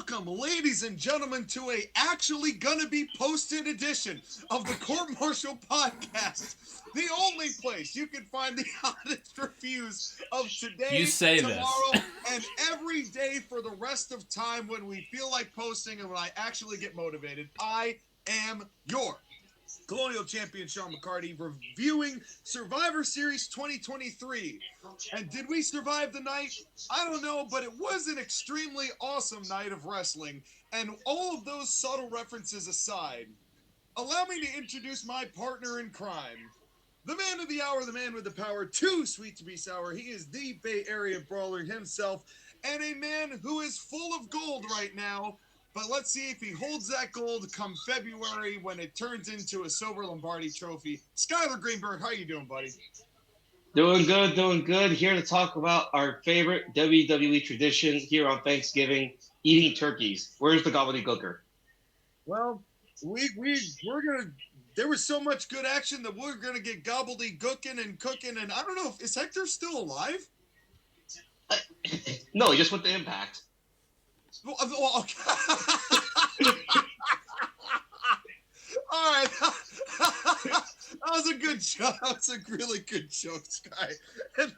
Welcome, ladies and gentlemen, to a actually gonna be posted edition of the Court Martial Podcast, the only place you can find the honest reviews of today, tomorrow, and every day for the rest of time when we feel like posting and when I actually get motivated. I am your Colonial Champion Sean McCarty, reviewing Survivor Series 2023. And did we survive the night? I don't know, but it was an extremely awesome night of wrestling. And all of those subtle references aside, allow me to introduce my partner in crime. The man of the hour, the man with the power, too sweet to be sour. He is the Bay Area brawler himself, and a man who is full of gold right now. But let's see if he holds that gold come February when it turns into a Sober Lombardi trophy. Skyler Greenberg, how you doing, buddy? Doing good. Here to talk about our favorite WWE tradition here on Thanksgiving, eating turkeys. Where's the gobbledygooker? Well, we're gonna. There was so much good action that we're gonna get gobbledygooking and cooking. And I don't know, is Hector still alive? No, just with the Impact. Well, okay. All right. That was a good joke. That was a really good joke, Sky. And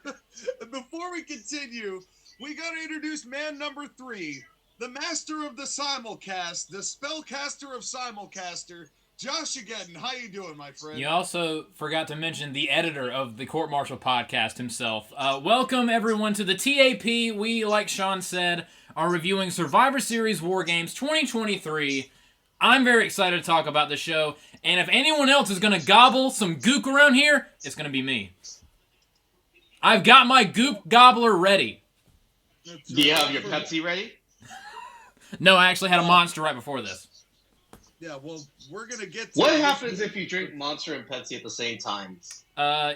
before we continue, we got to introduce man number 3, the master of the simulcast, the spellcaster of simulcaster, JoshAgeddon. How you doing, my friend? You also forgot to mention the editor of the Court Martial Podcast himself. Welcome, everyone, to the TAP. We, like Sean said, are reviewing Survivor Series WarGames 2023. I'm very excited to talk about the show, and if anyone else is going to gobble some gook around here, it's going to be me. I've got my goop gobbler ready. Do you have your Pepsi ready? No, I actually had a Monster right before this. Yeah, well, we're going to get to... What happens if you drink Monster and Pepsi at the same time?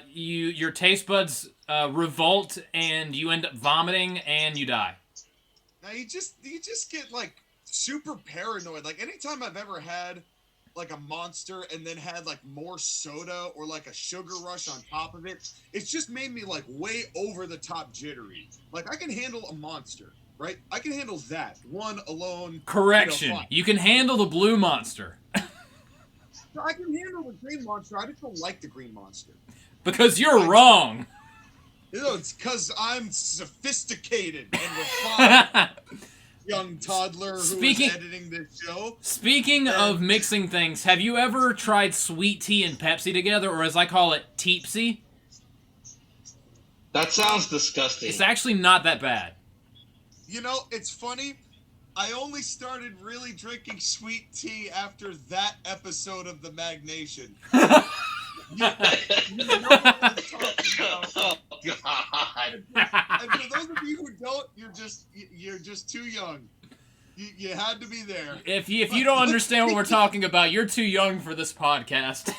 Your taste buds revolt, and you end up vomiting, and you die. Now, you just get, like, super paranoid. Like, anytime I've ever had, like, a Monster and then had, like, more soda or, like, a sugar rush on top of it, it's just made me, like, way over the top jittery. Like, I can handle a Monster, right? I can handle that. One alone. Correction. You can handle the blue Monster. No, I can handle the green Monster. I just don't like the green Monster. Because you're wrong. You know, it's because I'm sophisticated and refined. Young toddler who is editing this show. Speaking of mixing things, have you ever tried sweet tea and Pepsi together, or as I call it, teepsy? That sounds disgusting. It's actually not that bad. You know, it's funny. I only started really drinking sweet tea after that episode of The Magnation. You know what I'm talking about. Oh, God. And for those of you who don't, you're just too young. You had to be there. If you don't understand what we're talking about, you're too young for this podcast.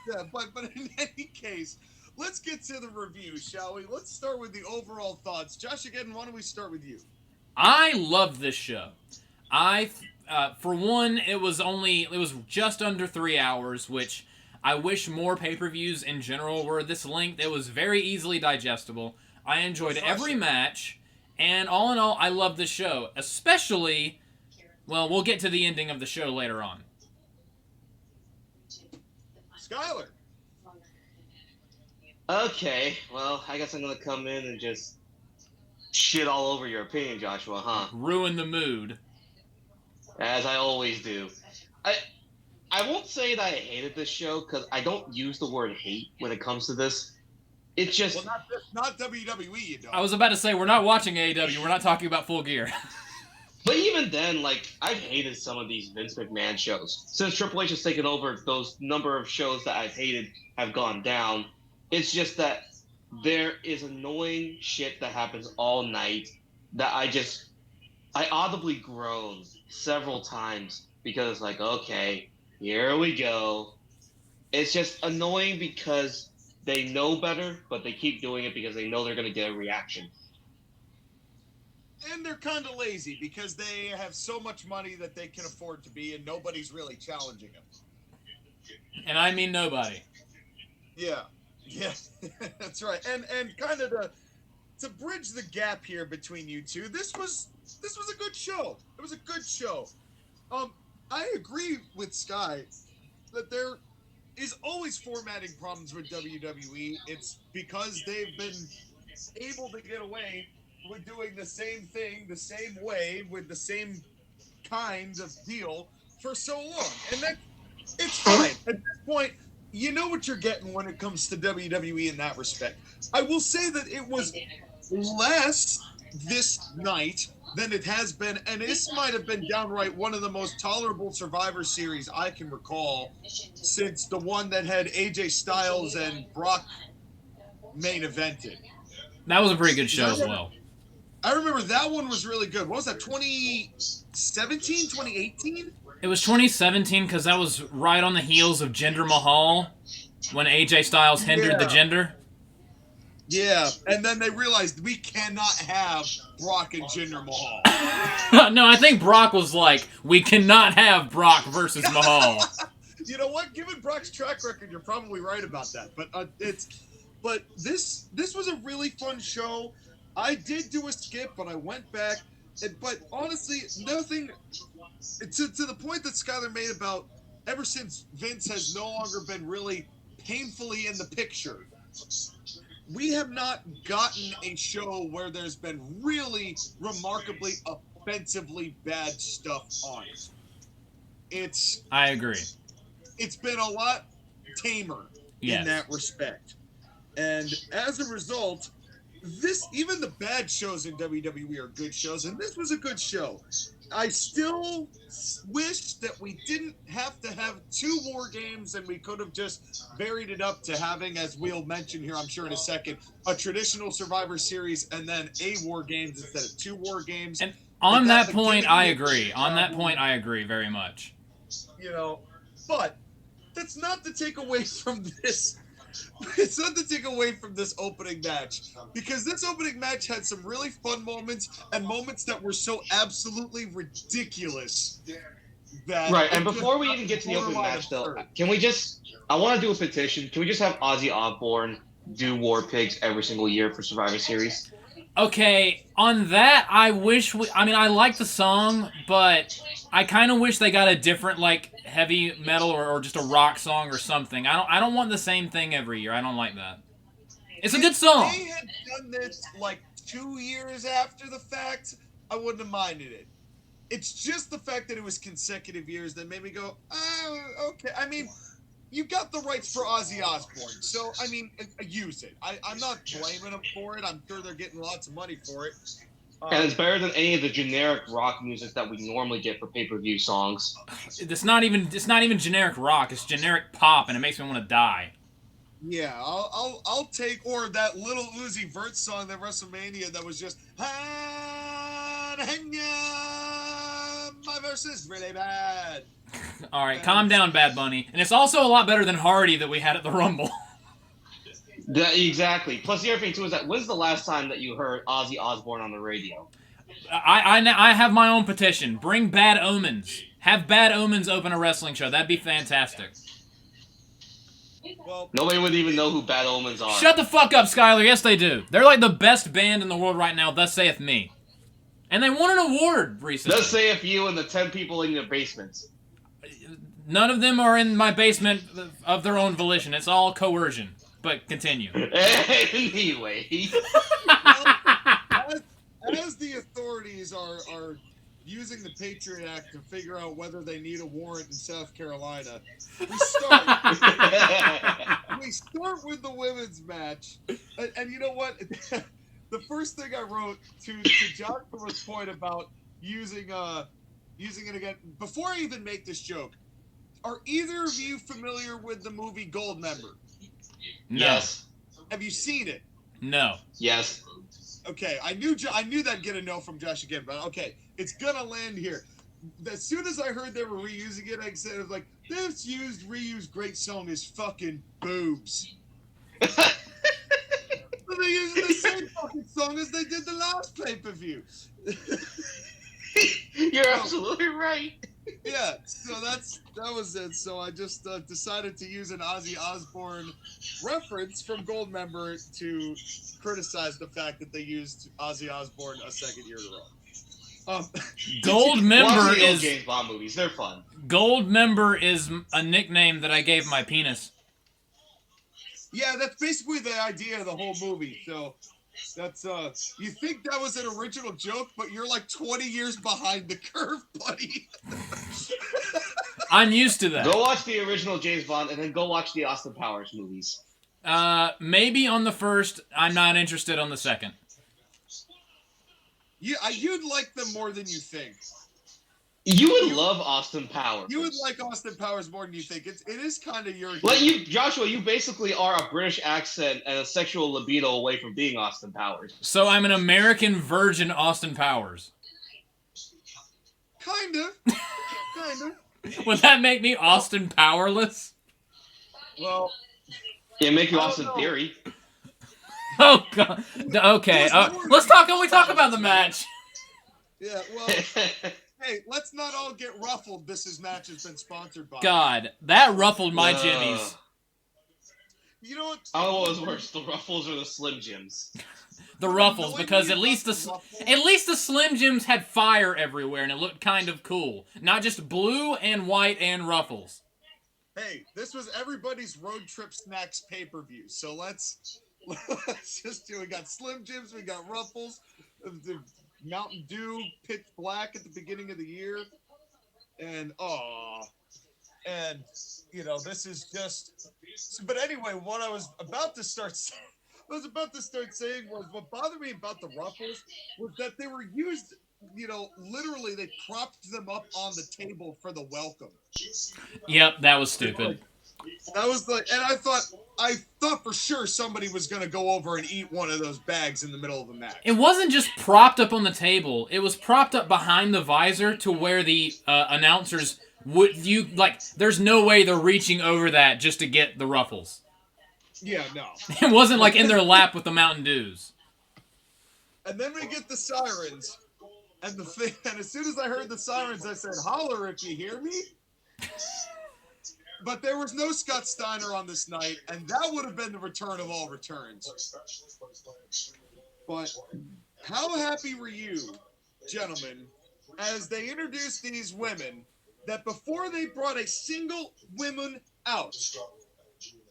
Yeah, but in any case, let's get to the review, shall we? Let's start with the overall thoughts. JoshAgeddon, why don't we start with you? I loved this show. For one, it was just under 3 hours, which I wish more pay-per-views in general were this length. It was very easily digestible. I enjoyed every match, and all in all, I loved the show. Especially, well, we'll get to the ending of the show later on. Skyler. Okay, well, I guess I'm going to come in and just shit all over your opinion, Joshua, huh? Ruin the mood. As I always do. I won't say that I hated this show, because I don't use the word hate when it comes to this. It's just... Well, not WWE, you don't. I was about to say, we're not watching AEW. We're not talking about Full Gear. But even then, like, I've hated some of these Vince McMahon shows. Since Triple H has taken over, those number of shows that I've hated have gone down. It's just that there is annoying shit that happens all night that I audibly groan several times because it's like, okay, here we go. It's just annoying because they know better, but they keep doing it because they know they're going to get a reaction. And they're kind of lazy because they have so much money that they can afford to be, and nobody's really challenging them. And I mean nobody. Yeah, that's right. And kind of to bridge the gap here between you two, this was this was a good show. It was a good show. I agree with Sky that there is always formatting problems with WWE. It's because they've been able to get away with doing the same thing the same way with the same kind of deal for so long. And that it's fine. At this point, you know what you're getting when it comes to WWE in that respect. I will say that it was less this night than it has been, and this might have been downright one of the most tolerable Survivor Series I can recall since the one that had AJ Styles and Brock main evented. That was a pretty good show as well. I remember that one was really good. What was that, 2017, 2018? It was 2017 because that was right on the heels of Jinder Mahal when AJ Styles hindered the Jinder. Yeah, and then they realized we cannot have Brock and Jinder Mahal. No, I think Brock was like, we cannot have Brock versus Mahal. You know what? Given Brock's track record, you're probably right about that. But this was a really fun show. I did do a skip, but I went back. But honestly, nothing to the point that Skyler made about ever since Vince has no longer been really painfully in the picture. We have not gotten a show where there's been really remarkably offensively bad stuff on it. I agree. It's been a lot tamer in that respect. And as a result, even the bad shows in WWE are good shows, and this was a good show. I still wish that we didn't have to have 2 WarGames, and we could have just varied it up to having, as we'll mention here, I'm sure in a second, a traditional Survivor Series and then a WarGames instead of 2 WarGames. And on that point, I agree. On that point, I agree very much. You know, but that's not to take away from this. It's not to take away from this opening match, because this opening match had some really fun moments and moments that were so absolutely ridiculous. Right, and before we even get to the opening match, though, I want to do a petition. Can we just have Ozzy Osbourne do War Pigs every single year for Survivor Series? Okay, on that, I like the song, but I kind of wish they got a different, like, heavy metal or just a rock song or something. I don't want the same thing every year. I don't like that. It's a good song. If they had done this, like, 2 years after the fact, I wouldn't have minded it. It's just the fact that it was consecutive years that made me go, oh, okay. I mean, you got the rights for Ozzy Osbourne, so, I mean, use it. I'm not blaming them for it. I'm sure they're getting lots of money for it. And it's better than any of the generic rock music that we normally get for pay-per-view songs. It's not even generic rock. It's generic pop, and it makes me want to die. Yeah, I'll take, or that little Uzi Vert song that WrestleMania that was just my verse is really bad. All right, calm down, Bad Bunny. And it's also a lot better than Hardy that we had at the Rumble. Exactly. Plus, the other thing, too, is that when's the last time that you heard Ozzy Osbourne on the radio? I have my own petition. Bring Bad Omens. Have Bad Omens open a wrestling show. That'd be fantastic. Well, nobody would even know who Bad Omens are. Shut the fuck up, Skyler. Yes, they do. They're like the best band in the world right now, thus saith me. And they won an award recently. Thus saith you and the 10 people in your basement. None of them are in my basement of their own volition. It's all coercion. But continue. Anyway. As the authorities are using the Patriot Act to figure out whether they need a warrant in South Carolina, we start with the women's match. And you know what? The first thing I wrote to Joshua's point about using it again, before I even make this joke, are either of you familiar with the movie Goldmember? No. Yes. Have you seen it? No. Yes. Okay, I knew that'd get a no from Josh again, but okay, it's gonna land here. As soon as I heard they were reusing it, I said, like, this reused great song is fucking boobs. So they're using the same fucking song as they did the last pay-per-view. You're absolutely right. Yeah, so that was it. So I just decided to use an Ozzy Osbourne reference from Goldmember to criticize the fact that they used Ozzy Osbourne a second year in a row. Gold member Watch the old is James Bond movies. They're fun. Gold member is a nickname that I gave my penis. Yeah, that's basically the idea of the whole movie. So that's you think that was an original joke, but you're like 20 years behind the curve, buddy. I'm used to that. Go watch the original James Bond, and then go watch the Austin Powers movies. Maybe on the first. I'm not interested on the second. You'd like them more than you think. You would love Austin Powers. You would like Austin Powers more than you think. It is kind of your. Well, Joshua, you basically are a British accent and a sexual libido away from being Austin Powers. So I'm an American virgin Austin Powers. Kind of. Would that make me Austin Powerless? Well, it make you Austin Theory. Oh God. Okay. Let's talk. Can we talk about the match? Yeah. Well. Hey, let's not all get ruffled. This match has been sponsored by. God, that ruffled my jimmies. You know what? Oh, what was worse, the Ruffles or the Slim Jims? The Ruffles, because at least the Slim Jims had fire everywhere, and it looked kind of cool. Not just blue and white and Ruffles. Hey, this was everybody's road trip snacks pay-per-view. So let's just do. We got Slim Jims, we got Ruffles. The Mountain Dew, pitch black at the beginning of the year, and this is just. But anyway, what I was about to start saying was what bothered me about the Ruffles was that they were used. Literally, they propped them up on the table for the welcome. Yep, that was stupid. That was and I thought for sure somebody was going to go over and eat one of those bags in the middle of the match. It wasn't just propped up on the table. It was propped up behind the visor to where the announcers there's no way they're reaching over that just to get the Ruffles. Yeah, no. It wasn't like in their lap with the Mountain Dews. And then we get the sirens. And as soon as I heard the sirens, I said, "Holler if you hear me." But there was no Scott Steiner on this night, and that would have been the return of all returns. But how happy were you, gentlemen, as they introduced these women, that before they brought a single woman out,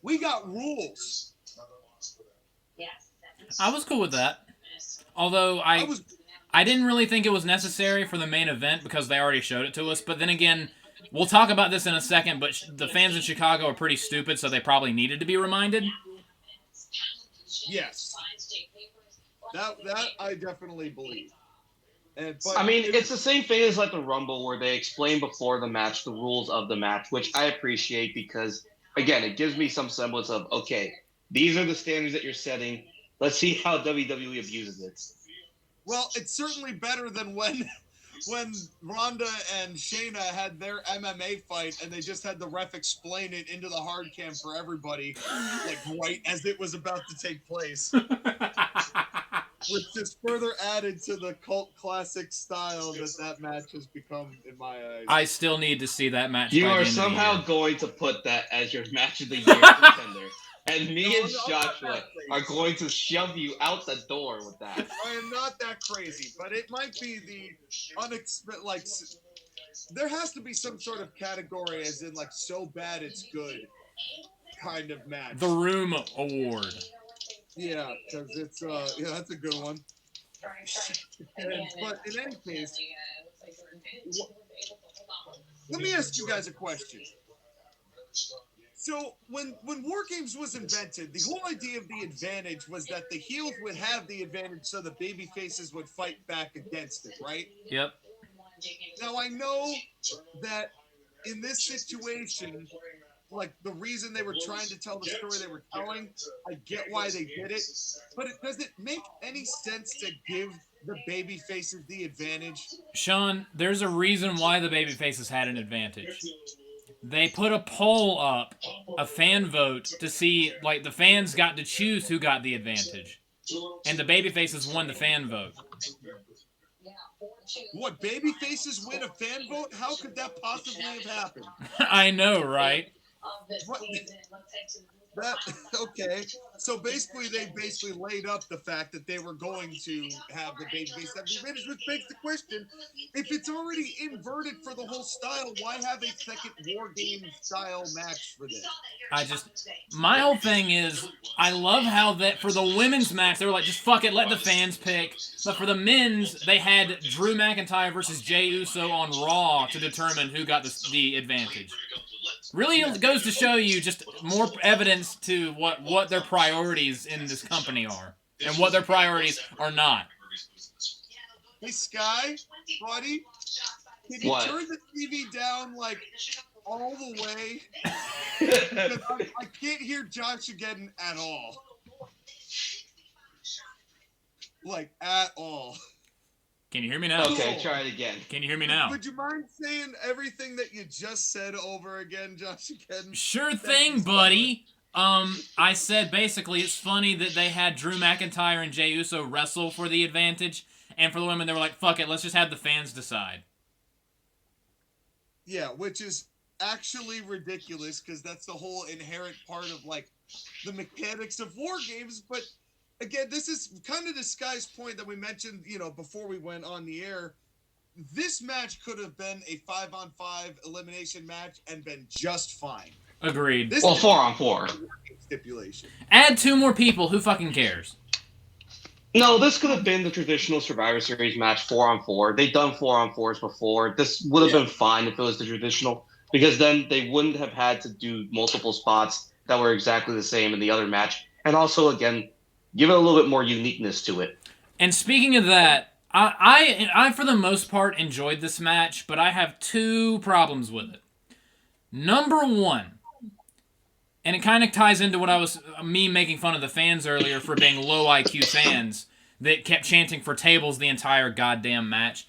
we got rules? I was cool with that. Although I didn't really think it was necessary for the main event because they already showed it to us. But then again, we'll talk about this in a second, but the fans in Chicago are pretty stupid, so they probably needed to be reminded. Yes. That I definitely believe. It's the same thing as like the Rumble where they explain before the match the rules of the match, which I appreciate because, again, it gives me some semblance of, okay, these are the standards that you're setting. Let's see how WWE abuses it. Well, it's certainly better than when Ronda and Shayna had their MMA fight and they just had the ref explain it into the hard cam for everybody, like right as it was about to take place. Which just further added to the cult classic style that match has become in my eyes. I still need to see that match. You are somehow going to put that as your match of the year contender. And me and Joshua are going to shove you out the door with that. I am not that crazy, but it might be the unexpected. Like, there has to be some sort of category, as in like so bad it's good, kind of match. The Room Award. Yeah, because it's that's a good one. But in any case, let me ask you guys a question. So when WarGames was invented, the whole idea of the advantage was that the heels would have the advantage so the baby faces would fight back against it, right? Yep. Now I know that in this situation, like the reason they were trying to tell the story they were telling, I get why they did it, but does it make any sense to give the baby faces the advantage? Sean, there's a reason why the baby faces had an advantage. They put a poll up, a fan vote, to see, like, the fans got to choose who got the advantage. And the baby faces won the fan vote. What, baby faces win a fan vote? How could that possibly have happened? I know, right? What? That okay. So basically, they laid up the fact that they were going to have the babyface have the advantage, which begs the question: if it's already inverted for the whole style, why have a second war game style match for this? My whole thing is, I love how that for the women's match they were like, just fuck it, let the fans pick. But for the men's, they had Drew McIntyre versus Jey Uso on Raw to determine who got the advantage. Really goes to show you just more evidence to what their priorities in this company are. And what their priorities are not. Hey, Sky, buddy, can you turn the TV down, like, all the way? Because I can't hear JoshAgeddon at all. Like, at all. Can you hear me now? Okay, try it again. Can you hear me now? Would you mind saying everything that you just said over again, JoshAgeddon? Sure thing, buddy. I said basically it's funny that they had Drew McIntyre and Jey Uso wrestle for the advantage, and for the women they were like, fuck it, let's just have the fans decide. Yeah, which is actually ridiculous because that's the whole inherent part of, like, the mechanics of war games, but again, this is kind of the Sky's point that we mentioned, before we went on the air. This match could have been a 5-on-5 elimination match and been just fine. Agreed. 4-on-4 stipulation. Add 2 more people. Who fucking cares? No, this could have been the traditional Survivor Series match, 4-on-4. They've done 4-on-4s before. This would have been fine if it was the traditional, because then they wouldn't have had to do multiple spots that were exactly the same in the other match. And also, again, give it a little bit more uniqueness to it. And speaking of that, I for the most part enjoyed this match, but I have 2 problems with it. Number 1, and it kind of ties into what me making fun of the fans earlier for being low IQ fans that kept chanting for tables the entire goddamn match.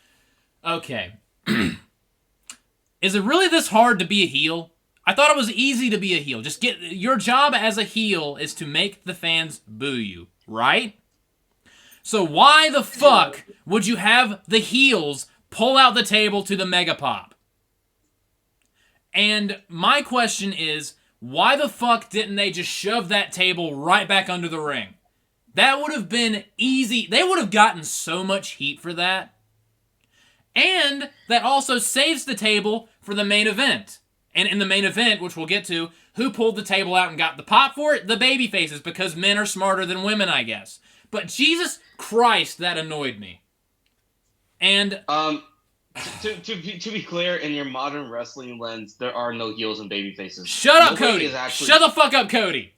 Okay. Is it really this hard to be a heel? I thought it was easy to be a heel. Just your job as a heel is to make the fans boo you, right? So why the fuck would you have the heels pull out the table to the mega pop? And my question is, why the fuck didn't they just shove that table right back under the ring? That would have been easy. They would have gotten so much heat for that. And that also saves the table for the main event. And in the main event, which we'll get to, who pulled the table out and got the pop for it? The baby faces, because men are smarter than women, I guess. But Jesus Christ, that annoyed me. And to be clear, in your modern wrestling lens, there are no heels and baby faces. Shut up, Cody. Shut the fuck up, Cody.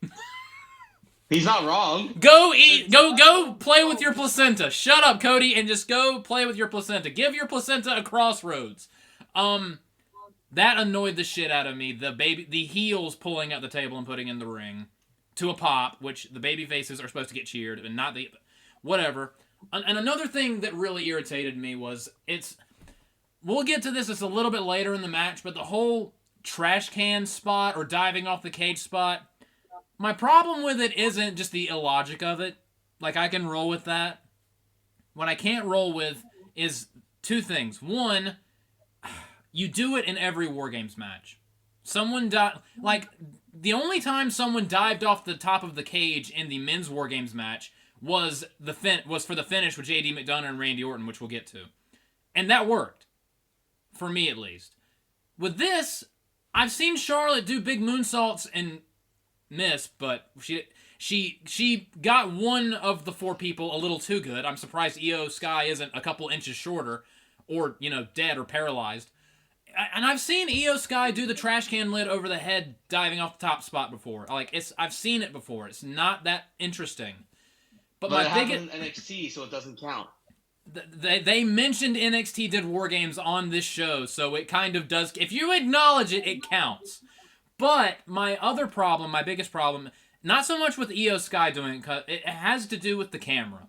He's not wrong. Go play with your placenta. Shut up, Cody, and just go play with your placenta. Give your placenta a crossroads. That annoyed the shit out of me. The heels pulling out the table and putting in the ring to a pop, which the baby faces are supposed to get cheered, and not the whatever. And another thing that really irritated me was we'll get to this. It's a little bit later in the match, but the whole trash can spot or diving off the cage spot. My problem with it isn't just the illogic of it. Like, I can roll with that. What I can't roll with is 2 things. 1, you do it in every WarGames match. The only time someone dived off the top of the cage in the men's WarGames match was for the finish with JD McDonough and Randy Orton, which we'll get to. And that worked. For me, at least. With this, I've seen Charlotte do big moonsaults and miss, but she got one of the 4 people a little too good. I'm surprised Io Sky isn't a couple inches shorter, or, dead or paralyzed. And I've seen Io Sky do the trash can lid over the head diving off the top spot before. I've seen it before. It's not that interesting. But it happened in NXT, so it doesn't count. They mentioned NXT did WarGames on this show, so it kind of does. If you acknowledge it, it counts. But my biggest problem, not so much with Io Sky doing it, because it has to do with the camera.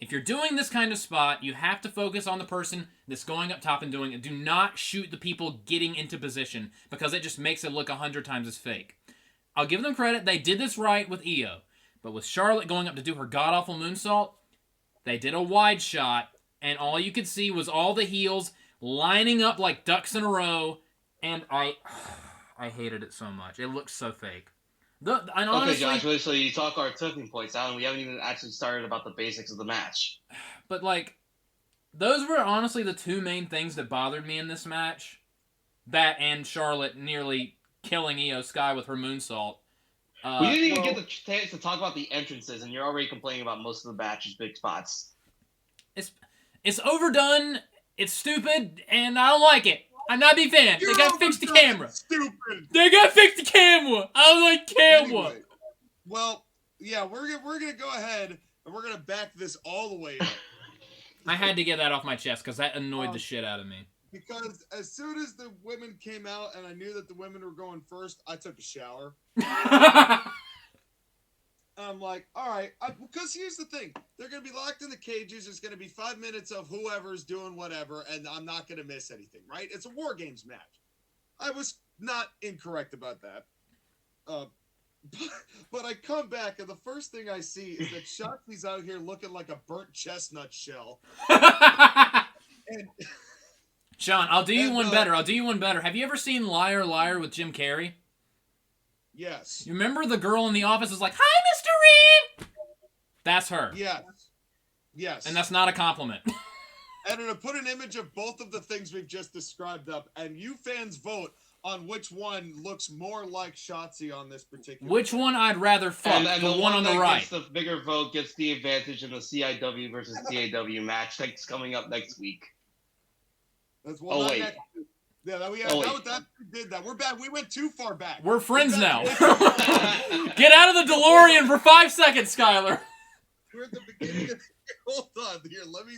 If you're doing this kind of spot, you have to focus on the person that's going up top and doing it. Do not shoot the people getting into position, because it just makes it look 100 times as fake. I'll give them credit. They did this right with Io. But with Charlotte going up to do her god-awful moonsault, they did a wide shot, and all you could see was all the heels lining up like ducks in a row, and I hated it so much. It looked so fake. And honestly, okay, Josh, so you talk our talking points out, and we haven't even actually started about the basics of the match. But, like, those were honestly the two main things that bothered me in this match. That and Charlotte nearly killing Io Sky with her moonsault. We didn't even get the chance to talk about the entrances, and you're already complaining about most of the match's big spots. It's overdone, it's stupid, and I don't like it. I'm not a big fan. They gotta fix the camera. Stupid. They gotta fix the camera. I don't like camera. Anyway, well, yeah, we're gonna go ahead and we're gonna back this all the way up. I had to get that off my chest because that annoyed the shit out of me. Because as soon as the women came out and I knew that the women were going first, I took a shower. I'm like, all right, because here's the thing. They're going to be locked in the cages. There's going to be 5 minutes of whoever's doing whatever, and I'm not going to miss anything, right? It's a WarGames match. I was not incorrect about that. But I come back, and the first thing I see is that Shotzi's out here looking like a burnt chestnut shell. And Sean, I'll do you one better. Have you ever seen Liar Liar with Jim Carrey? Yes. You remember the girl in the office is like, "Hi, Mr. Reed." That's her. Yes. Yes. And that's not a compliment. And I'm going to put an image of both of the things we've just described up, and you fans vote on which one looks more like Shotzi on this particular. Which one I'd rather fuck? And the one on the right. Gets the bigger vote gets the advantage in the CIW versus TAW match that's coming up next week. That's wait. Yeah, we did that. We're back. We went too far back. We're friends now. Get out of the DeLorean for 5 seconds, Skyler. We're at the beginning of hold on here. Let me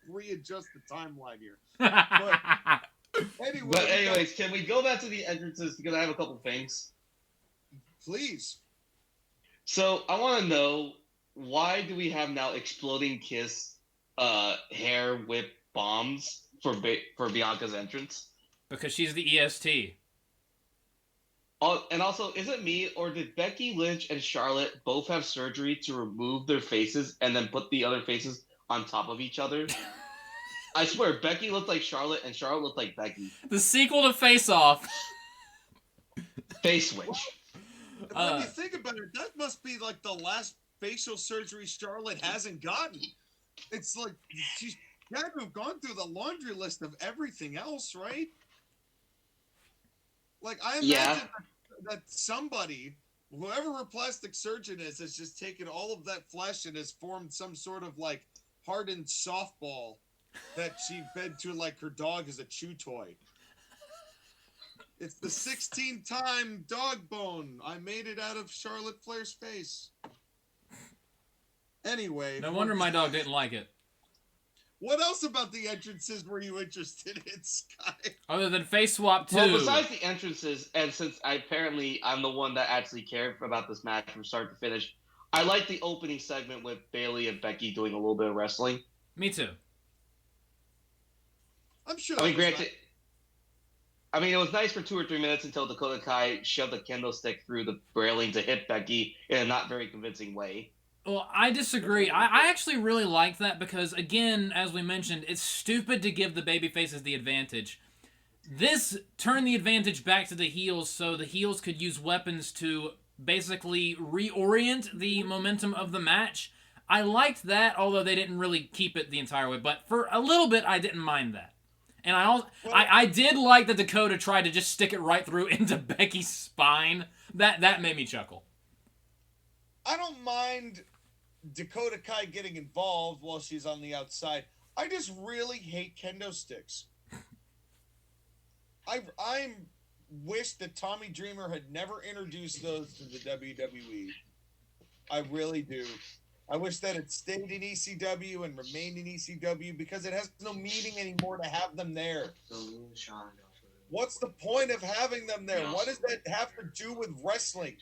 readjust the timeline here. But anyways, can we go back to the entrances because I have a couple things. Please. So I want to know, why do we have now Exploding Kiss hair whip bombs for Bianca's entrance? Because she's the EST. Oh, and also, is it me, or did Becky Lynch and Charlotte both have surgery to remove their faces and then put the other faces on top of each other? I swear, Becky looked like Charlotte and Charlotte looked like Becky. The sequel to Face Off. Face Switch. When you think about it, that must be like the last facial surgery Charlotte hasn't gotten. It's like she's got to have gone through the laundry list of everything else, right? Like, I imagine that somebody, whoever her plastic surgeon is, has just taken all of that flesh and has formed some sort of, like, hardened softball that she fed to, like, her dog as a chew toy. It's the 16-time dog bone. I made it out of Charlotte Flair's face. Anyway. No wonder my dog didn't like it. What else about the entrances were you interested in, Sky? Other than Face Swap 2. Well, besides the entrances, and since I'm the one that actually cared about this match from start to finish, I like the opening segment with Bayley and Becky doing a little bit of wrestling. Me too. I'm sure. I mean, granted, it was nice for 2 or 3 minutes until Dakota Kai shoved a kendo stick through the railing to hit Becky in a not very convincing way. Well, I disagree. I actually really like that because, again, as we mentioned, it's stupid to give the babyfaces the advantage. This turned the advantage back to the heels so the heels could use weapons to basically reorient the momentum of the match. I liked that, although they didn't really keep it the entire way. But for a little bit, I didn't mind that. And I did like that Dakota tried to just stick it right through into Becky's spine. That made me chuckle. I don't mind Dakota Kai getting involved while she's on the outside. I just really hate kendo sticks. I wish that Tommy Dreamer had never introduced those to the WWE. I really do. I wish that it stayed in ECW and remained in ECW because it has no meaning anymore to have them there. What's the point of having them there? What does that have to do with wrestling?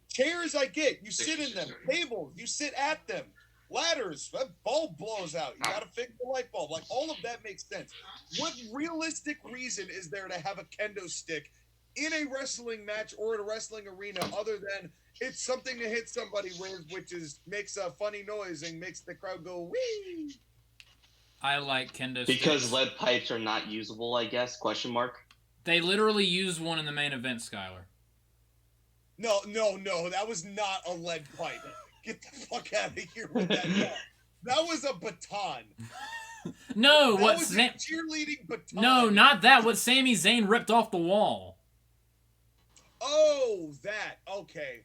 Chairs, I get. You sit in them. Tables, you sit at them. Ladders, that bulb blows out. You got to fix the light bulb. Like, all of that makes sense. What realistic reason is there to have a kendo stick in a wrestling match or in a wrestling arena other than it's something to hit somebody with, which makes a funny noise and makes the crowd go, wee? I like kendo sticks. Because lead pipes are not usable, I guess, ? They literally use one in the main event, Skyler. No, that was not a lead pipe. Get the fuck out of here with that. No, that was a baton. No, That was a cheerleading baton. No, not that. What Sami Zayn ripped off the wall. Oh, that. Okay,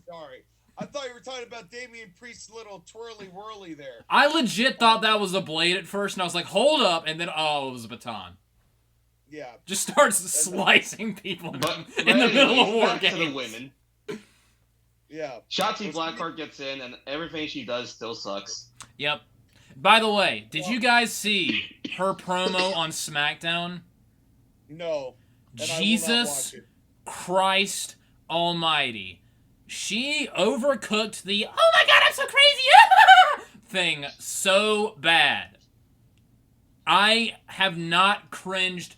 sorry. I thought you were talking about Damian Priest's little twirly whirly there. I legit thought that was a blade at first, and I was like, hold up, and then, oh, it was a baton. Yeah. Just starts slicing people in the middle of war games. To the women. Yeah. Shotzi Blackheart gets in, and everything she does still sucks. Yep. By the way, did you guys see her promo on SmackDown? No. Jesus Christ Almighty. She overcooked the, oh my god, I'm so crazy thing so bad. I have not cringed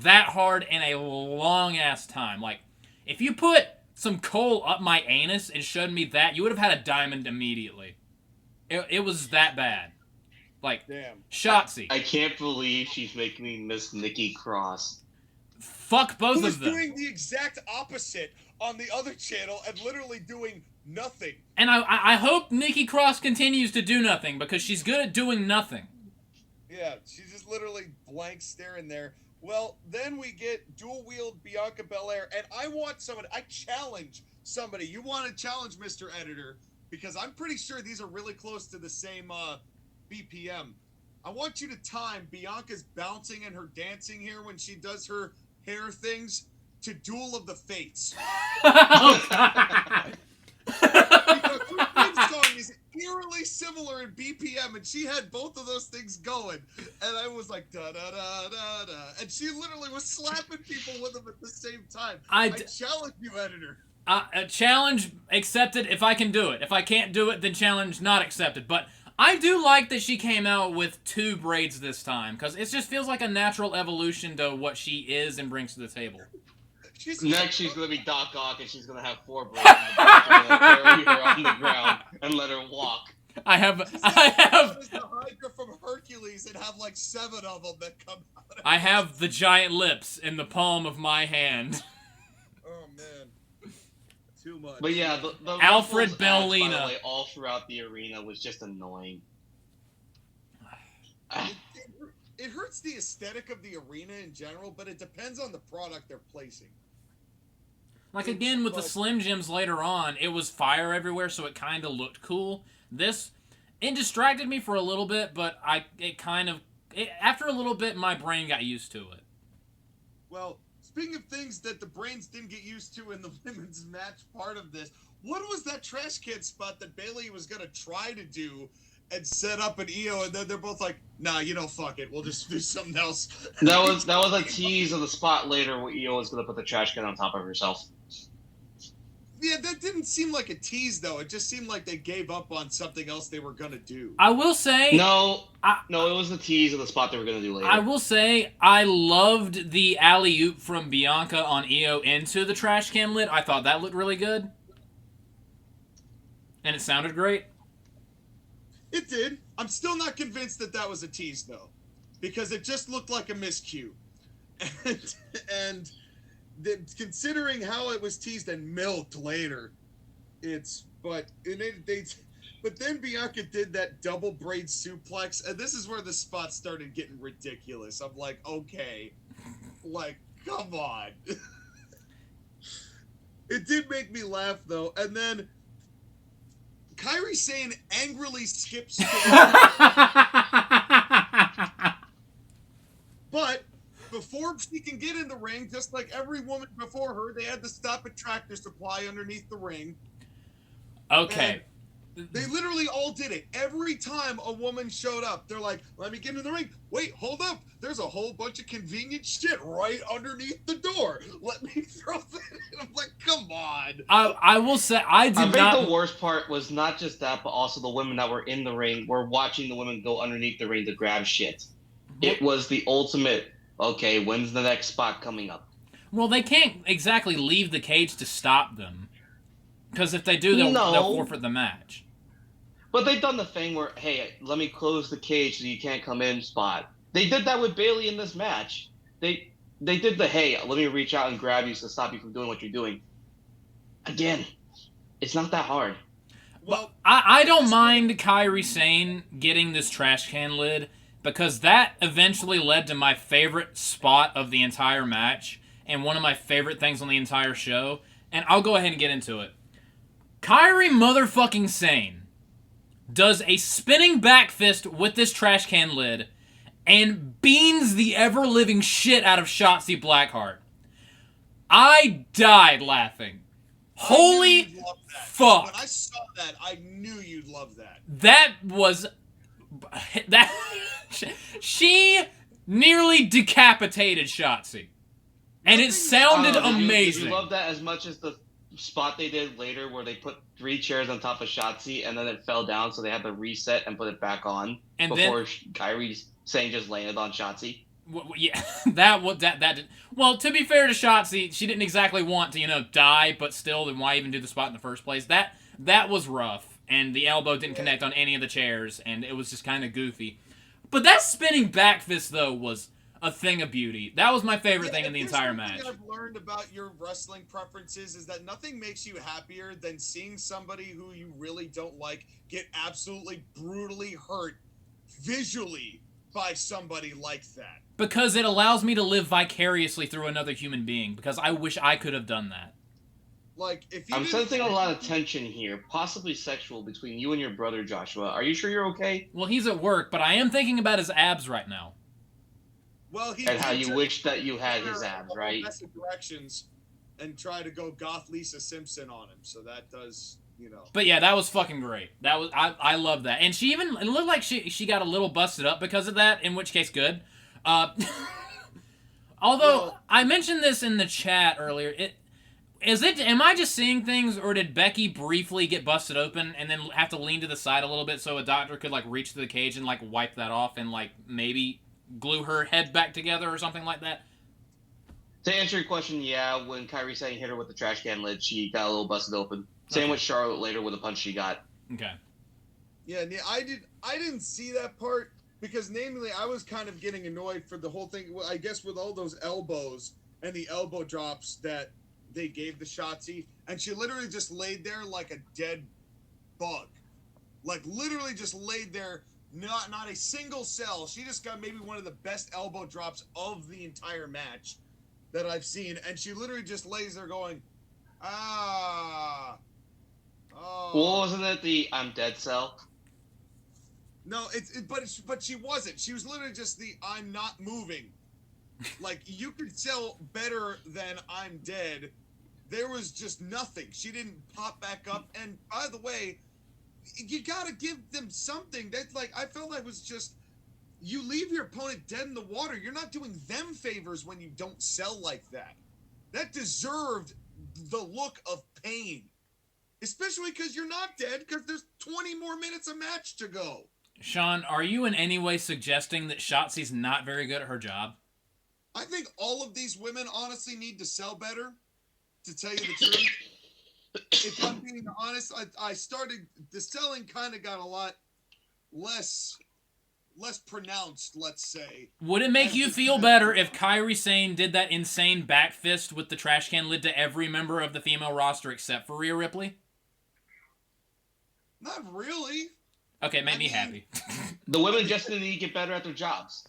that hard in a long ass time. Like, if you put some coal up my anus and showed me that, you would have had a diamond immediately. It was that bad. Like, damn. Shotzi. I can't believe she's making me miss Nikki Cross. Fuck both Who of them. was doing the exact opposite on the other channel and literally doing nothing. And I hope Nikki Cross continues to do nothing, because she's good at doing nothing. Yeah, she's just literally blank staring there. Well, then we get dual-wield Bianca Belair, and I want somebody, I challenge somebody. You want to challenge Mr. Editor, because I'm pretty sure these are really close to the same BPM. I want you to time Bianca's bouncing and her dancing here when she does her hair things to Duel of the Fates. Oh, God. Because her theme song is eerily similar in BPM, and she had both of those things going, and I was like, da da da da da, and she literally was slapping people with them at the same time. I challenge you, Editor. A challenge accepted if I can do it. If I can't do it, then challenge not accepted. But I do like that she came out with 2 braids this time, because it just feels like a natural evolution to what she is and brings to the table. Next, she's going to be Doc Ock, and she's going to have 4 braids in the back and carry her on the ground and let her walk. I have the Hydra from Hercules and have like 7 of them that come out. I have the giant lips in the palm of my hand. Oh man, too much. But yeah, the Alfred Ruffles Bellina, act, by the way, all throughout the arena was just annoying. It hurts the aesthetic of the arena in general, but it depends on the product they're placing. Like, again, with the Slim Jims later on, it was fire everywhere, so it kind of looked cool. This, it distracted me for a little bit, but after a little bit, my brain got used to it. Well, speaking of things that the brains didn't get used to in the women's match part of this, what was that trash can spot that Bayley was going to try to do and set up an EO, and then they're both like, nah, fuck it, we'll just do something else. That was a tease of the spot later where EO was going to put the trash can on top of herself. Yeah, that didn't seem like a tease, though. It just seemed like they gave up on something else they were going to do. I will say... No, it was the tease of the spot they were going to do later. I will say, I loved the alley-oop from Bianca on EO into the trash can lid. I thought that looked really good. And it sounded great. It did. I'm still not convinced that that was a tease, though. Because it just looked like a miscue. And considering how it was teased and milked later, but then Bianca did that double braid suplex, and this is where the spot started getting ridiculous. I'm like, okay, like, come on. It did make me laugh though, and then Kairi Sane angrily skips to but before she can get in the ring, just like every woman before her, they had to stop at Tractor Supply underneath the ring. Okay. And they literally all did it. Every time a woman showed up, they're like, let me get in the ring. Wait, hold up. There's a whole bunch of convenient shit right underneath the door. Let me throw that in. I'm like, come on. I will say, I think the worst part was not just that, but also the women that were in the ring were watching the women go underneath the ring to grab shit. It was the ultimate, okay, when's the next spot coming up? Well, they can't exactly leave the cage to stop them. Because if they do, they'll forfeit the match. But they've done the thing where, hey, let me close the cage so you can't come in spot. They did that with Bayley in this match. They did the, hey, let me reach out and grab you to stop you from doing what you're doing. again, it's not that hard. Well, I don't mind Kairi Sane getting this trash can lid because that eventually led to my favorite spot of the entire match and one of my favorite things on the entire show. And I'll go ahead and get into it. Kairi motherfucking Sane does a spinning back fist with this trash can lid and beans the ever-living shit out of Shotzi Blackheart. I died laughing. Holy fuck. When I saw that, I knew you'd love that. That was... that she nearly decapitated Shotzi. And it sounded amazing. Did you love that as much as the spot they did later where they put 3 chairs on top of Shotzi and then it fell down so they had to reset and put it back on and before Kairi Sane just landed on Shotzi? Yeah, that did. Well, to be fair to Shotzi, she didn't exactly want to, die, but still, then why even do the spot in the first place? That was rough, and the elbow didn't connect on any of the chairs, and it was just kind of goofy. But that spinning back fist, though, was a thing of beauty. That was my favorite thing in the entire match. I've learned about your wrestling preferences is that nothing makes you happier than seeing somebody who you really don't like get absolutely brutally hurt visually by somebody like that. Because it allows me to live vicariously through another human being, because I wish I could have done that. Like, if you I'm sensing a lot of tension here, possibly sexual, between you and your brother, Joshua. Are you sure you're okay? Well, he's at work, but I am thinking about his abs right now. Well, and how you wish that you had his abs, right? Directions and try to go goth Lisa Simpson on him, so that does, But yeah, that was fucking great. That was I love that, and she even it looked like she got a little busted up because of that. In which case, good. Although I mentioned this in the chat earlier, am I just seeing things, or did Becky briefly get busted open and then have to lean to the side a little bit so a doctor could reach to the cage and wipe that off and maybe glue her head back together or something like that? To answer your question, yeah, when Kairi Sane hit her with the trash can lid, she got a little busted open. Same with Charlotte later with a punch she got. Okay. Yeah, I didn't see that part because namely I was kind of getting annoyed for the whole thing. Well, I guess with all those elbows and the elbow drops that they gave the Shotzi, and she literally just laid there like a dead bug. Literally just laid there, not a single cell. She just got maybe one of the best elbow drops of the entire match that I've seen, and she literally just lays there going, oh. Well, wasn't it the I'm dead cell? No, but she wasn't. She was literally just the I'm not moving. You could sell better than I'm dead. There was just nothing. She didn't pop back up. And by the way, you gotta give them something. That's I felt like was just, you leave your opponent dead in the water. You're not doing them favors when you don't sell like that. That deserved the look of pain. Especially because you're not dead, because there's 20 more minutes of match to go. Sean, are you in any way suggesting that Shotzi's not very good at her job? I think all of these women honestly need to sell better, to tell you the truth. If I'm being honest, I started, the selling kind of got a lot less pronounced, let's say. Would it make you feel better if Kairi Sane did that insane back fist with the trash can lid to every member of the female roster except for Rhea Ripley? Not really. Okay, make me happy. The women just need to get better at their jobs.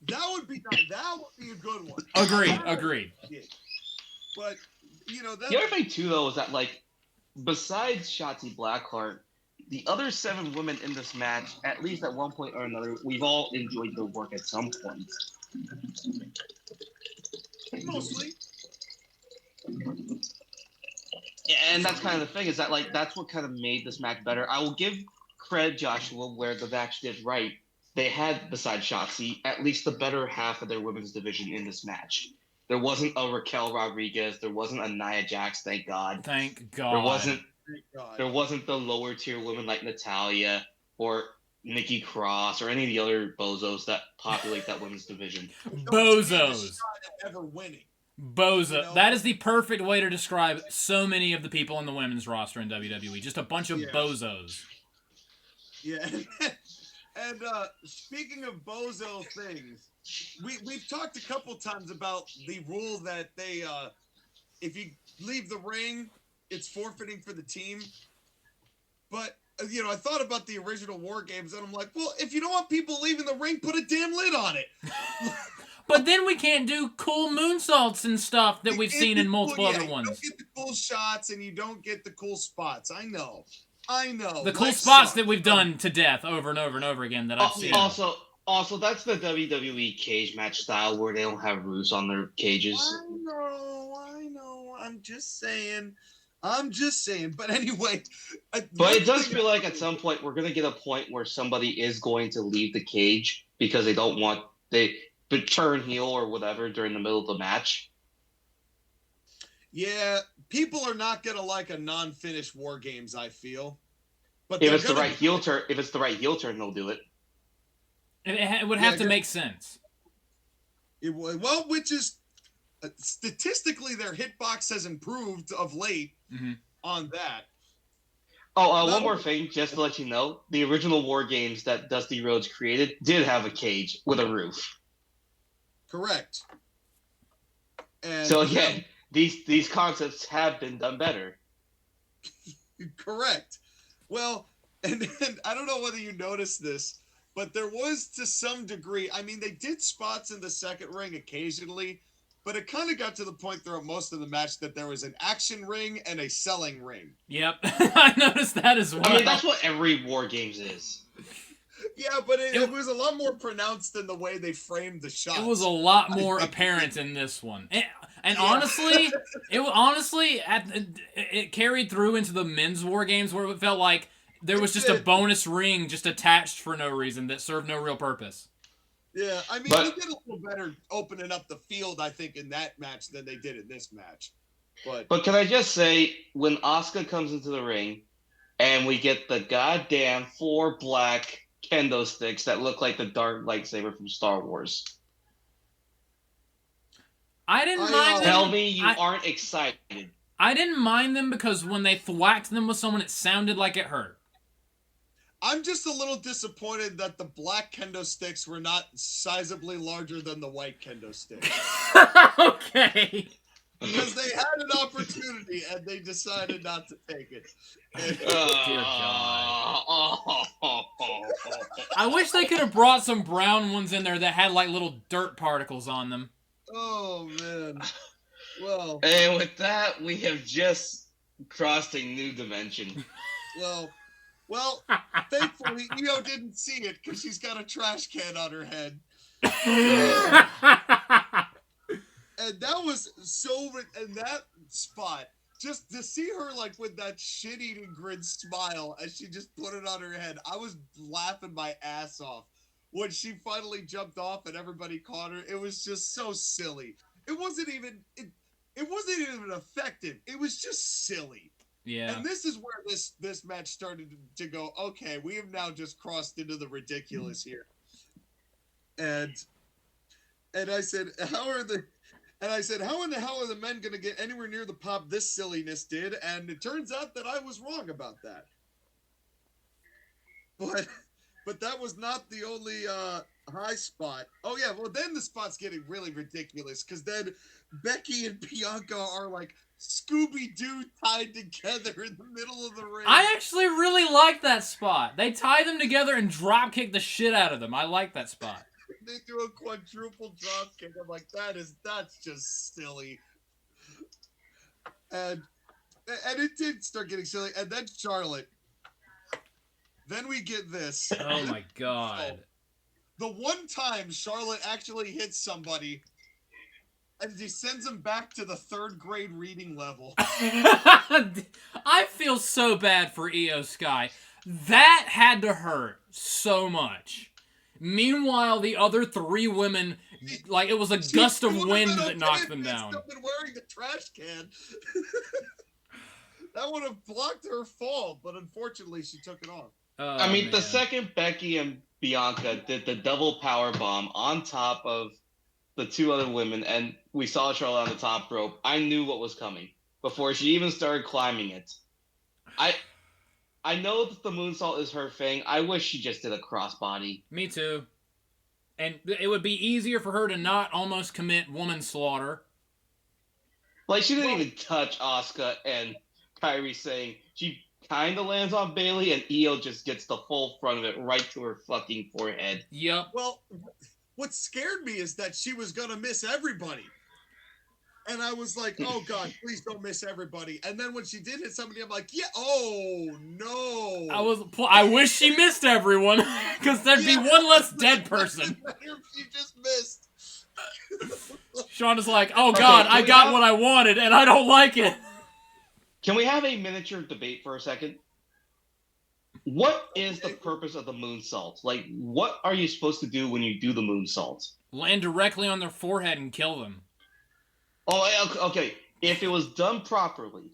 That would be nice. That would be a good one. Agreed. But, the other thing, too, though, is that, besides Shotzi Blackheart, the other 7 women in this match, at least at one point or another, we've all enjoyed their work at some point. Mostly. And that's kind of the thing, is that, that's what kind of made this match better. I will give credit, Joshua, where the match did right. They had, besides Shotzi, at least the better half of their women's division in this match. There wasn't a Raquel Rodriguez. There wasn't a Nia Jax, thank God. Thank God. There wasn't the lower tier women like Natalya or Nikki Cross or any of the other bozos that populate that women's division. Bozos. Ever winning. Bozo. That is the perfect way to describe so many of the people in the women's roster in WWE. Just a bunch of bozos. Yeah. And speaking of bozo things, we've talked a couple times about the rule that they, if you leave the ring, it's forfeiting for the team. But, I thought about the original WarGames, and I'm like, well, if you don't want people leaving the ring, put a damn lid on it. But then we can't do cool moonsaults and stuff that we've seen in multiple other ones. You don't get the cool shots, and you don't get the cool spots. I know. The cool spots that we've done to death over and over and over again that I've seen. Also, that's the WWE cage match style where they don't have roofs on their cages. I know. I'm just saying. But anyway. But it does feel like at some point we're going to get a point where somebody is going to leave the cage because they don't want to turn heel or whatever during the middle of the match. Yeah, people are not going to like a non-finished WarGames, I feel. But if it's the right heel turn, they'll do it. It would have to make sense. Which is statistically their hitbox has improved of late on that. One more thing, just to let you know, the original WarGames that Dusty Rhodes created did have a cage with a roof. Correct. And so again, these concepts have been done better. Correct. Well, and I don't know whether you noticed this, but there was to some degree, I mean, they did spots in the second ring occasionally, but it kind of got to the point throughout most of the match that there was an action ring and a selling ring. Yep, I noticed that as well. I mean, that's what every WarGames is. Yeah, but it was a lot more pronounced in the way they framed the shots. It was a lot more apparent in this one. And honestly, it carried through into the men's WarGames where it felt like there was just a bonus ring just attached for no reason that served no real purpose. Yeah, I mean, they did a little better opening up the field, I think, in that match than they did in this match. But can I just say, when Asuka comes into the ring and we get the goddamn 4 black kendo sticks that look like the dark lightsaber from Star Wars. I didn't mind them. Tell me you aren't excited. I didn't mind them because when they thwacked them with someone, it sounded like it hurt. I'm just a little disappointed that the black kendo sticks were not sizably larger than the white kendo sticks. Okay. Because they had an opportunity and they decided not to take it. Dear God. I wish they could have brought some brown ones in there that had like little dirt particles on them. Oh, man. Well. And with that, we have just crossed a new dimension. Well, thankfully, Io didn't see it because she's got a trash can on her head. And that was and that spot, just to see her like with that shit-eating grin smile as she just put it on her head, I was laughing my ass off. When she finally jumped off and everybody caught her, it was just so silly. It wasn't even effective. It was just silly. Yeah. And this is where this match started to go, okay, we have now just crossed into the ridiculous here. And I said, how in the hell are the men going to get anywhere near the pop this silliness did? And it turns out that I was wrong about that. But that was not the only high spot. Oh, yeah, well, then the spot's getting really ridiculous because then Becky and Bianca are like Scooby-Doo tied together in the middle of the ring. I actually really like that spot. They tie them together and drop kick the shit out of them. I like that spot. They do a quadruple drop kick. I'm like, that's just silly. And it did start getting silly. And then Charlotte. Then we get this. Oh my God. The one time Charlotte actually hits somebody and he sends them back to the 3rd grade reading level. I feel so bad for Io Sky. That had to hurt so much. Meanwhile, the other 3 women, like it was a gust of wind that knocked them down. Been wearing the trash can. That would have blocked her fall, but unfortunately, she took it off. I mean, the second Becky and Bianca did the double power bomb on top of the 2 other women, and we saw Charlotte on the top rope, I knew what was coming before she even started climbing it. I know that the moonsault is her thing. I wish she just did a crossbody. Me too. And it would be easier for her to not almost commit woman slaughter. Like, she didn't even touch Asuka, and Kairi saying she kind of lands on Bailey, and Io just gets the full front of it right to her fucking forehead. Yep. Well, what scared me is that she was going to miss everybody. And I was like, oh, God, please don't miss everybody. And then when she did hit somebody, I'm like, yeah, oh, no. I wish she missed everyone, because there'd be one less dead person. She just missed. Sean is like, oh, God, I got what I wanted, and I don't like it. Can we have a miniature debate for a second? What is the purpose of the moonsault? Like, what are you supposed to do when you do the moonsault? Land directly on their forehead and kill them. Oh, okay. If it was done properly,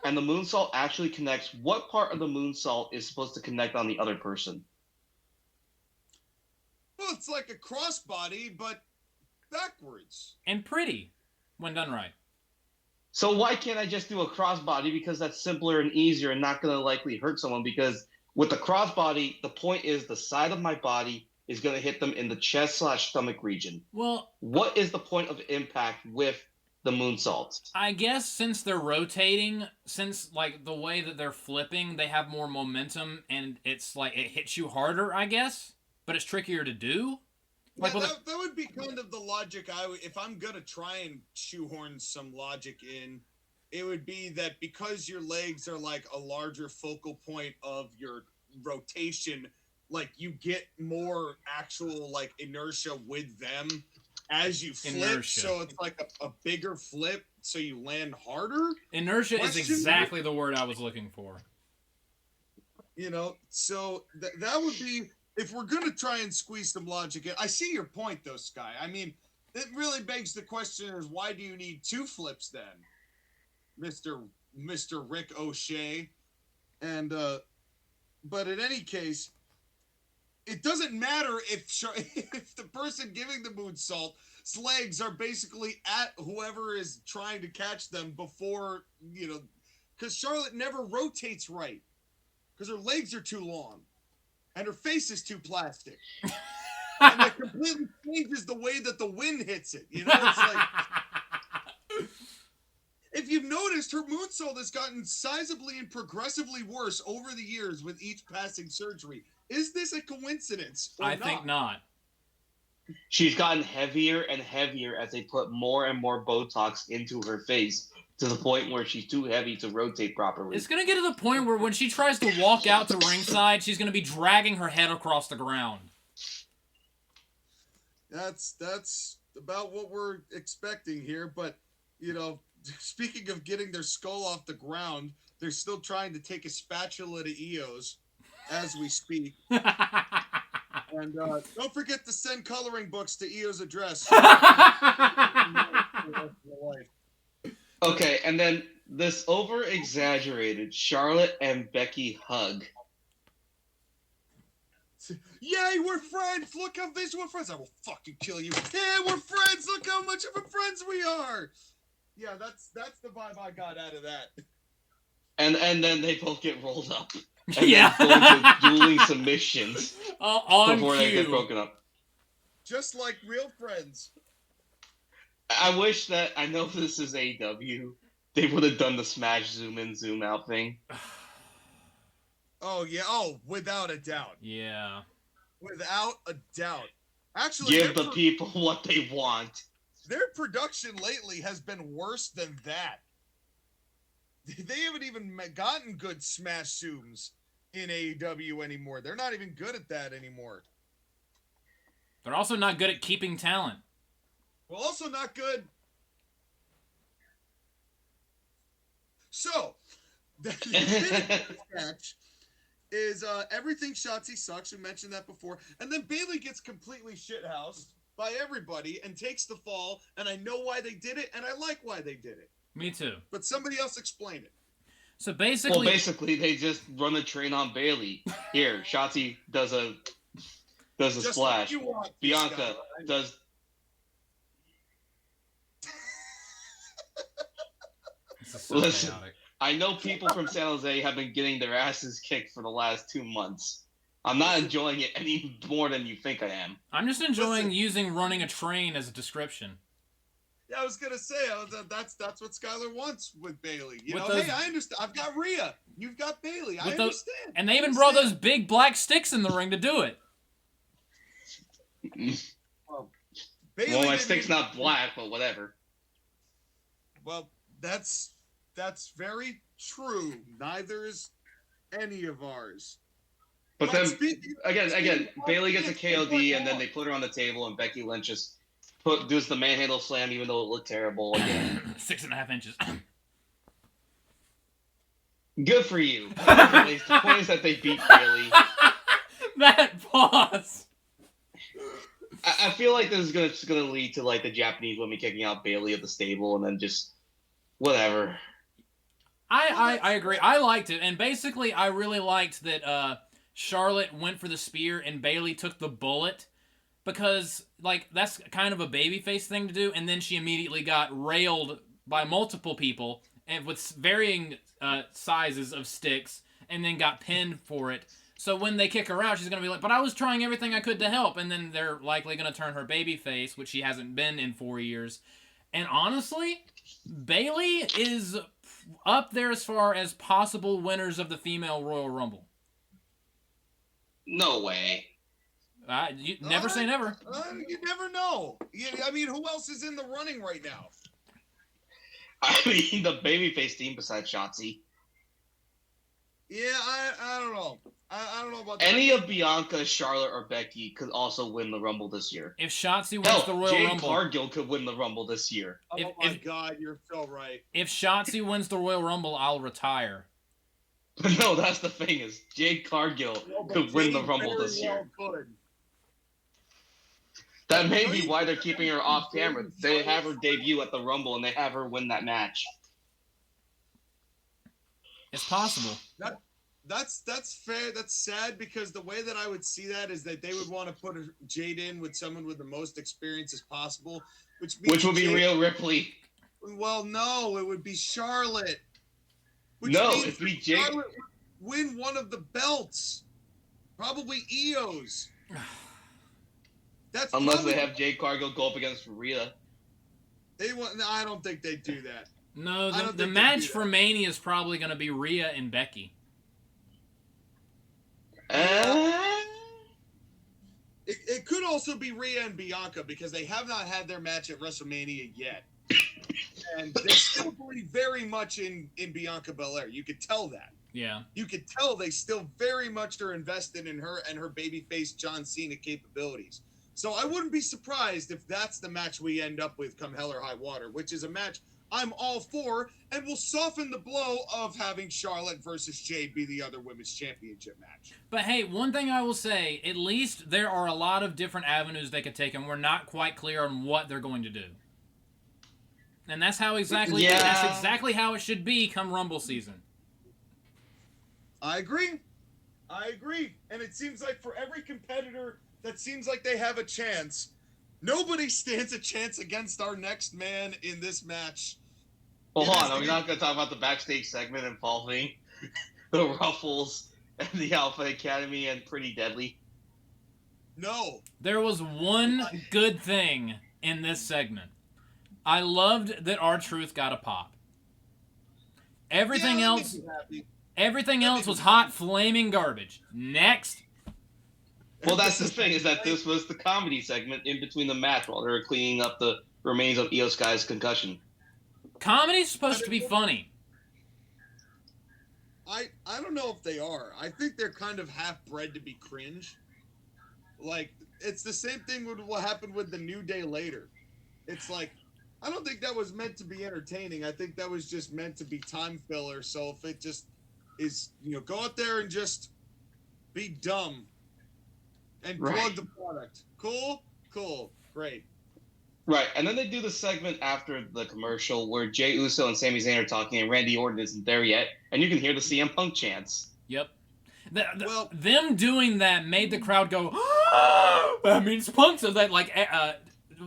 and the moonsault actually connects, what part of the moonsault is supposed to connect on the other person? Well, it's like a crossbody, but backwards. And pretty, when done right. So why can't I just do a crossbody? Because that's simpler and easier and not going to likely hurt someone. Because with the crossbody, the point is the side of my body is going to hit them in the chest/stomach region. Well, what is the point of impact with the moonsault? I guess since they're rotating, since like the way that they're flipping, they have more momentum, and it's like it hits you harder, I guess. But it's trickier to do. Like, yeah, that would be kind of the logic if I'm going to try and shoehorn some logic in, it would be that because your legs are like a larger focal point of your rotation, like you get more actual like inertia with them as you flip. Inertia. So it's like a bigger flip, so you land harder. Inertia is exactly the word I was looking for. You know, so that would be... If we're going to try and squeeze some logic in, I see your point, though, Sky. I mean, it really begs the question is, why do you need two flips then, Mr. Rick O'Shea? And, but in any case, it doesn't matter if the person giving the moonsault's legs are basically at whoever is trying to catch them before, you know, because Charlotte never rotates right because her legs are too long. And her face is too plastic. And it completely changes the way that the wind hits it. You know, it's like... If you've noticed, her moonsault has gotten sizably and progressively worse over the years with each passing surgery. Is this a coincidence or not? I think not. She's gotten heavier and heavier as they put more and more Botox into her face, to the point where she's too heavy to rotate properly. It's going to get to the point where when she tries to walk out to ringside, she's going to be dragging her head across the ground. That's about what we're expecting here. But, you know, speaking of getting their skull off the ground, they're still trying to take a spatula to Io's as we speak. And don't forget to send coloring books to Io's address. Okay, and then this over-exaggerated Charlotte and Becky hug. Yay, we're friends! Look how visual we're friends! I will fucking kill you. Yeah, we're friends! Look how much of a friends we are! Yeah, that's the vibe I got out of that. And then they both get rolled up. And then go into dueling submissions before they get broken up. Just like real friends. I wish that, I know this is AEW, they would have done the smash zoom in, zoom out thing. Oh, yeah. Oh, without a doubt. Yeah. Without a doubt. Actually, give the people what they want. Their production lately has been worse than that. They haven't even gotten good smash zooms in AEW anymore. They're not even good at that anymore. They're also not good at keeping talent. Well, also not good. So, the match is everything Shotzi sucks. We mentioned that before. And then Bayley gets completely shithoused by everybody and takes the fall. And I know why they did it, and I like why they did it. Me too. But somebody else explain it. So basically... Well, basically, they just run a train on Bayley. Here, Shotzi does a splash. Bianca does... So listen, chaotic. I know people from San Jose have been getting their asses kicked for the last 2 months. I'm not enjoying it any more than you think I am. I'm just enjoying using running a train as a description. Yeah, I was gonna say that's what Skyler wants with Bailey. You With know, those- hey, I understand. I've got Rhea. You've got Bailey. I understand. And they even brought those big black sticks in the ring to do it. Bailey Well, my didn't stick's even- not black, but whatever. Well, that's very true. Neither is any of ours. But then speaking again, of- Bailey gets a KOD, and then they put her on the table, and Becky Lynch just does the manhandle slam, even though it looked terrible again. 6.5 inches. Good for you. Anyways, the point is that they beat Bailey. That pause. I feel like this is gonna lead to like the Japanese women kicking out Bailey of the stable, and then just whatever. I agree. I liked it, and basically, I really liked that Charlotte went for the spear and Bailey took the bullet, because like that's kind of a babyface thing to do, and then she immediately got railed by multiple people and with varying sizes of sticks, and then got pinned for it. So when they kick her out, she's gonna be like, "But I was trying everything I could to help," and then they're likely gonna turn her babyface, which she hasn't been in 4 years. And honestly, Bailey is up there as far as possible winners of the female Royal Rumble. No way. You never say never. You never know. I mean, who else is in the running right now? I mean, the babyface team besides Shotzi. Yeah, I don't know. I don't know about that. Any of Bianca, Charlotte, or Becky could also win the Rumble this year. If Shotzi wins Hell, the Royal Jade Rumble, Cargill could win the Rumble this year. Oh if- my God, you're so right. if Shotzi wins the Royal Rumble, I'll retire. But no, that's the thing is, Jade Cargill could win the Rumble this year. That may be why they're keeping her off camera. They have her debut at the Rumble, and they have her win that match. It's possible. That's fair. That's sad, because the way that I would see that is that they would want to put Jade in with someone with the most experience as possible, which Would be Jade, Rhea Ripley. Well, no, it would be Charlotte. No, means it'd be Jade. Charlotte would win one of the belts, probably EOS. That's Unless probably, they have Jade Cargill go up against Rhea. they want. No, I don't think they do that. No, I don't the think they match do for Mania is probably going to be Rhea and Becky. It could also be Rhea and Bianca, because they have not had their match at WrestleMania yet. And they still believe very much in Bianca Belair. You could tell that. Yeah. You could tell they still very much are invested in her and her babyface John Cena capabilities. So I wouldn't be surprised if that's the match we end up with come hell or high water, which is a match I'm all for, and will soften the blow of having Charlotte versus Jade be the other women's championship match. But hey, one thing I will say, at least there are a lot of different avenues they could take, and we're not quite clear on what they're going to do. And that's how exactly that's exactly how it should be come Rumble season. I agree. And it seems like for every competitor that seems like they have a chance, nobody stands a chance against our next man in this match. Well, hold on. Are we not going to talk about the backstage segment involving the Ruffles and the Alpha Academy and Pretty Deadly? No. There was one good thing in this segment. I loved that R-Truth got a pop. Everything else was hot, flaming garbage. Next. Well, that's the thing, is that this was the comedy segment in between the match while they were cleaning up the remains of Io Sky's concussion. Comedy's supposed to be funny. I don't know if they are. I think they're kind of half bred to be cringe. Like, it's the same thing with what happened with the New Day later. It's like, I don't think that was meant to be entertaining. I think that was just meant to be time filler. So if it just is, go out there and just be dumb and plug the product. Cool? Great. Right, and then they do the segment after the commercial where Jey Uso and Sami Zayn are talking and Randy Orton isn't there yet, and you can hear the CM Punk chants. Yep. Them doing that made the crowd go, "Ah!" That means Punk's of that, like,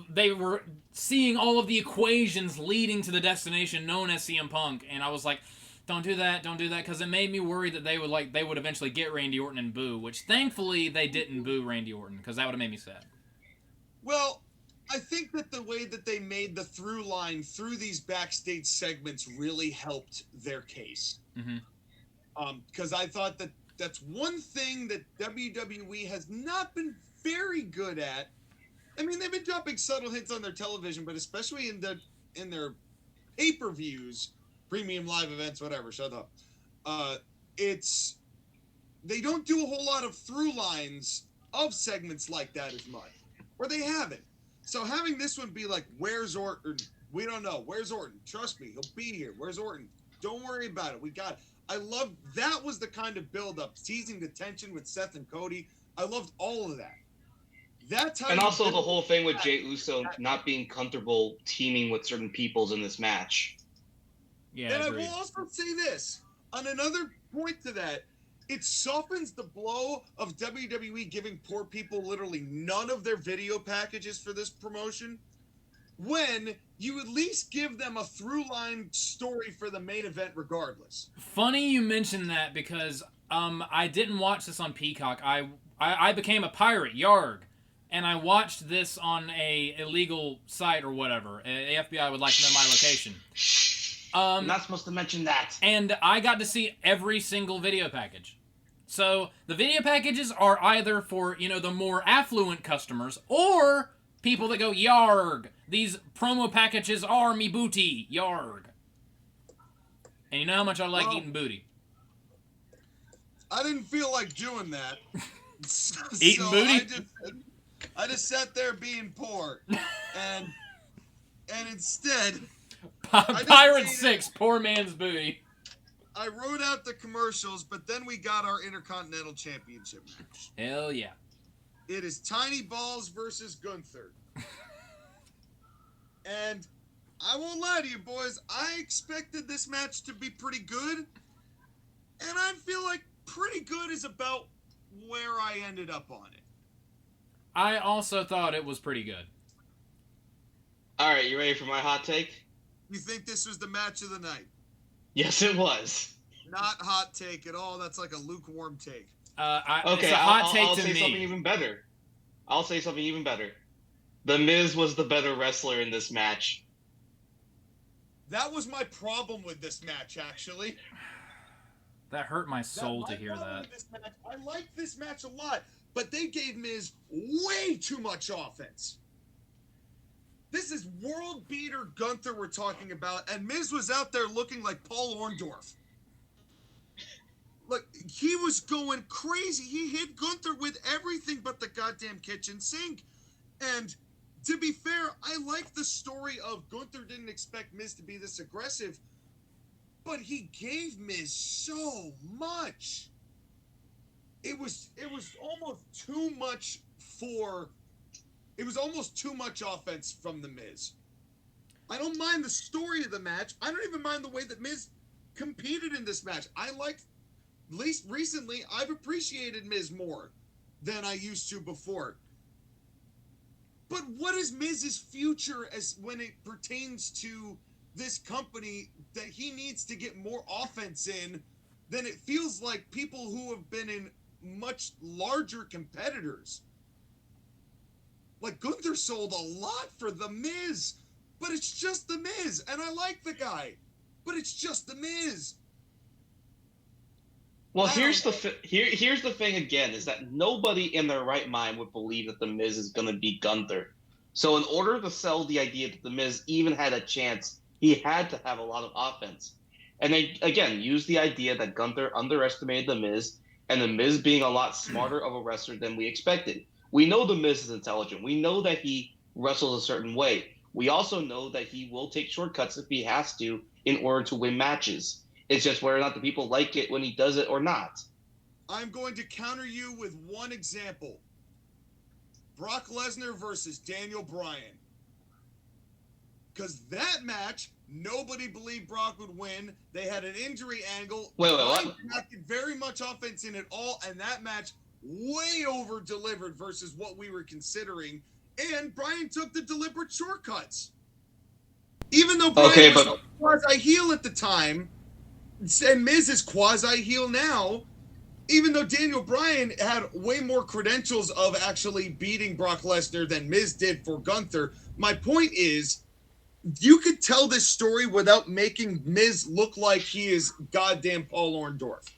they were seeing all of the equations leading to the destination known as CM Punk, and I was like, don't do that, because it made me worry that they would eventually get Randy Orton and boo, which thankfully they didn't boo Randy Orton, because that would have made me sad. Well, I think that the way that they made the through line through these backstage segments really helped their case. Because I thought that that's one thing that WWE has not been very good at. I mean, they've been dropping subtle hints on their television, but especially in their pay-per-views, premium live events, whatever. Shut up. They don't do a whole lot of through lines of segments like that as much, or they haven't. So having this one be like, "Where's Orton? We don't know. Where's Orton? Trust me, he'll be here. Where's Orton? Don't worry about it. We got it." I love that was the kind of build-up, teasing the tension with Seth and Cody. I loved all of that. That's how. And also the whole thing with Jey Uso not being comfortable teaming with certain peoples in this match. Yeah, and I will also say this on another point to that. It softens the blow of WWE giving poor people literally none of their video packages for this promotion when you at least give them a through-line story for the main event regardless. Funny you mentioned that because I didn't watch this on Peacock. I became a pirate, yarg, and I watched this on a illegal site or whatever. The FBI would like to know my location. I'm not supposed to mention that. And I got to see every single video package. So the video packages are either for, the more affluent customers or people that go, yarg. These promo packages are me booty, yarg. And you know how much I like eating booty. I didn't feel like doing that. Eating booty? I just sat there being poor. And instead... Pirate 6, poor man's booty. I wrote out the commercials, but then we got our Intercontinental Championship match. Hell yeah. It is Tiny Balls versus Gunther. And I won't lie to you, boys. I expected this match to be pretty good. And I feel like pretty good is about where I ended up on it. I also thought it was pretty good. All right, you ready for my hot take? You think this was the match of the night? Yes, it was. Not hot take at all. That's like a lukewarm take. It's a hot take I'll to say me. something even better. I'll say something even better. The Miz was the better wrestler in this match. That was my problem with this match, actually. That hurt my soul to hear that. I like this match a lot, but they gave Miz way too much offense. This is world beater Gunther we're talking about, and Miz was out there looking like Paul Orndorff. Like, he was going crazy. He hit Gunther with everything but the goddamn kitchen sink. And to be fair, I like the story of Gunther didn't expect Miz to be this aggressive, but he gave Miz so much. It was almost too much It was almost too much offense from The Miz. I don't mind the story of the match. I don't even mind the way that Miz competed in this match. At least recently, I've appreciated Miz more than I used to before. But what is Miz's future as when it pertains to this company that he needs to get more offense in than it feels like people who have been in much larger competitors? Like, Gunther sold a lot for The Miz, but it's just The Miz, and I like the guy, but it's just The Miz. Well, here's the thing again, is that nobody in their right mind would believe that The Miz is going to beat Gunther. So in order to sell the idea that The Miz even had a chance, he had to have a lot of offense. And they, again, used the idea that Gunther underestimated The Miz, and The Miz being a lot smarter of a wrestler than we expected. We know The Miz is intelligent. We know that he wrestles a certain way. We also know that he will take shortcuts if he has to in order to win matches. It's just whether or not the people like it when he does it or not. I'm going to counter you with one example. Brock Lesnar versus Daniel Bryan. Because that match, nobody believed Brock would win. They had an injury angle. Wait, what? Not very much offense in it all, and that match way over-delivered versus what we were considering. And Bryan took the deliberate shortcuts. Even though Bryan was quasi-heel at the time, and Miz is quasi-heel now, even though Daniel Bryan had way more credentials of actually beating Brock Lesnar than Miz did for Gunther, My point is, you could tell this story without making Miz look like he is goddamn Paul Orndorff.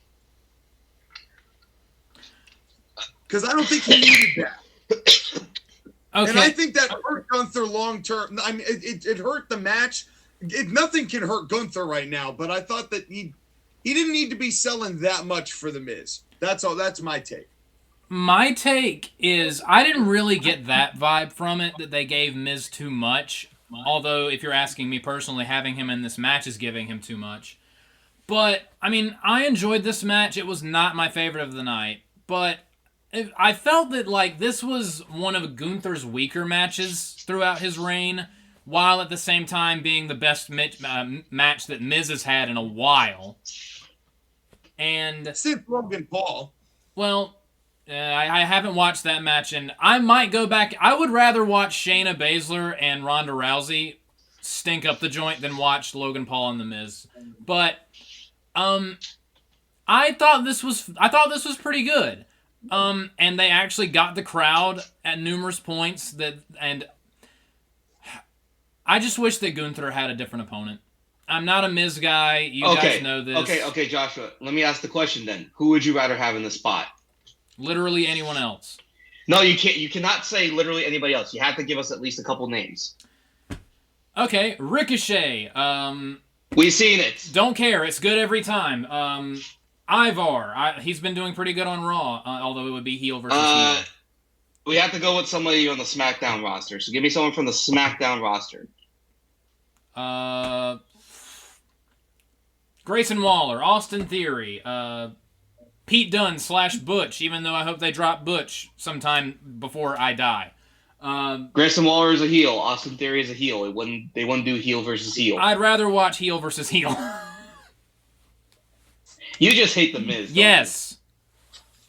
Because I don't think he needed that. Okay. And I think that hurt Gunther long term. I mean, it hurt the match. Nothing can hurt Gunther right now, but I thought that he didn't need to be selling that much for the Miz. That's all. That's my take. My take is I didn't really get that vibe from it, that they gave Miz too much. Although, if you're asking me personally, having him in this match is giving him too much. But, I mean, I enjoyed this match. It was not my favorite of the night. But I felt that, like, this was one of Gunther's weaker matches throughout his reign, while at the same time being the best match that Miz has had in a while. And since Logan Paul. Well, I haven't watched that match, and I might go back. I would rather watch Shayna Baszler and Ronda Rousey stink up the joint than watch Logan Paul and The Miz. But I thought this was pretty good. And they actually got the crowd at numerous points and I just wish that Gunther had a different opponent. I'm not a Miz guy. You guys know this. Okay, Joshua. Let me ask the question then. Who would you rather have in the spot? Literally anyone else. No, you can't. You cannot say literally anybody else. You have to give us at least a couple names. Okay, Ricochet. We've seen it. Don't care. It's good every time. Ivar. He's been doing pretty good on Raw, although it would be heel versus heel. We have to go with somebody on the SmackDown roster. So give me someone from the SmackDown roster. Grayson Waller, Austin Theory, Pete Dunne / Butch, even though I hope they drop Butch sometime before I die. Grayson Waller is a heel. Austin Theory is a heel. They wouldn't do heel versus heel. I'd rather watch heel versus heel. You just hate The Miz. Yes.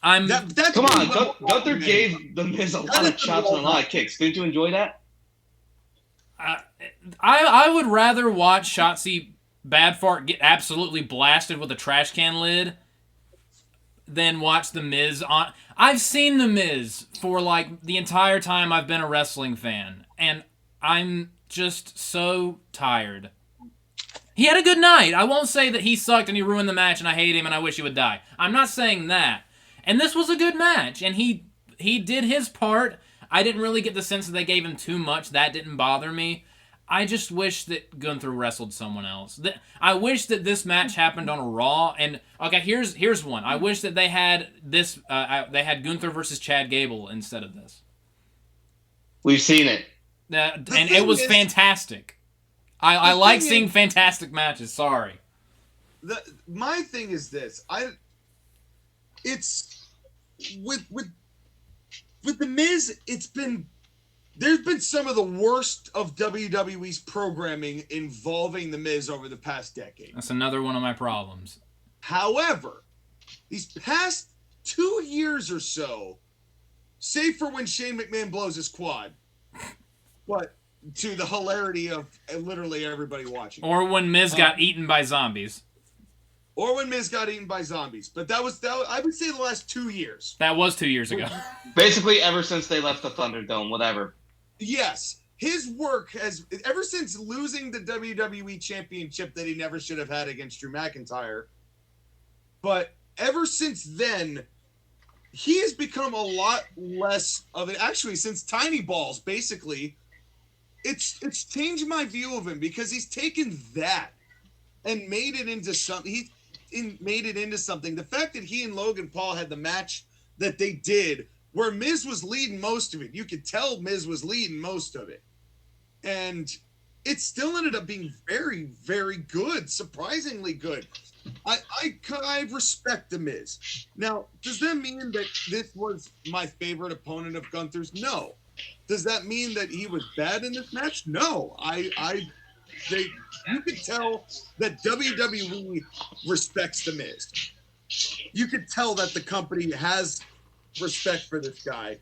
Come on, Gunther gave The Miz a lot of chops and a lot of kicks. Didn't you enjoy that? I would rather watch Shotzi Badfart get absolutely blasted with a trash can lid than watch The Miz on. I've seen The Miz for like the entire time I've been a wrestling fan, and I'm just so tired. He had a good night. I won't say that he sucked and he ruined the match and I hate him and I wish he would die. I'm not saying that. And this was a good match, and he did his part. I didn't really get the sense that they gave him too much. That didn't bother me. I just wish that Gunther wrestled someone else. I wish that this match happened on a Raw. And okay, here's one. I wish that they had this. They had Gunther versus Chad Gable instead of this. We've seen it, and it was fantastic. I like seeing fantastic matches. Sorry. My thing is this. It's with The Miz. There's been some of the worst of WWE's programming involving The Miz over the past decade. That's another one of my problems. However, these past 2 years or so, save for when Shane McMahon blows his quad, but to the hilarity of literally everybody watching. Or when Miz got eaten by zombies. Or when Miz got eaten by zombies. But that was I would say the last 2 years. That was 2 years ago. Basically, ever since they left the Thunderdome, whatever. Yes. His work has, ever since losing the WWE Championship that he never should have had against Drew McIntyre, but ever since then, he has become a lot less of it. Actually, since Tiny Balls, basically, it's changed my view of him because he's taken that and made it into something. Made it into something. The fact that he and Logan Paul had the match that they did, where Miz was leading most of it, you could tell Miz was leading most of it, and it still ended up being very, very good, surprisingly good. I respect the Miz. Now, does that mean that this was my favorite opponent of Gunther's? No. Does that mean that he was bad in this match? No. You could tell that WWE respects the Miz. You could tell that the company has respect for this guy,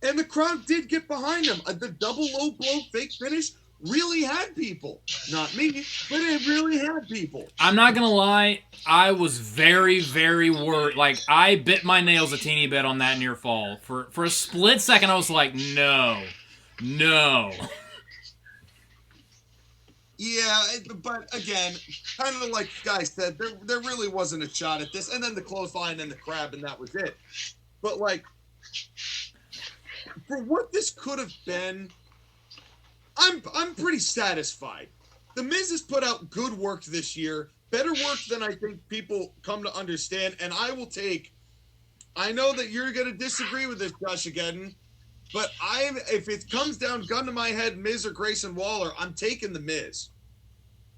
and the crowd did get behind him. The double low blow fake finish really had people. Not me, but it really had people. I'm not gonna lie, I was very, very worried. Like, I bit my nails a teeny bit on that near fall. For a split second, I was like, no. Yeah, but again, kind of like Guy said, there really wasn't a shot at this. And then the clothesline and the crab, and that was it. But, like, for what this could have been, I'm pretty satisfied. The Miz has put out good work this year, better work than I think people come to understand, and I will take. I know that you're going to disagree with this, JoshAgeddon, but if it comes down gun to my head, Miz or Grayson Waller, I'm taking the Miz.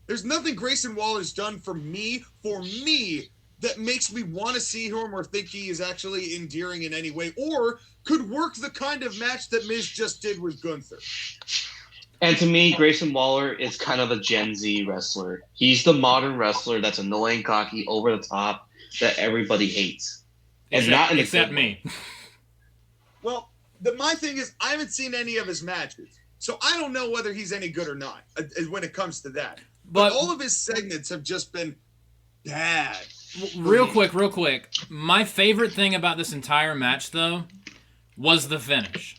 There's nothing Grayson Waller's done for me, that makes me want to see him or think he is actually endearing in any way, or could work the kind of match that Miz just did with Gunther. And to me, Grayson Waller is kind of a Gen Z wrestler. He's the modern wrestler that's annoying, cocky, over the top, that everybody hates. And except me. Well, my thing is, I haven't seen any of his matches, so I don't know whether he's any good or not when it comes to that. But all of his segments have just been bad. Real quick. My favorite thing about this entire match, though, was the finish.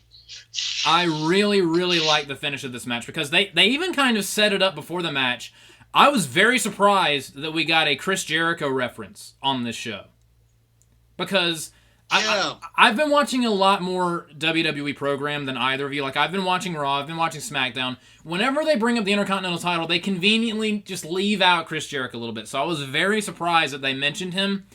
I really, really like the finish of this match because they even kind of set it up before the match. I was very surprised that we got a Chris Jericho reference on this show. Because I've been watching a lot more WWE program than either of you. Like, I've been watching Raw, I've been watching SmackDown. Whenever they bring up the Intercontinental title, they conveniently just leave out Chris Jericho a little bit. So I was very surprised that they mentioned him.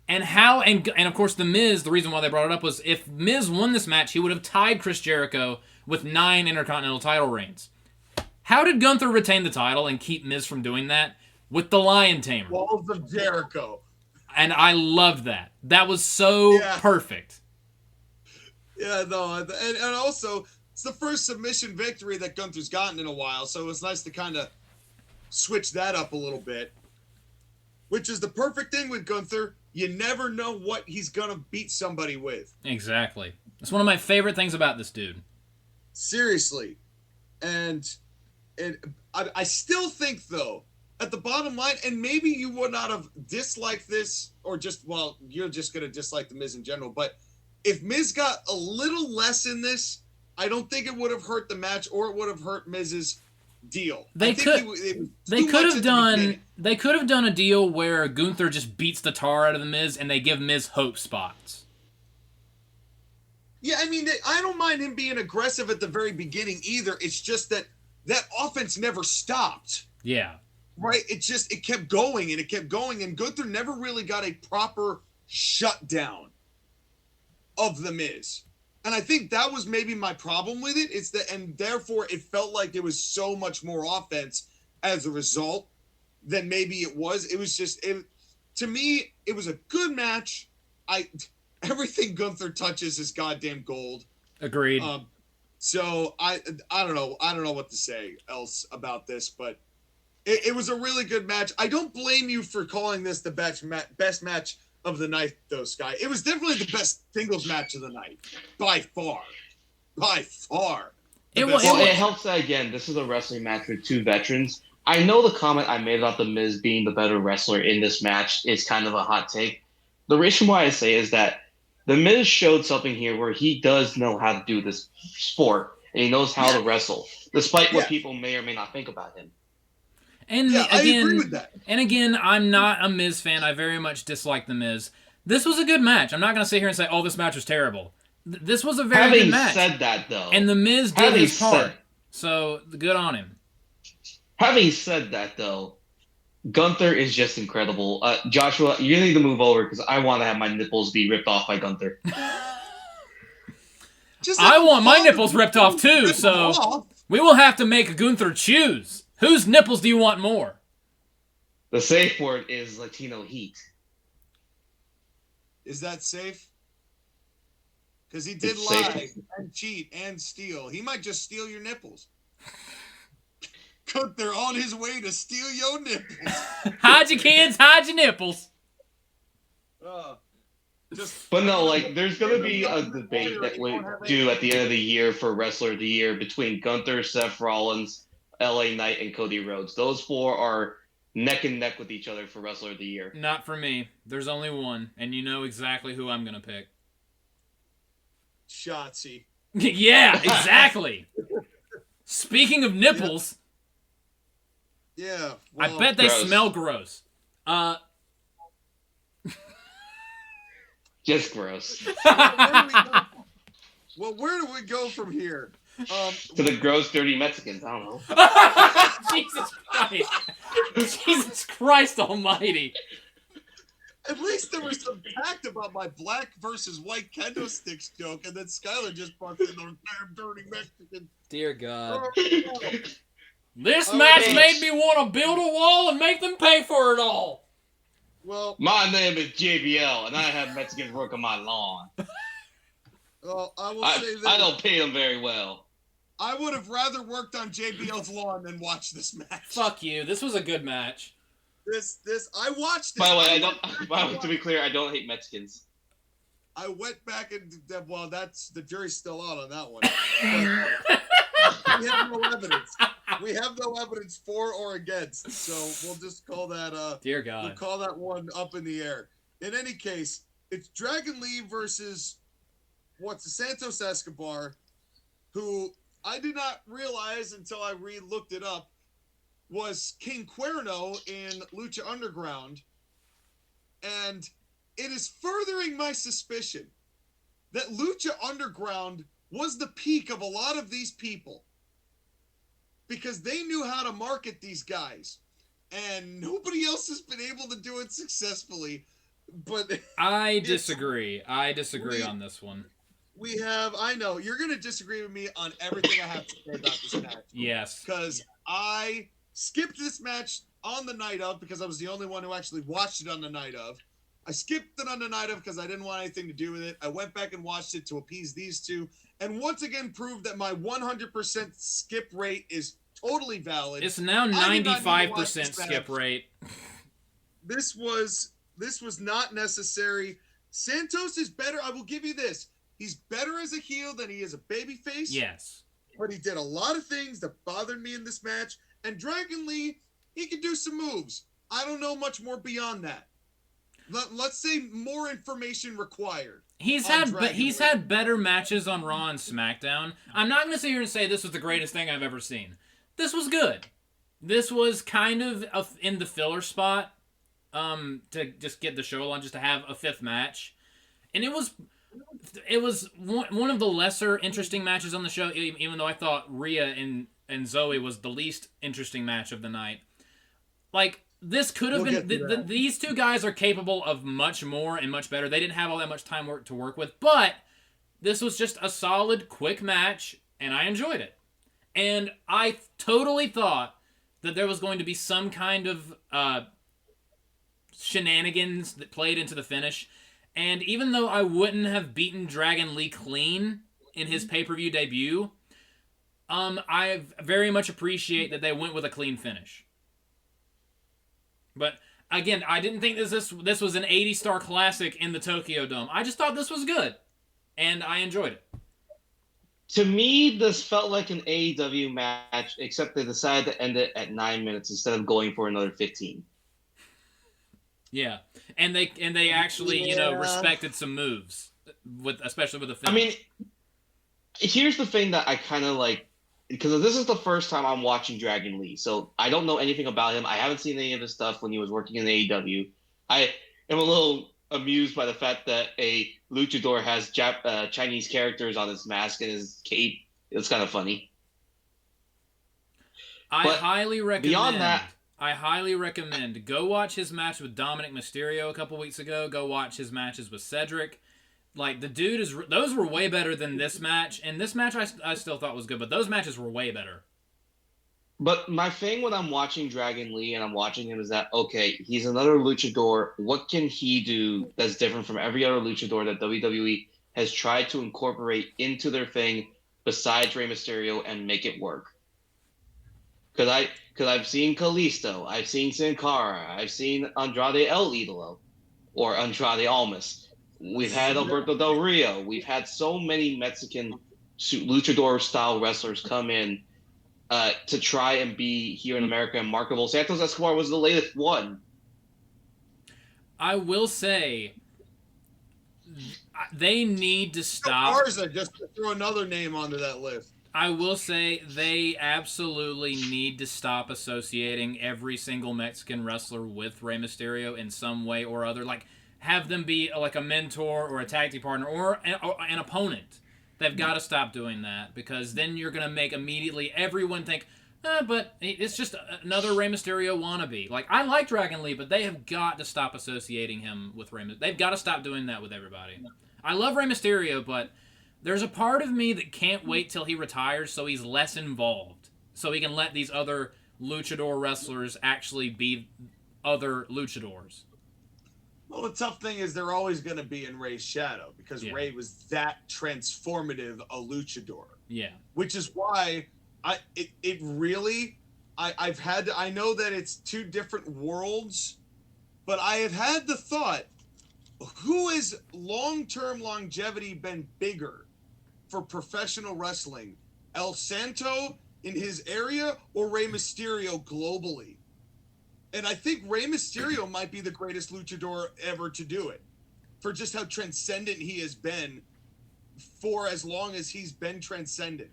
And of course, The Miz, the reason why they brought it up was if Miz won this match, he would have tied Chris Jericho with 9 Intercontinental title reigns. How did Gunther retain the title and keep Miz from doing that? With the Lion Tamer. Walls of Jericho. And I loved that. That was so perfect. Yeah, no, and also, it's the first submission victory that Gunther's gotten in a while, so it was nice to kind of switch that up a little bit. Which is the perfect thing with Gunther. You never know what he's going to beat somebody with. Exactly. It's one of my favorite things about this dude. Seriously. And I still think, though, at the bottom line, and maybe you would not have disliked this, or you're just going to dislike The Miz in general, but if Miz got a little less in this, I don't think it would have hurt the match, or it would have hurt Miz's deal. They could have done a deal where Gunther just beats the tar out of the Miz and they give Miz hope spots. Yeah, I mean, I don't mind him being aggressive at the very beginning either. It's just that offense never stopped. Yeah. Right? It kept going and it kept going, and Gunther never really got a proper shutdown of the Miz. And I think that was maybe my problem with it. And therefore it felt like it was so much more offense as a result than maybe it was. It was just, to me, it was a good match. Everything Gunther touches is goddamn gold. Agreed. So I don't know. I don't know what to say else about this, but it was a really good match. I don't blame you for calling this the best match of the night, though, Sky. It was definitely the best singles match of the night. By far. It helps that, again, this is a wrestling match with 2 veterans. I know the comment I made about The Miz being the better wrestler in this match is kind of a hot take. The reason why I say is that The Miz showed something here where he does know how to do this sport, and he knows how to wrestle, despite what people may or may not think about him. And I agree with that. And again, I'm not a Miz fan. I very much dislike The Miz. This was a good match. I'm not going to sit here and say, oh, this match was terrible. This was a very good match. Having said that, though. And The Miz did his part. So, good on him. Having said that, though, Gunther is just incredible. Joshua, you need to move over because I want to have my nipples be ripped off by Gunther. I want my nipples ripped off, too, so we will have to make Gunther choose. Whose nipples do you want more? The safe word is Latino heat. Is that safe? Because he did lie and cheat and steal. He might just steal your nipples. Gunther on his way to steal your nipples. Hide your kids, hide your nipples. But no, there's going to be a debate that we do at the end of the year for Wrestler of the Year between Gunther, Seth Rollins, LA Knight, and Cody Rhodes. Those 4 are neck and neck with each other for Wrestler of the Year. Not for me. There's only one, and you know exactly who I'm going to pick. Shotzi. Yeah, exactly. Speaking of nipples. Yeah. I Well, bet they Gross. smell gross. Just gross. where do we go from here? To the gross, dirty Mexicans. I don't know. Jesus Christ. Jesus Christ almighty. At least there was some tact about my black versus white kendo sticks joke, and then Skyler just busted in those damn dirty Mexicans. Dear God. Oh, This Oh, match thanks. made me want to build a wall and make them pay for it all. well, My name is JBL, and I have Mexicans work on my lawn. I will say this. I don't pay them very well. I would have rather worked on JBL's lawn than watched this match. Fuck you. This was a good match. I watched it. By the way, to be clear, I don't hate Mexicans. I went back and, well, that's, the jury's still out on that one. But we have no evidence. We have no evidence for or against, so we'll just call that, Dear God. we'll call that one up in the air. In any case, it's Dragon Lee versus, Santos Escobar, who I did not realize until I looked it up, was King Cuerno in Lucha Underground, and it is furthering my suspicion that Lucha Underground was the peak of a lot of these people, because they knew how to market these guys, and nobody else has been able to do it successfully. But I disagree. On this one. I know you're going to disagree with me on everything I have to say about this match. Yes. Because I skipped this match on the night of, because I was the only one who actually watched it on the night of. I skipped it on the night of because I didn't want anything to do with it. I went back and watched it to appease these two, and once again proved that my 100% skip rate is totally valid. It's now 95% skip rate. This was not necessary. Santos is better. I will give you this. He's better as a heel than he is a babyface. Yes. But he did a lot of things that bothered me in this match. And Dragon Lee, he can do some moves. I don't know much more beyond that. Let's say more information required. He's had better matches on Raw and SmackDown. I'm not going to sit here and say this was the greatest thing I've ever seen. This was good. This was kind of in the filler spot to just get the show on, just to have a fifth match. And it was one of the lesser interesting matches on the show, even though I thought Rhea and Zoe was the least interesting match of the night. Like, this could have been... these two guys are capable of much more and much better. They didn't have all that much time to work with, but this was just a solid, quick match, and I enjoyed it. And I totally thought that there was going to be some kind of shenanigans that played into the finish. And even though I wouldn't have beaten Dragon Lee clean in his pay-per-view debut, I very much appreciate that they went with a clean finish. But again, I didn't think this was an 80-star classic in the Tokyo Dome. I just thought this was good, and I enjoyed it. To me, this felt like an AEW match, except they decided to end it at 9 minutes instead of going for another 15. Yeah, and they actually respected some moves, especially with the finish. I mean, here's the thing that I kind of like, because this is the first time I'm watching Dragon Lee, so I don't know anything about him. I haven't seen any of his stuff when he was working in AEW. I am a little amused by the fact that a luchador has Chinese characters on his mask and his cape. It's kind of funny. But highly recommend. Beyond that, I highly recommend. Go watch his match with Dominic Mysterio a couple weeks ago. Go watch his matches with Cedric. Like, the dude is... Those were way better than this match. And this match I still thought was good, but those matches were way better. But my thing when I'm watching Dragon Lee and I'm watching him is that, okay, he's another luchador. What can he do that's different from every other luchador that WWE has tried to incorporate into their thing besides Rey Mysterio and make it work? Because I've seen Kalisto, I've seen Sin Cara, I've seen Andrade El Idolo, or Andrade Almas. We've had Alberto Del Rio. We've had so many Mexican luchador-style wrestlers come in to try and be here in America and marketable. Santos Escobar was the latest one. I will say, they need to stop. Garza, just to throw another name onto that list. I will say they absolutely need to stop associating every single Mexican wrestler with Rey Mysterio in some way or other. Like, have them be like a mentor or a tag team partner or an opponent. They've got to stop doing that, because then you're going to make immediately everyone think, but it's just another Rey Mysterio wannabe. Like, I like Dragon Lee, but they have got to stop associating him with Rey Mysterio. They've got to stop doing that with everybody. I love Rey Mysterio, but there's a part of me that can't wait till he retires so he's less involved. So he can let these other luchador wrestlers actually be other luchadors. Well, the tough thing is they're always going to be in Rey's shadow, because Rey was that transformative a luchador. Yeah. Which is why I know that it's two different worlds, but I have had the thought, who has long-term longevity been bigger for professional wrestling? El Santo in his area or Rey Mysterio globally? And I think Rey Mysterio might be the greatest luchador ever to do it, for just how transcendent he has been for as long as he's been transcendent.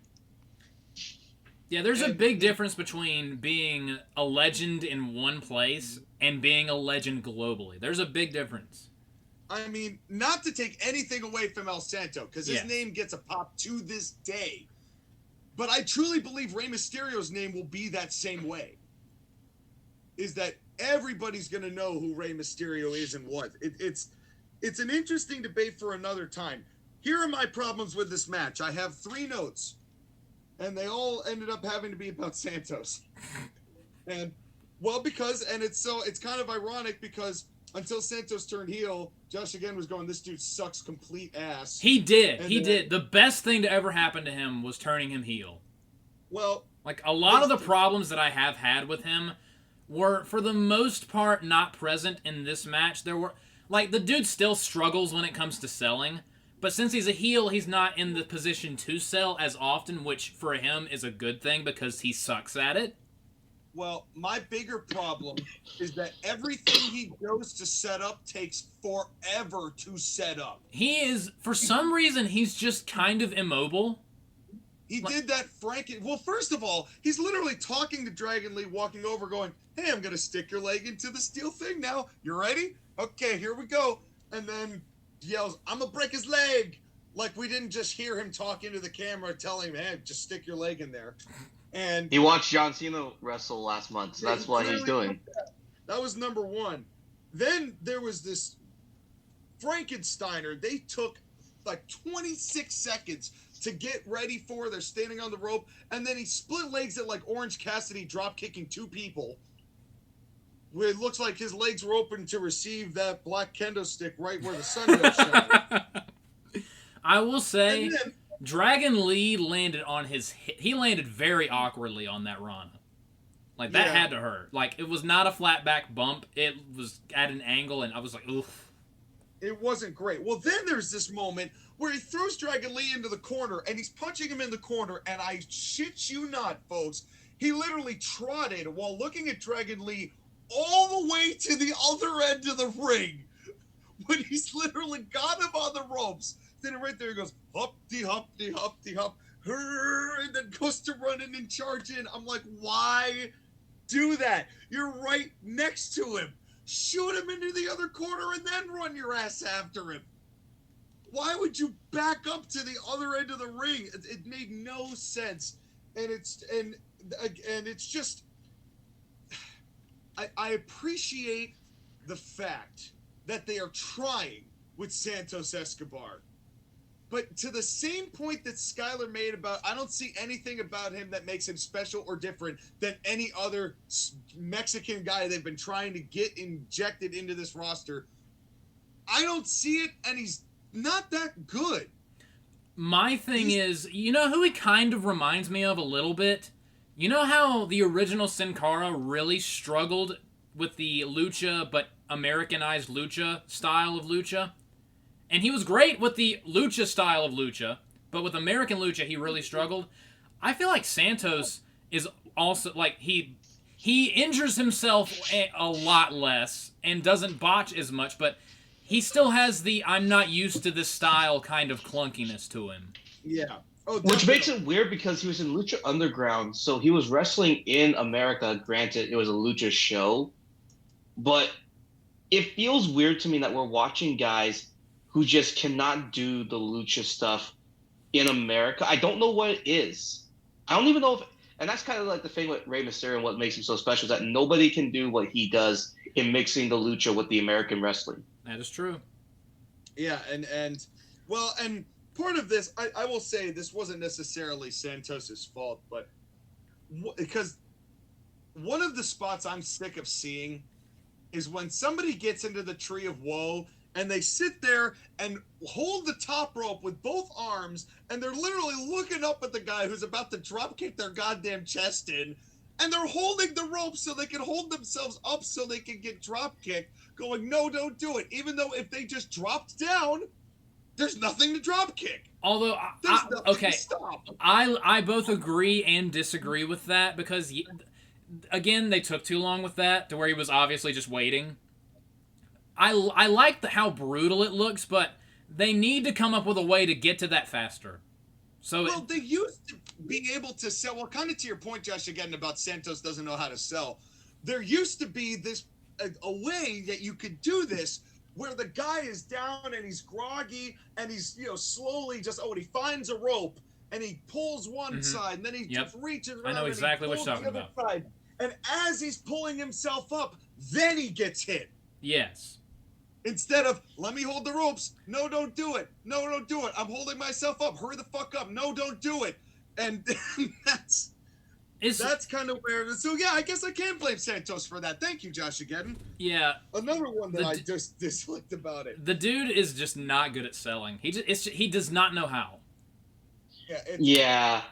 Yeah, there's a big difference between being a legend in one place and being a legend globally. There's a big difference. I mean, not to take anything away from El Santo, because his name gets a pop to this day. But I truly believe Rey Mysterio's name will be that same way. Is that everybody's going to know who Rey Mysterio is and what. It's an interesting debate for another time. Here are my problems with this match. I have 3 notes, and they all ended up having to be about Santos. And, well, it's kind of ironic, because until Santos turned heel, Josh again was going, this dude sucks complete ass. He did. The best thing to ever happen to him was turning him heel. Well, like, a lot of the problems that I have had with him were, for the most part, not present in this match. There were, like, the dude still struggles when it comes to selling, but since he's a heel, he's not in the position to sell as often, which for him is a good thing, because he sucks at it. Well, my bigger problem is that everything he goes to set up takes forever to set up. He is, for some reason, he's just kind of immobile. He did that well, first of all, he's literally talking to Dragon Lee, walking over, going, hey, I'm going to stick your leg into the steel thing now. You ready? Okay, here we go. And then yells, I'm going to break his leg. Like, we didn't just hear him talk into the camera telling him, hey, just stick your leg in there. And he watched John Cena wrestle last month, so that's what he's doing. That was number 1. Then there was this Frankensteiner. They took like 26 seconds to get ready for. They're standing on the rope, and then he split legs at like Orange Cassidy, drop kicking 2 people. Where it looks like his legs were open to receive that black kendo stick right where the sun goes shine. I will say, Dragon Lee landed on his hip. He landed very awkwardly on that Rana. Like, that had to hurt. Like, it was not a flat back bump. It was at an angle, and I was like, oof. It wasn't great. Well, then there's this moment where he throws Dragon Lee into the corner, and he's punching him in the corner, and I shit you not, folks, he literally trotted while looking at Dragon Lee all the way to the other end of the ring. When he's literally got him on the ropes. Then right there he goes, humpty, humpty, humpty, hump, and then goes to running and charging. I'm like, why do that? You're right next to him. Shoot him into the other corner and then run your ass after him. Why would you back up to the other end of the ring? It made no sense. And it's just, I appreciate the fact that they are trying with Santos Escobar. But to the same point that Skyler made about, I don't see anything about him that makes him special or different than any other Mexican guy they've been trying to get injected into this roster. I don't see it, and he's not that good. My thing is, you know who he kind of reminds me of a little bit? You know how the original Sin Cara really struggled with the lucha, but Americanized lucha style of lucha? And he was great with the lucha style of lucha, but with American lucha, he really struggled. I feel like Santos is also, like, he injures himself a lot less and doesn't botch as much, but he still has the I'm not used to this style kind of clunkiness to him. Yeah. Oh, Which makes definitely. it weird because he was in Lucha Underground, so he was wrestling in America. Granted, it was a Lucha show, but it feels weird to me that we're watching guys who just cannot do the Lucha stuff in America. I don't know what it is. I don't even know if, and that's kind of like the thing with Rey Mysterio and what makes him so special is that nobody can do what he does in mixing the Lucha with the American wrestling. That is true. Yeah, and well, and part of this, I will say, this wasn't necessarily Santos's fault, but because one of the spots I'm sick of seeing is when somebody gets into the Tree of Woe and they sit there and hold the top rope with both arms, and they're literally looking up at the guy who's about to drop kick their goddamn chest in, and they're holding the rope so they can hold themselves up so they can get drop kicked, going, no, don't do it. Even though if they just dropped down, there's nothing to drop kick. Although, To stop. I both agree and disagree with that because, again, they took too long with that to where he was obviously just waiting. I like how brutal it looks, but they need to come up with a way to get to that faster. So well, they used to be able to sell. Well, kind of to your point, Josh, again about Santos doesn't know how to sell. There used to be this a way that you could do this where the guy is down and he's groggy and he's slowly just and he finds a rope and he pulls one side and then he just reaches around. I know exactly what you're talking about. Side. And as he's pulling himself up, then he gets hit. Yes. Instead of, let me hold the ropes. No, don't do it. No, don't do it. I'm holding myself up. Hurry the fuck up. No, don't do it. And that's kind of where. So, yeah, I guess I can blame Santos for that. Thank you, JoshAgeddon. Yeah. Another one that I just disliked about it. The dude is just not good at selling. He does not know how. Yeah.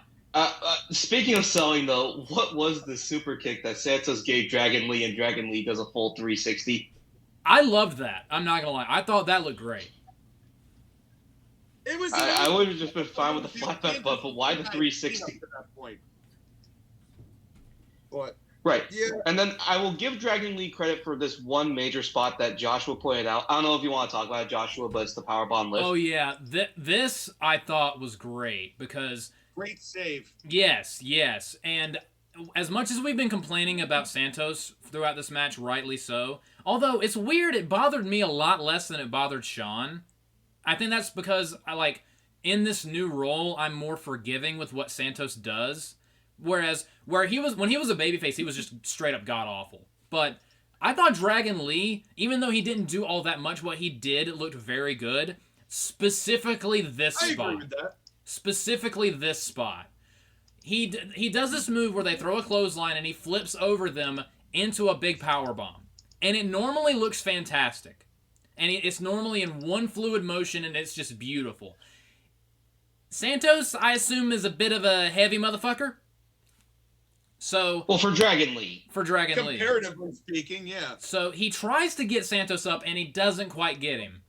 Speaking of selling, though, what was the super kick that Santos gave Dragon Lee and Dragon Lee does a full 360? I loved that. I'm not gonna lie. I thought that looked great. It was. I would have just been fine with the flat back, but why the 360? What? Right. Yeah. And then I will give Dragon Lee credit for this one major spot that Joshua pointed out. I don't know if you want to talk about it, Joshua, but it's the powerbomb lift. Oh yeah, this I thought was great because great save. Yes, and as much as we've been complaining about Santos throughout this match, rightly so. Although it's weird, it bothered me a lot less than it bothered Sean. I think that's because in this new role, I'm more forgiving with what Santos does. Whereas when he was a babyface, he was just straight up god awful. But I thought Dragon Lee, even though he didn't do all that much, what he did looked very good. Specifically this spot. I agree with that. Specifically this spot. He does this move where they throw a clothesline and he flips over them into a big power bomb. And it normally looks fantastic. And it's normally in one fluid motion and it's just beautiful. Santos, I assume, is a bit of a heavy motherfucker. So, well, for Dragon Lee. Comparatively speaking, yeah. So he tries to get Santos up and he doesn't quite get him.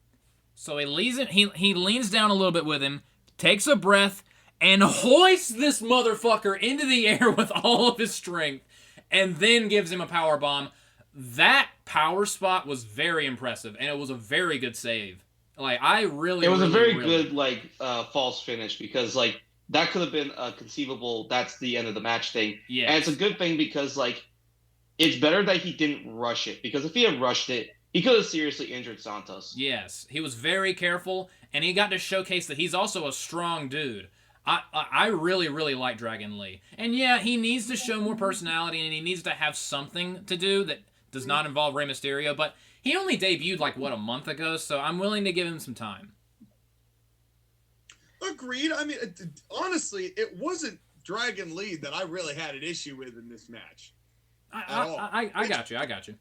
So he leans down a little bit with him, takes a breath, and hoists this motherfucker into the air with all of his strength, and then gives him a power bomb. That power spot was very impressive, and it was a very good save. It was a very good false finish because that could have been a conceivable that's the end of the match thing. Yeah, and it's a good thing because it's better that he didn't rush it, because if he had rushed it, he could have seriously injured Santos. Yes, he was very careful, and he got to showcase that he's also a strong dude. I really, really like Dragon Lee. And yeah, he needs to show more personality, and he needs to have something to do that does not involve Rey Mysterio, but he only debuted, a month ago, so I'm willing to give him some time. Agreed. I mean, honestly, it wasn't Dragon Lee that I really had an issue with in this match. I got you.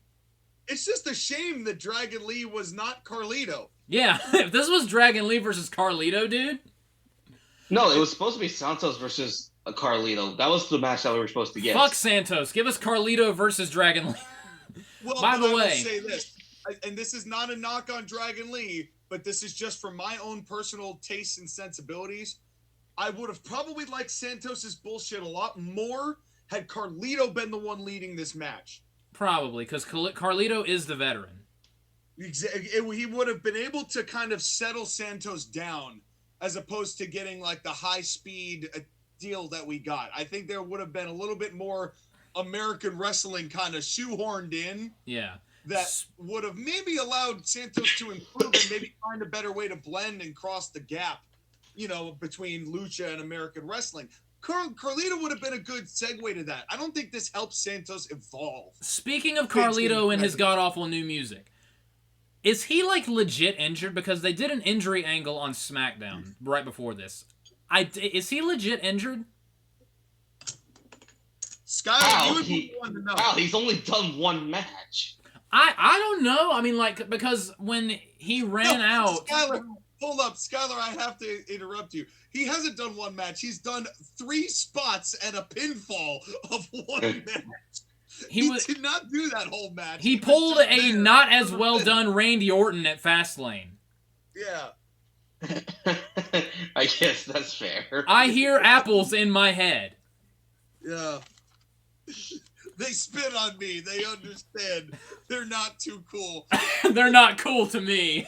It's just a shame that Dragon Lee was not Carlito. Yeah, if this was Dragon Lee versus Carlito, dude. No, it was supposed to be Santos versus Carlito. That was the match that we were supposed to get. Fuck Santos. Give us Carlito versus Dragon Lee. Well, by the way, I will say this, and this is not a knock on Dragon Lee, but this is just from my own personal tastes and sensibilities. I would have probably liked Santos's bullshit a lot more had Carlito been the one leading this match. Probably, because Carlito is the veteran. He would have been able to kind of settle Santos down as opposed to getting like the high speed deal that we got. I think there would have been a little bit more American wrestling kind of shoehorned in. Yeah. That would have maybe allowed Santos to improve and maybe find a better way to blend and cross the gap, you know, between Lucha and American wrestling. Carlito would have been a good segue to that. I don't think this helps Santos evolve. Speaking of Carlito and his god-awful new music, is he, like, legit injured? Because they did an injury angle on SmackDown right before this. Is he legit injured? Skyler, you would be one to know. Wow, he's only done one match. I don't know. I mean, like, because when he ran out... Skyler, hold up. Skyler, I have to interrupt you. He hasn't done one match. He's done 3 spots and a pinfall of one match. He did not do that whole match. He pulled a not as well done Randy Orton at Fastlane. Yeah. I guess that's fair. I hear apples in my head. Yeah. They spit on me. They understand. They're not too cool. They're not cool to me.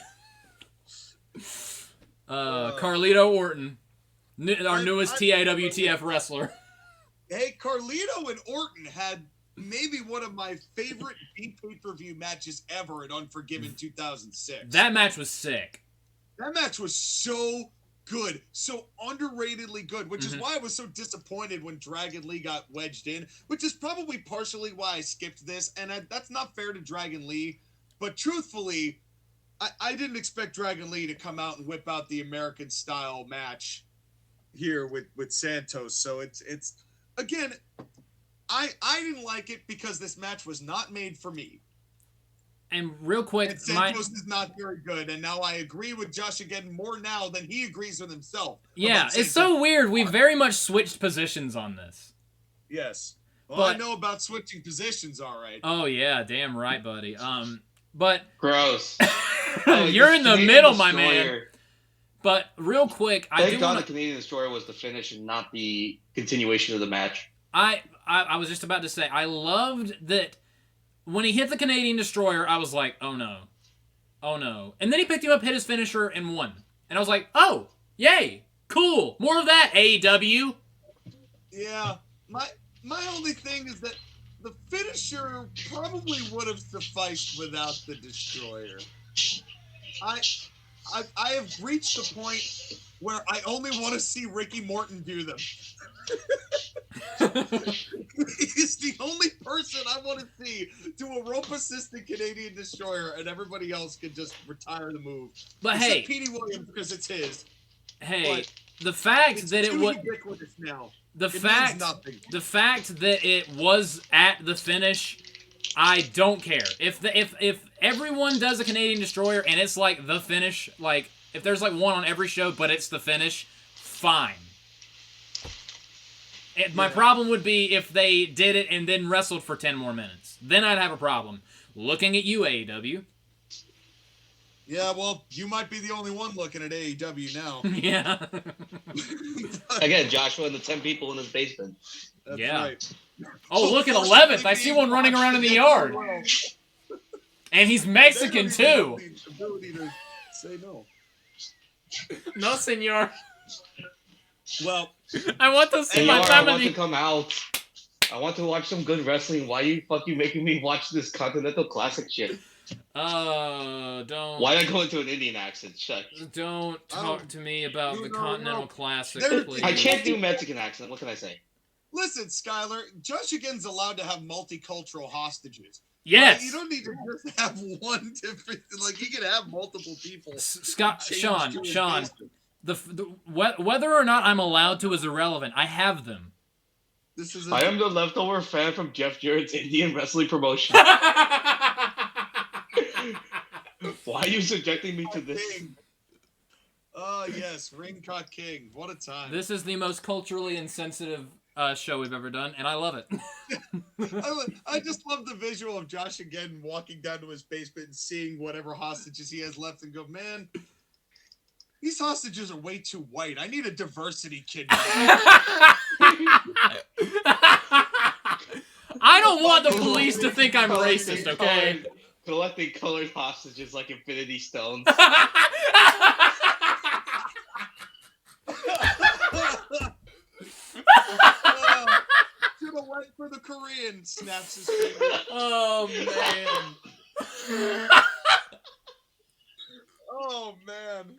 Carlito Orton, our newest TAWTF wrestler. Hey, Carlito and Orton had maybe one of my favorite pay-per-view matches ever at Unforgiven 2006. That match was sick. That match was so good, so underratedly good, which is why I was so disappointed when Dragon Lee got wedged in, which is probably partially why I skipped this, and that's not fair to Dragon Lee, but truthfully, I didn't expect Dragon Lee to come out and whip out the American-style match here with Santos, so it's again, I didn't like it because this match was not made for me. And real quick, and Santos is not very good, and now I agree with JoshAgeddon more now than he agrees with himself. Yeah, it's so weird. We very much switched positions on this. Yes. Well, I know about switching positions, all right. Oh yeah, damn right, buddy. But gross. You're in the middle, my man. But real quick, Thank God the Canadian Destroyer was the finish and not the continuation of the match. I was just about to say, I loved that when he hit the Canadian Destroyer, I was like, oh no. Oh no. And then he picked him up, hit his finisher, and won. And I was like, oh, yay, cool. More of that, AEW. Yeah. My only thing is that the finisher probably would have sufficed without the Destroyer. I have reached the point where I only want to see Ricky Morton do them. He's the only person I want to see do a rope-assisted Canadian Destroyer, and everybody else can just retire the move. But except hey, Petey Williams because it's his. Hey, but the fact that it was now. The fact that it was at the finish, I don't care. If everyone does a Canadian Destroyer and it's like the finish, like if there's like one on every show but it's the finish, fine. My problem would be if they did it and then wrestled for 10 more minutes. Then I'd have a problem. Looking at you, AEW. Yeah, well, you might be the only one looking at AEW now. Yeah. Again, Joshua and the 10 people in his basement. That's yeah. Right. Oh, look at 11th. I see one running around in the yard. And he's Mexican, too. Ability to say no. No, senor. Well, I want to see senor, my family. I want to come out. I want to watch some good wrestling. Why are you fucking making me watch this Continental Classic shit? Don't. Why did I go into an Indian accent? Shut. Don't talk to me about the Continental Classic, please. I can't do Mexican accent. What can I say? Listen, Skyler, JoshAgeddon's allowed to have multicultural hostages. Yes. Right? You don't need to just have one different. Like you can have multiple people. Sean. Whether or not I'm allowed to is irrelevant. I have them. I am the leftover fan from Jeff Jarrett's Indian wrestling promotion. Why are you subjecting me to this? Oh, yes. Ring Cock King. What a time. This is the most culturally insensitive show we've ever done, and I love it. I just love the visual of JoshAgeddon walking down to his basement and seeing whatever hostages he has left and go, man, these hostages are way too white. I need a diversity kid. I don't want the police to think I'm racist, okay? Collecting colored hostages like Infinity Stones. Korean snaps his finger. Oh, man. Oh, man.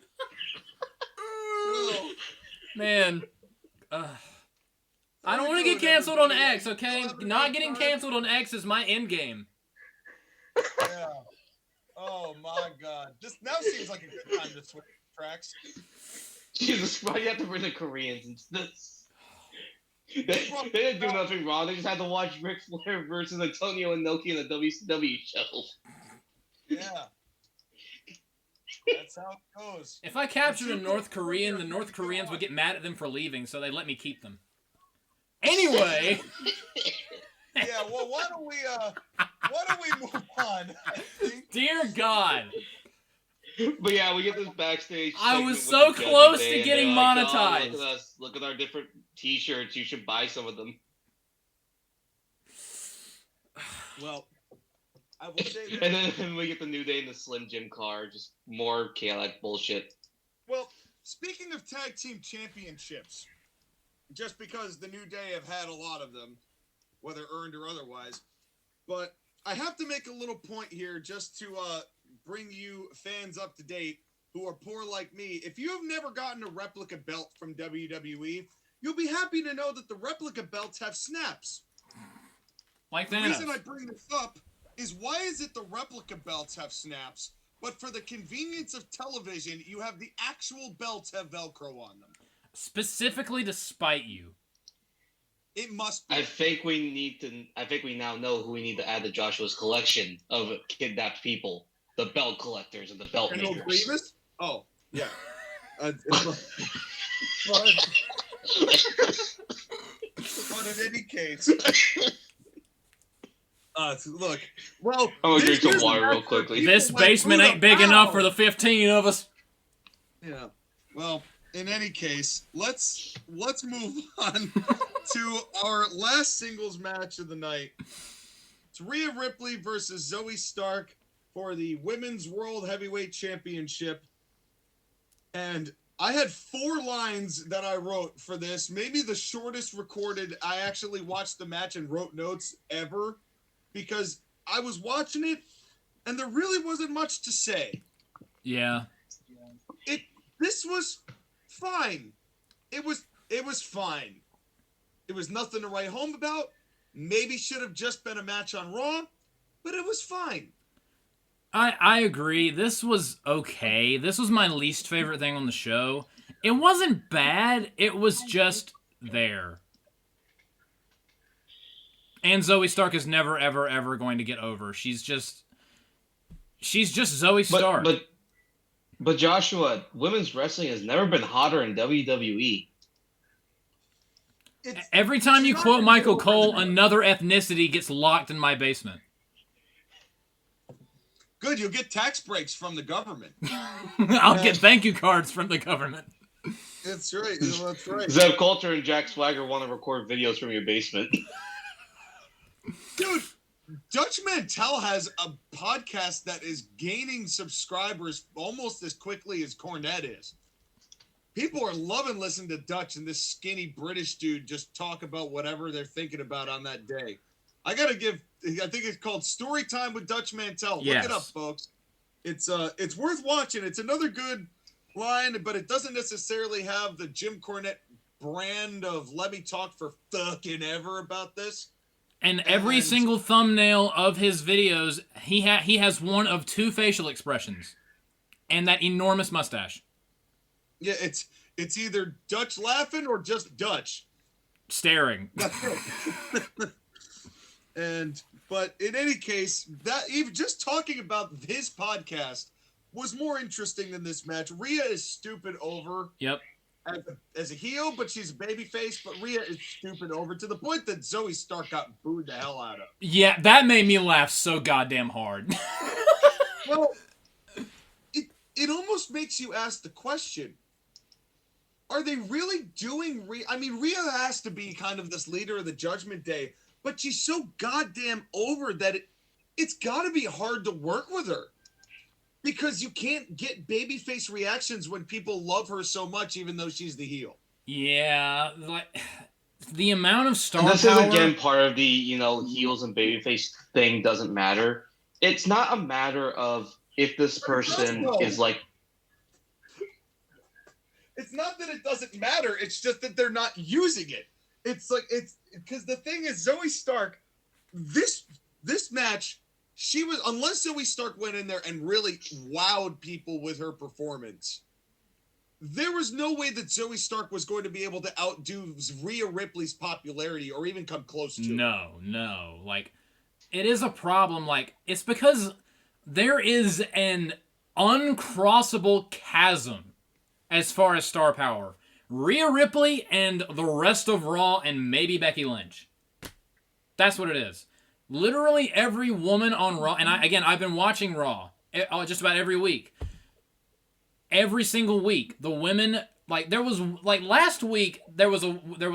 Oh. Man. I don't want to get canceled on X, okay? Not getting canceled on X is my end game. Yeah. Oh, my God. This now seems like a good time to switch tracks. Jesus, why you have to bring the Koreans into this? They didn't do nothing wrong. They just had to watch Ric Flair versus Antonio Inoki in the WCW show. Yeah. That's how it goes. If I captured a North Korean, the North Koreans would get mad at them for leaving, so they let me keep them. Anyway. Yeah, well, why don't we move on? Dear God. But yeah, we get this backstage. I was segment so with the close Judgment to Day, getting and they're like, monetized. Oh, look at us. Look at our different t-shirts. You should buy some of them. Well, I will say that. And then we get the New Day in the Slim Jim car. Just more chaotic bullshit. Well, speaking of tag team championships, just because the New Day have had a lot of them, whether earned or otherwise, but I have to make a little point here just to bring you fans up to date who are poor like me. If you have never gotten a replica belt from WWE, you'll be happy to know that the replica belts have snaps. Like The Thanos. reason I bring this up is why is it the replica belts have snaps, but for the convenience of television, you have the actual belts have Velcro on them? Specifically to spite you. It must be. I think we now know who we need to add to Joshua's collection of kidnapped people. The belt collectors and the belt General makers. Grievous? Oh, yeah. But in any case, look. Well, I'm gonna drink some here's the water real match for quickly. people This like basement Buddha ain't big Bow. enough for the 15 of us. Yeah. Well, in any case, let's move on to our last singles match of the night. It's Rhea Ripley versus Zoe Stark for the Women's World Heavyweight Championship. And I had 4 lines that I wrote for this. Maybe the shortest recorded. I actually watched the match and wrote notes ever because I was watching it and there really wasn't much to say. Yeah. This was fine. It was fine. It was nothing to write home about. Maybe should have just been a match on Raw, but it was fine. I agree. This was okay. This was my least favorite thing on the show. It wasn't bad. It was just there. And Zoe Stark is never, ever, ever going to get over. She's just Zoe Stark. But Joshua, women's wrestling has never been hotter in WWE. Every time you quote Michael Cole, another ethnicity gets locked in my basement. Good, you'll get tax breaks from the government. I'll get thank you cards from the government. That's right. That's right. Zev Coulter and Jack Swagger want to record videos from your basement. Dude, Dutch Mantel has a podcast that is gaining subscribers almost as quickly as Cornette is. People are loving listening to Dutch and this skinny British dude just talk about whatever they're thinking about on that day. I think it's called Story Time with Dutch Mantel. Look Yes. it up, folks. It's worth watching. It's another good line, but it doesn't necessarily have the Jim Cornette brand of let me talk for fucking ever about this. And every single thumbnail of his videos, he has one of 2 facial expressions. And that enormous mustache. Yeah, it's either Dutch laughing or just Dutch. Staring. But in any case, that even just talking about this podcast was more interesting than this match. Rhea is stupid over. Yep. As a heel, but she's a babyface. But Rhea is stupid over to the point that Zoe Stark got booed the hell out of. Yeah, that made me laugh so goddamn hard. Well, it almost makes you ask the question: are they really doing Rhea? I mean, Rhea has to be kind of this leader of the Judgment Day, but she's so goddamn over that it's got to be hard to work with her. Because you can't get babyface reactions when people love her so much, even though she's the heel. Yeah, like The amount of star this power... is again part of the, heels and babyface thing doesn't matter. It's not a matter of if this person is like... It's not that it doesn't matter. It's just that they're not using it. It's because the thing is, Zoe Stark, this match, she was, unless Zoe Stark went in there and really wowed people with her performance, there was no way that Zoe Stark was going to be able to outdo Rhea Ripley's popularity or even come close to it. No. Like, it is a problem. Like, it's because there is an uncrossable chasm as far as star power. Rhea Ripley and the rest of Raw and maybe Becky Lynch. That's what it is. Literally every woman on Raw, and I've been watching Raw just about every week. Every single week, the women, like, there was, like, last week, there was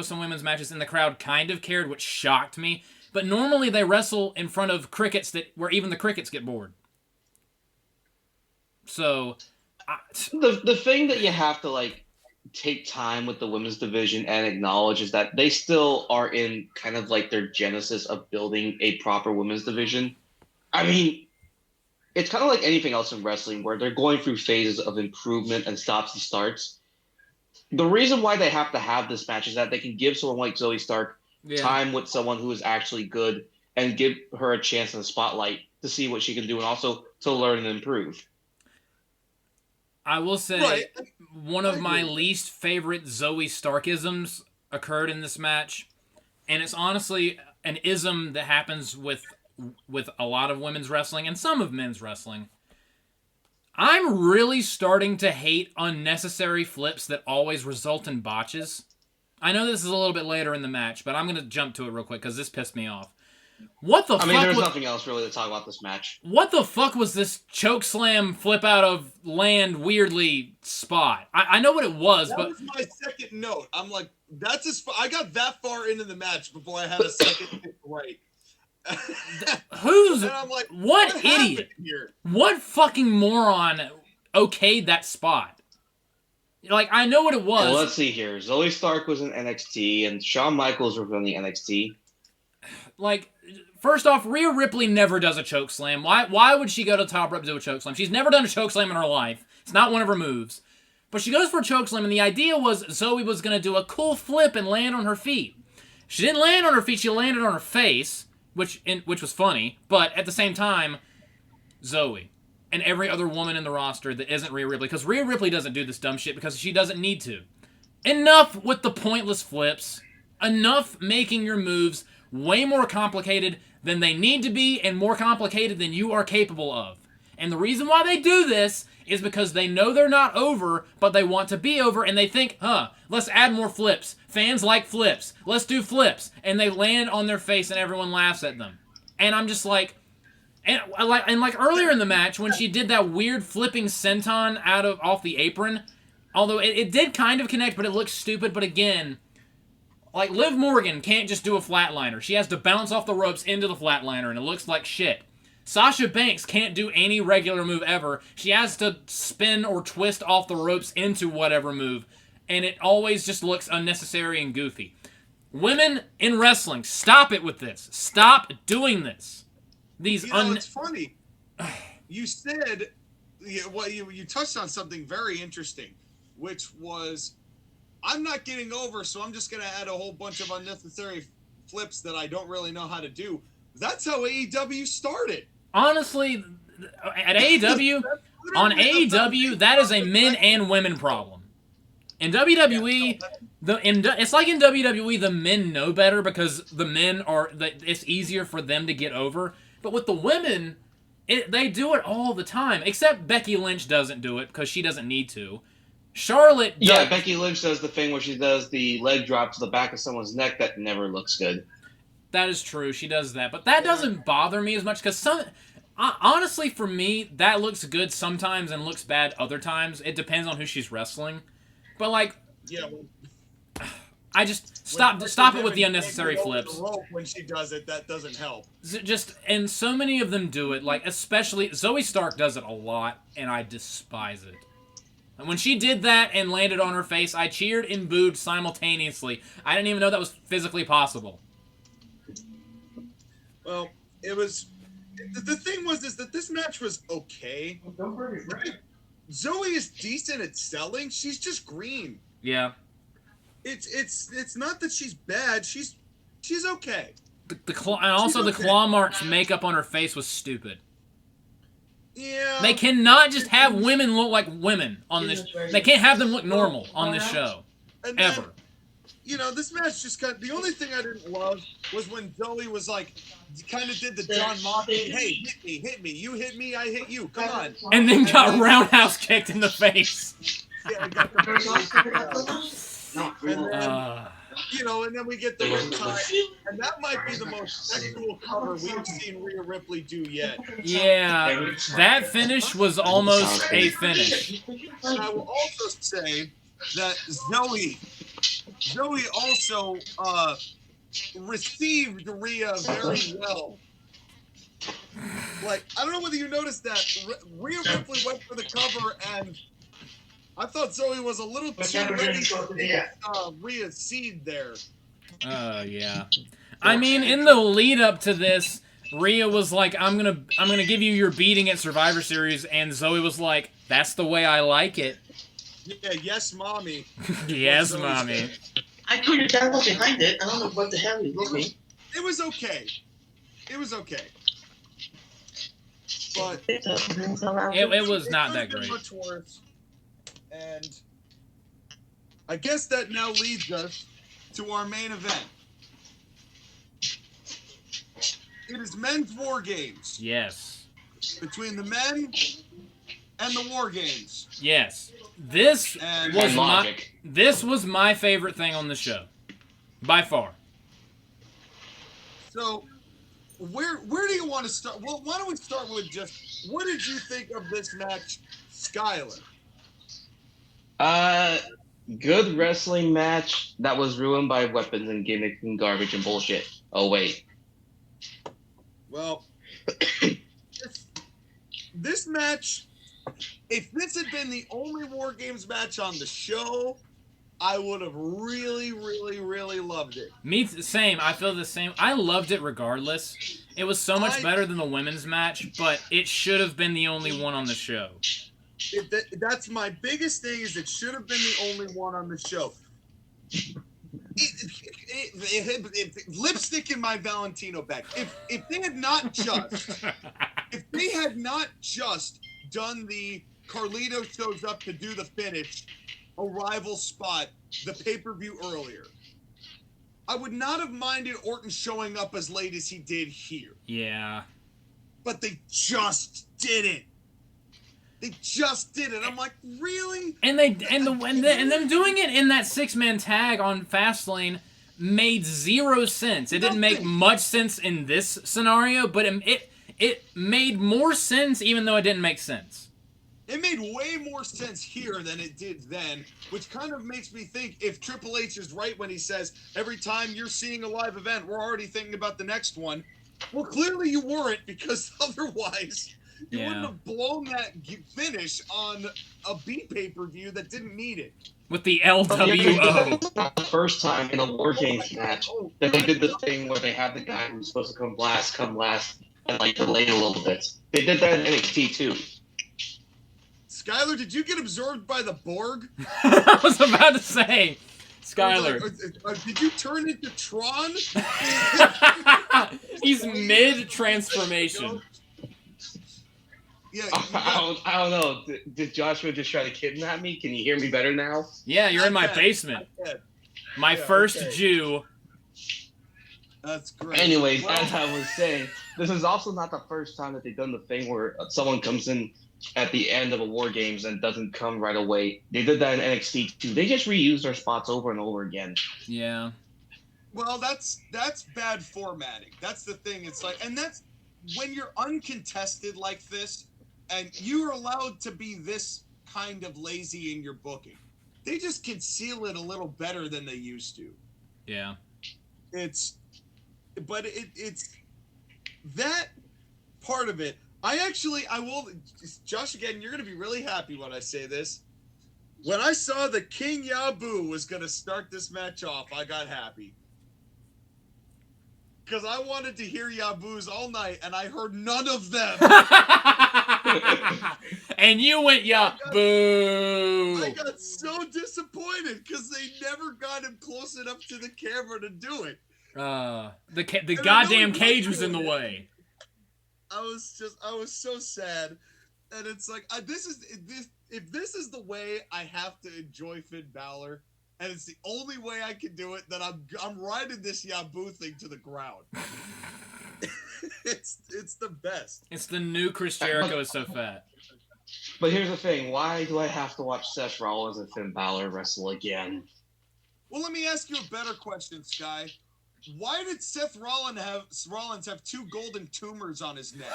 some women's matches and the crowd kind of cared, which shocked me. But normally they wrestle in front of crickets where even the crickets get bored. So, the thing that you have to, like, take time with the women's division and acknowledge is that they still are in kind of like their genesis of building a proper women's division. I mean, it's kind of like anything else in wrestling where they're going through phases of improvement and stops and starts. The reason why they have to have this match is that they can give someone like Zoe Stark time with someone who is actually good and give her a chance in the spotlight to see what she can do and also to learn and improve. I will say one of my least favorite Zoe Starkisms occurred in this match, and it's honestly an ism that happens with a lot of women's wrestling and some of men's wrestling. I'm really starting to hate unnecessary flips that always result in botches. I know this is a little bit later in the match, but I'm going to jump to it real quick because this pissed me off. I mean, there's nothing else really to talk about this match. What the fuck was this chokeslam flip out of land weirdly spot? I know what it was, but... That was my second note. I'm like, I got that far into the match before I had a second hit right. And I'm like, what idiot? Here? What fucking moron okayed that spot? Like, I know what it was. Well, let's see here. Zoe Stark was in NXT, and Shawn Michaels was on the NXT. Like, first off, Rhea Ripley never does a chokeslam. Why would she go to top rope to do a chokeslam? She's never done a chokeslam in her life. It's not one of her moves. But she goes for a chokeslam, and the idea was Zoe was going to do a cool flip and land on her feet. She didn't land on her feet, she landed on her face, which was funny. But at the same time, Zoe and every other woman in the roster that isn't Rhea Ripley, because Rhea Ripley doesn't do this dumb shit because she doesn't need to. Enough with the pointless flips. Enough making your moves way more complicated than they need to be and more complicated than you are capable of. And the reason why they do this is because they know they're not over, but they want to be over, and they think, let's add more flips. Fans like flips. Let's do flips. And they land on their face and everyone laughs at them. And I'm just like... And like earlier in the match, when she did that weird flipping senton off the apron, although it did kind of connect, but it looked stupid, but again... Like, Liv Morgan can't just do a flatliner. She has to bounce off the ropes into the flatliner, and it looks like shit. Sasha Banks can't do any regular move ever. She has to spin or twist off the ropes into whatever move, and it always just looks unnecessary and goofy. Women in wrestling, stop it with this. Stop doing this. It's funny. You said, you touched on something very interesting, which was... I'm not getting over, so I'm just going to add a whole bunch of unnecessary flips that I don't really know how to do. That's how AEW started. Honestly, at AEW, that is a men and women problem. In WWE, it's like in WWE, the men know better because the men it's easier for them to get over. But with the women, they do it all the time. Except Becky Lynch doesn't do it because she doesn't need to. Charlotte does. Yeah, Becky Lynch does the thing where she does the leg drop to the back of someone's neck that never looks good. That is true. She does that. But that doesn't bother me as much because honestly, for me, that looks good sometimes and looks bad other times. It depends on who she's wrestling. But, like... Yeah, I just... Stop it with the unnecessary flips. When she does it, that doesn't help. And so many of them do it. Like, especially... Zoe Stark does it a lot, and I despise it. And when she did that and landed on her face, I cheered and booed simultaneously. I didn't even know that was physically possible. Well, it was. The thing is that this match was okay. Zoe is decent at selling. She's just green. Yeah. It's not that she's bad. She's okay. The claw marks makeup on her face was stupid. Yeah. They cannot just have women look like women on this. They can't have them look normal on this show. And ever. Then, you know, this match just got. The only thing I didn't love was when Zoe was like, kind of did the John Moxley, hey, hit me, you hit me, I hit you, come on. And then got roundhouse kicked in the face. Yeah, I got the and then, you know, and then we get the riptide, and that might be the most sexual cover we've seen Rhea Ripley do yet. Yeah, that finish was almost a finish. And I will also say that Zoe also received Rhea very well. Like, I don't know whether you noticed that Rhea Ripley went for the cover, and I thought Zoe was a little too ready to get Rhea's seed there. Yeah. I mean, in the lead up to this, Rhea was like, "I'm gonna give you your beating at Survivor Series," and Zoe was like, "That's the way I like it." Yeah, yes, mommy. Yes, mommy. I couldn't tell what's behind it. I don't know what the hell he's looking. It was okay. It was okay. But it was not that great. Much worse. And I guess that now leads us to our main event. It is men's war games. Yes. Between the men and the war games. Yes. This was my favorite thing on the show. By far. So, where do you want to start? Well, why don't we start with just, what did you think of this match, Skyler? Good wrestling match that was ruined by weapons and gimmicks and garbage and bullshit. Oh, wait. Well, this match, if this had been the only War Games match on the show, I would have really, really, really loved it. Me, same. I feel the same. I loved it regardless. It was so much better than the women's match, but it should have been the only one on the show. That's my biggest thing, is it should have been the only one on the show. Lipstick in my Valentino bag. If they had not just done the Carlito shows up to do the finish, arrival spot, the pay-per-view earlier, I would not have minded Orton showing up as late as he did here. Yeah. But they just didn't. They just did it. I'm like, really? And them doing it in that 6-man tag on Fastlane made zero sense. It didn't make much sense in this scenario, but it made more sense even though it didn't make sense. It made way more sense here than it did then, which kind of makes me think if Triple H is right when he says every time you're seeing a live event, we're already thinking about the next one. Well, clearly you weren't, because otherwise you wouldn't have blown that finish on a B pay-per-view that didn't need it. With the LWO. It's not the first time in a War Games match that they did the thing where they have the guy who's supposed to come last, and like delay a little bit. They did that in NXT too. Skyler, did you get absorbed by the Borg? I was about to say, Skyler. Did you turn into Tron? He's mid-transformation. Yeah, I don't know. Did Joshua just try to kidnap me? Can you hear me better now? Yeah, you're in my basement. My first Jew. That's great. Anyways, as I was saying, this is also not the first time that they've done the thing where someone comes in at the end of a War Games and doesn't come right away. They did that in NXT too. They just reused their spots over and over again. Yeah. Well, that's bad formatting. That's the thing. It's like, and that's when you're uncontested like this, and you're allowed to be this kind of lazy in your booking. They just conceal it a little better than they used to. Yeah. It's that part of it. I will, Josh, again, you're going to be really happy when I say this. When I saw that King Yabu was going to start this match off, I got happy. Because I wanted to hear Yabu's all night, and I heard none of them. And you went, boo. I got so disappointed because they never got him close enough to the camera to do it. The goddamn cage was in the way. I was so sad. And it's like, if this is the way I have to enjoy Finn Balor, and it's the only way I can do it, then I'm riding this Yabu thing to the ground. It's the best. It's the new Chris Jericho is so fat. But here's the thing: why do I have to watch Seth Rollins and Finn Balor wrestle again? Well, let me ask you a better question, Sky. Why did Seth Rollins have 2 golden tumors on his neck?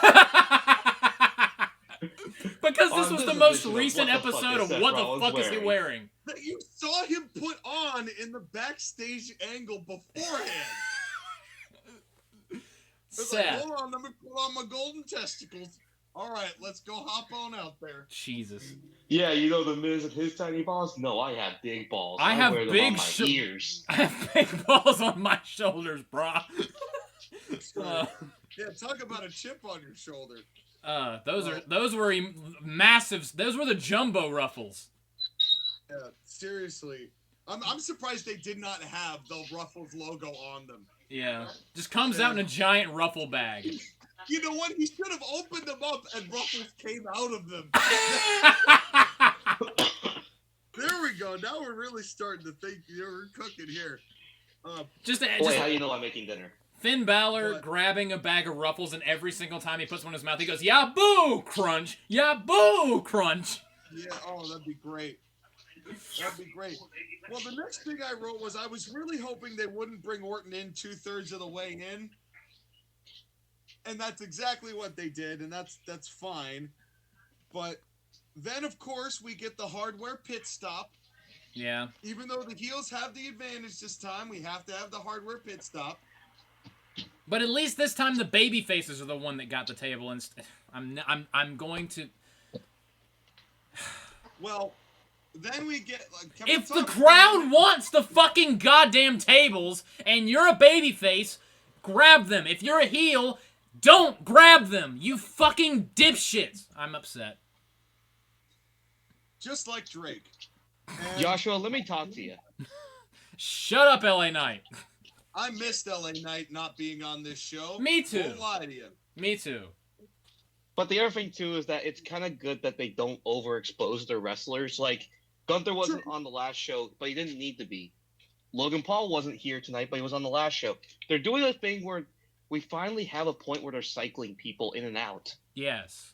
Because this was the most recent episode of What the Fuck is he wearing? That you saw him put on in the backstage angle beforehand. It's like, hold on, let me put on my golden testicles. All right, let's go hop on out there. Jesus. Yeah, you know the Miz and his tiny balls? No, I have big balls. I have wear them big on my ears. I have big balls on my shoulders, brah. Yeah, talk about a chip on your shoulder. Those were massive. Those were the jumbo ruffles. Yeah, seriously. I'm surprised they did not have the Ruffles logo on them. Yeah, just comes out in a giant ruffle bag. You know what? He should have opened them up and Ruffles came out of them. There we go. Now we're really starting to think we're cooking here. Wait, how do you know I'm making dinner? Finn Balor grabbing a bag of Ruffles, and every single time he puts one in his mouth, he goes, "Ya boo crunch, ya boo crunch." Yeah, oh, that'd be great. That'd be great. Well, the next thing I wrote was I was really hoping they wouldn't bring Orton in 2/3 of the way in. And that's exactly what they did, and that's fine. But then, of course, we get the hardware pit stop. Yeah. Even though the heels have the advantage this time, we have to have the hardware pit stop. But at least this time the baby faces are the one that got the table, and I'm going to. Well, then we get if the crowd wants the fucking goddamn tables and you're a babyface, grab them. If you're a heel, don't grab them. You fucking dipshits. I'm upset. Just like Drake. And Joshua, let me talk to you. Shut up, LA Knight. I missed LA Knight not being on this show. Me too. Don't lie to you. Me too. But the other thing, too, is that it's kind of good that they don't overexpose their wrestlers. Like, Gunther wasn't on the last show, but he didn't need to be. Logan Paul wasn't here tonight, but he was on the last show. They're doing a thing where we finally have a point where they're cycling people in and out. Yes.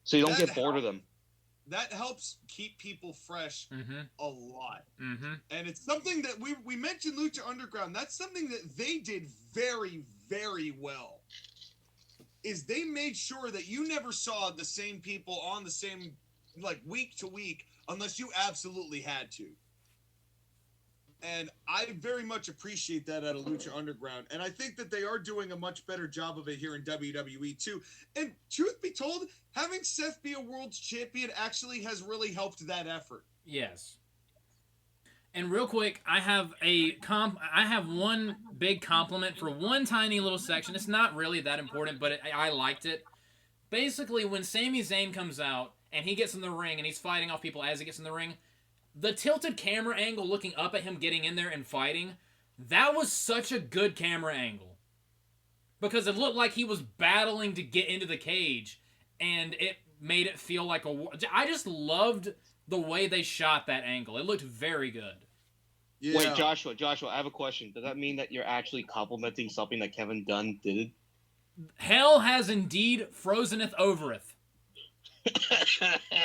So you don't get bored of them. That helps keep people fresh a lot. Mm-hmm. And it's something that we mentioned Lucha Underground. That's something that they did very, very well. Is they made sure that you never saw the same people on the same, like, week to week unless you absolutely had to. And I very much appreciate that out of Lucha Underground. And I think that they are doing a much better job of it here in WWE too. And truth be told, having Seth be a world champion actually has really helped that effort. Yes. And real quick, I have one big compliment for one tiny little section. It's not really that important, but I liked it. Basically, when Sami Zayn comes out and he gets in the ring and he's fighting off people as he gets in the ring, the tilted camera angle looking up at him getting in there and fighting, that was such a good camera angle. Because it looked like he was battling to get into the cage, and it made it feel like a war. I just loved the way they shot that angle. It looked very good. Yeah. Wait, Joshua, I have a question. Does that mean that you're actually complimenting something that Kevin Dunn did? Hell has indeed frozeneth overeth.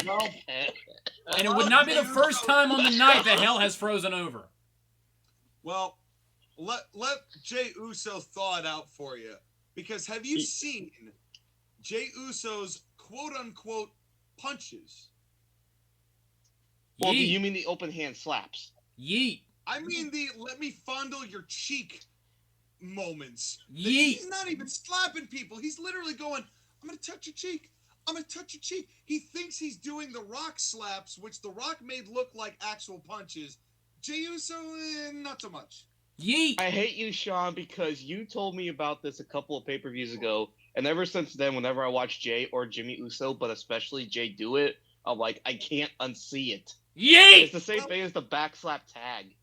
Well, and it would not be the first time on the night that hell has frozen over. Well, let Jey Uso thaw it out for you. Because have you seen Jey Uso's quote-unquote punches? Well, do you mean the open hand slaps? Yeet. I mean the let me fondle your cheek moments. Yeet. He's not even slapping people. He's literally going, I'm going to touch your cheek. I'm a touch of cheek. He thinks he's doing the Rock slaps, which the Rock made look like actual punches. Jey Uso, not so much. Yeet. I hate you, Sean, because you told me about this a couple of pay-per-views ago, and ever since then, whenever I watch Jay or Jimmy Uso, but especially Jay do it, I'm like, I can't unsee it. Yeet. It's the same thing as the backslap tag.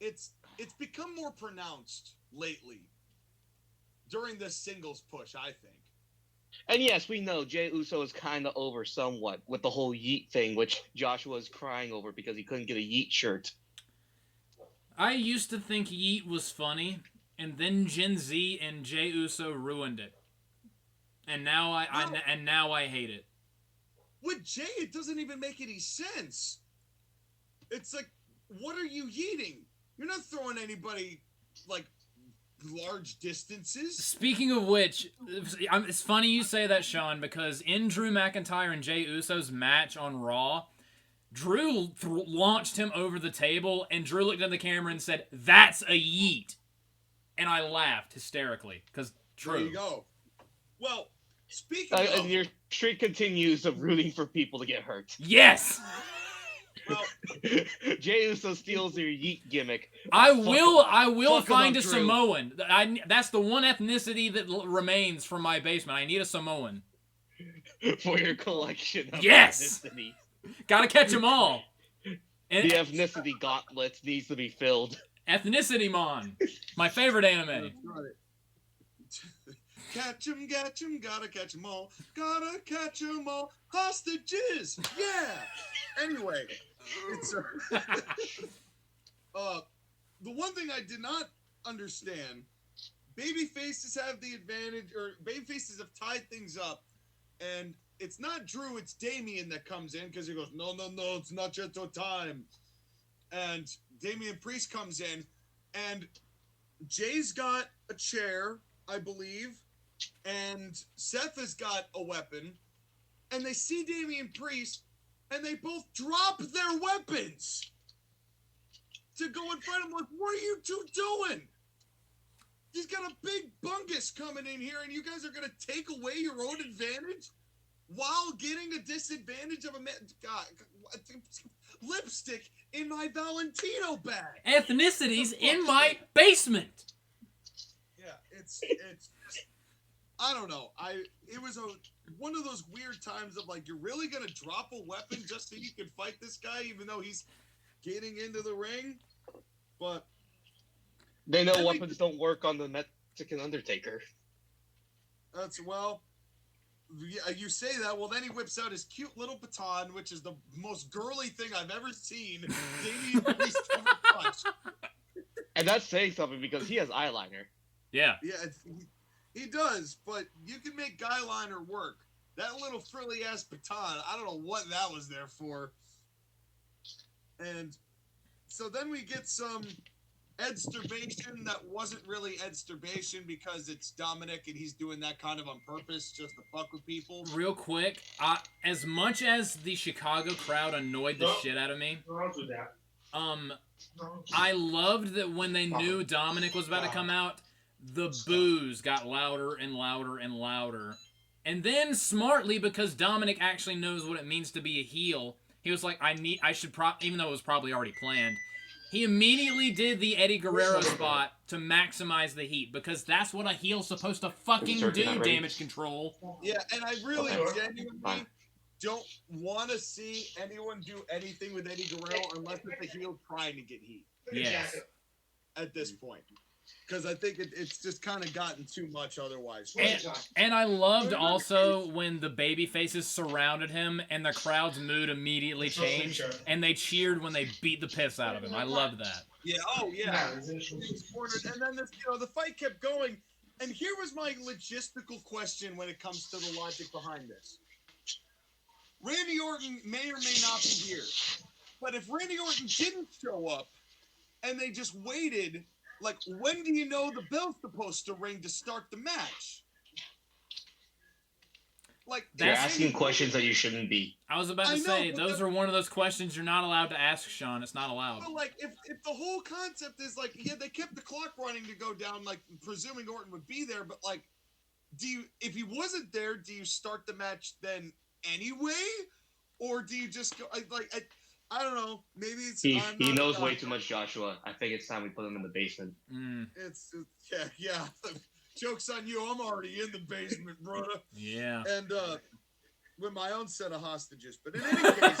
It's become more pronounced lately during this singles push, I think. And yes, we know Jey Uso is kind of over somewhat with the whole Yeet thing, which Joshua is crying over because he couldn't get a Yeet shirt. I used to think Yeet was funny, and then Gen Z and Jey Uso ruined it. And now I hate it. With Jay, it doesn't even make any sense. It's like, what are you yeeting? You're not throwing anybody, like, large distances. Speaking of which, it's funny you say that, Sean, because in Drew McIntyre and Jey Uso's match on Raw, Drew launched him over the table, and Drew looked at the camera and said, "That's a yeet." And I laughed hysterically, because Drew. There you go. Well, speaking of... And your streak continues of rooting for people to get hurt. Yes! Well, Jey Uso steals your Yeet gimmick. I will Fuck find a Drew. Samoan. That's the one ethnicity that remains from my basement. I need a Samoan. For your collection of Yes! ethnicities. Gotta catch them all. The ethnicity gauntlet needs to be filled. Ethnicity Mon. My favorite anime. right. Catch 'em, gotta catch 'em all. Gotta catch 'em all. Hostages! Yeah! Anyway, it's... the one thing I did not understand, babyfaces have the advantage, or babyfaces have tied things up, and it's not Drew, it's Damian that comes in, because he goes, no, it's not yet your time. And Damian Priest comes in, and Jay's got a chair, I believe, and Seth has got a weapon, and they see Damian Priest, and they both drop their weapons to go in front of him. Like, what are you two doing? He's got a big bungus coming in here, and you guys are going to take away your own advantage while getting a disadvantage of a man. God, lipstick in my Valentino bag. Ethnicities in my basement. Yeah, it's I don't know. It was one of those weird times of like, you're really gonna drop a weapon just so you can fight this guy, even though he's getting into the ring. But they know weapons don't work on the Mexican Undertaker. That's you say that. Well, then he whips out his cute little baton, which is the most girly thing I've ever seen. Damian Priest ever touch. And that's saying something because he has eyeliner. Yeah. Yeah, he does, but you can make guyliner work. That little frilly ass baton, I don't know what that was there for. And so then we get some Edsturbation that wasn't really Edsturbation because it's Dominic and he's doing that kind of on purpose just to fuck with people. Real quick, as much as the Chicago crowd annoyed the shit out of me, Don't do that. I loved that when they knew Dominic was about to come out, the boos got louder and louder and louder. And then smartly, because Dominic actually knows what it means to be a heel, he was like, even though it was probably already planned, he immediately did the Eddie Guerrero spot to maximize the heat, because that's what a heel's supposed to fucking do, damage control. Yeah, and I really genuinely don't want to see anyone do anything with Eddie Guerrero unless it's a heel trying to get heat. Yes. At this point. Because I think it's just kind of gotten too much otherwise. And I loved also when the baby faces surrounded him and the crowd's mood immediately changed and they cheered when they beat the piss out of him. I loved that. Yeah, He was cornered, and then the fight kept going. And here was my logistical question when it comes to the logic behind this. Randy Orton may or may not be here. But if Randy Orton didn't show up and they just waited, like, when do you know the bell's supposed to ring to start the match? Like, you're asking questions that you shouldn't be. I was about to say, those are one of those questions you're not allowed to ask, Sean. It's not allowed. But, like, if the whole concept is, like, yeah, they kept the clock running to go down, like, presuming Orton would be there, but, like, if he wasn't there, do you start the match then anyway, or do you just go I don't know. Maybe it's he knows way too much, Joshua. I think it's time we put him in the basement. It's yeah. Joke's on you. I'm already in the basement, brother. Yeah. And with my own set of hostages. But in any case,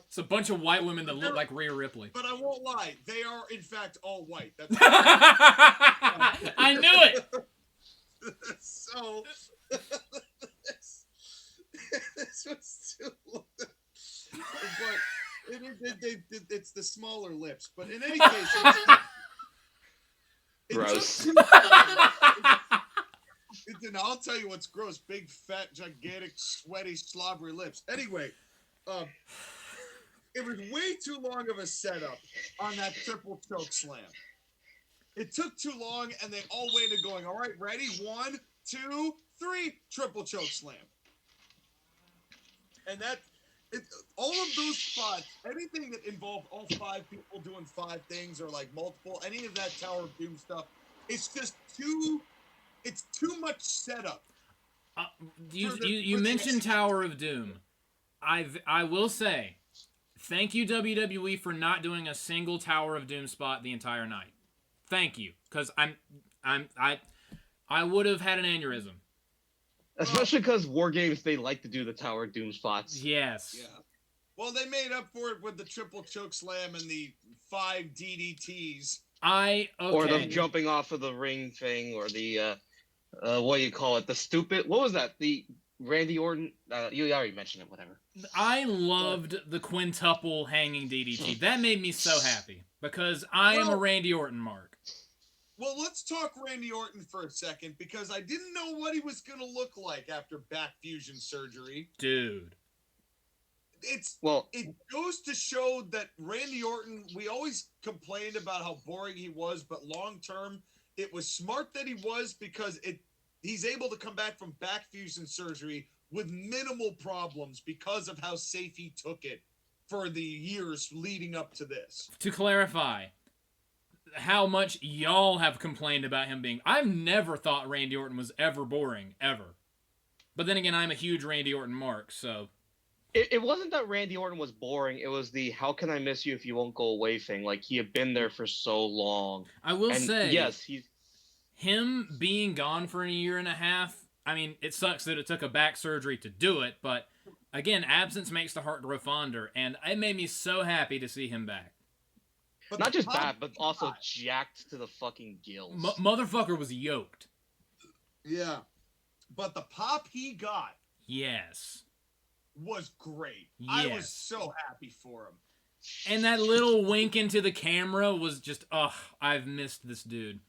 it's a bunch of white women that look like Rhea Ripley. But I won't lie, they are in fact all white. That's I knew it. So this was too long. But it's the smaller lips. But in any case, gross. I'll tell you what's gross: big, fat, gigantic, sweaty, slobbery lips. Anyway, it was way too long of a setup on that triple choke slam. It took too long, and they all waited, going, "All right, ready? 1, 2, 3, triple choke slam." And all of those spots, anything that involved all 5 people doing 5 things or like multiple, any of that Tower of Doom stuff, it's just too much setup. You mentioned Tower of Doom. I will say, thank you WWE for not doing a single Tower of Doom spot the entire night. Thank you, because I would have had an aneurysm. Especially because WarGames, they like to do the Tower of Doom spots. Yes. Yeah. Well, they made up for it with the triple choke slam and the 5 DDTs. Okay. Or the jumping off of the ring thing, or the what do you call it? The stupid. What was that? The Randy Orton. You already mentioned it. Whatever. I loved the quintuple hanging DDT. That made me so happy because I am a Randy Orton mark. Well, let's talk Randy Orton for a second, because I didn't know what he was going to look like after back fusion surgery. Dude. It goes to show that Randy Orton, we always complained about how boring he was, but long term, it was smart that he was, because he's able to come back from back fusion surgery with minimal problems because of how safe he took it for the years leading up to this. To clarify how much y'all have complained about him being... I've never thought Randy Orton was ever boring, ever. But then again, I'm a huge Randy Orton mark, so... It wasn't that Randy Orton was boring. It was the "how can I miss you if you won't go away" thing. Like, he had been there for so long. I will say... Yes, him being gone for a year and a half... I mean, it sucks that it took a back surgery to do it, but... Again, absence makes the heart grow fonder, and it made me so happy to see him back. But not just bad, but also jacked to the fucking gills. Motherfucker was yoked. Yeah. But the pop he got... Yes. ...was great. Yes. I was so happy for him. And that little wink into the camera was just, I've missed this dude.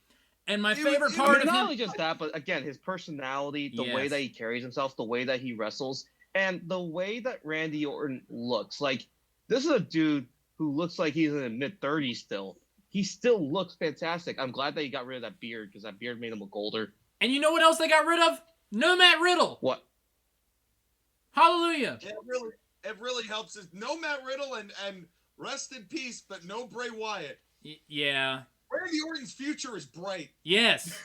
And my favorite part of him... Not only just that, but again, his personality, the way that he carries himself, the way that he wrestles, and the way that Randy Orton looks. Like, this is a dude who looks like he's in his mid-30s still. He still looks fantastic. I'm glad that he got rid of that beard, because that beard made him look older. And you know what else they got rid of? No Matt Riddle. What? Hallelujah. It really helps us. No Matt Riddle and rest in peace, but no Bray Wyatt. Yeah. Randy Orton's future is bright. Yes.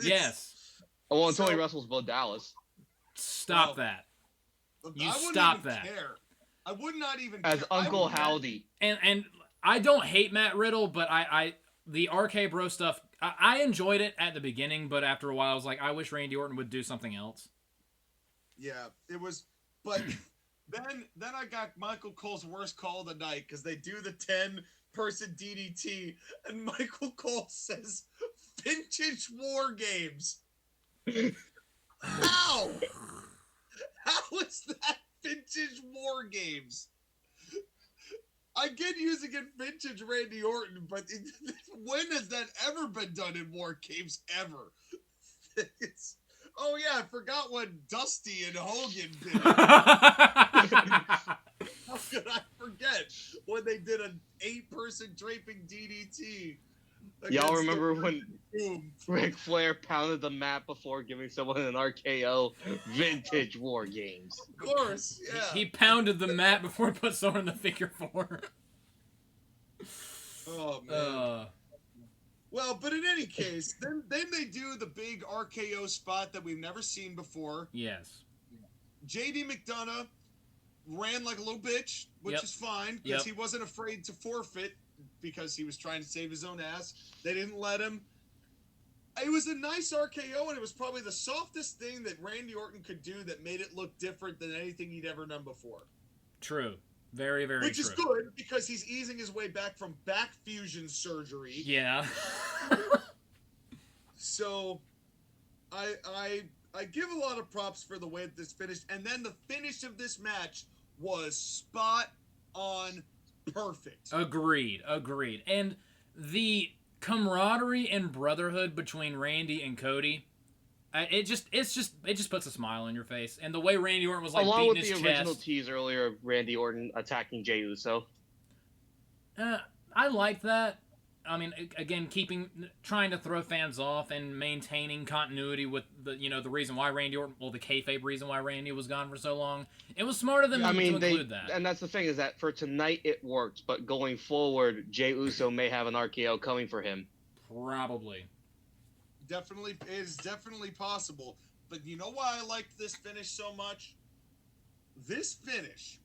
Yes. Well, until he wrestles Bo Dallas. Stop that. You stop that. Care. I would not even as care. Uncle Howdy. And I don't hate Matt Riddle, but the RK Bro stuff, I enjoyed it at the beginning, but after a while I was like, I wish Randy Orton would do something else. Yeah, it was, but then I got Michael Cole's worst call of the night, because they do the 10-person DDT, and Michael Cole says, "Vintage WarGames." How? How is that vintage WarGames? I get using it vintage Randy Orton, but when has that ever been done in WarGames ever? Oh yeah, I forgot when Dusty and Hogan did it. How could I forget when they did an 8-person draping DDT? Y'all remember when Ric Flair pounded the mat before giving someone an RKO? Vintage WarGames. Of course, yeah. He pounded the mat before he put someone in the figure 4. Oh, man. Well, but in any case, then they do the big RKO spot that we've never seen before. Yes. JD McDonough ran like a little bitch, which is fine, because he wasn't afraid to forfeit because he was trying to save his own ass. They didn't let him. It was a nice RKO, and it was probably the softest thing that Randy Orton could do that made it look different than anything he'd ever done before. True. Very, very Which true. is good, because he's easing his way back from back fusion surgery. Yeah. So, I give a lot of props for the way that this finished. And then the finish of this match was spot on perfect. Agreed. And the camaraderie and brotherhood between Randy and Cody, it just puts a smile on your face. And the way Randy Orton was like along beating with his the chest. original tease earlier of Randy Orton attacking Jey Uso. I like that. I mean, again, trying to throw fans off and maintaining continuity with the reason why Randy Orton, the kayfabe reason why Randy was gone for so long. It was smart of them to include that. And that's the thing, is that for tonight it worked, but going forward, Jey Uso may have an RKO coming for him. Probably. It is definitely possible. But you know why I liked this finish so much? This finish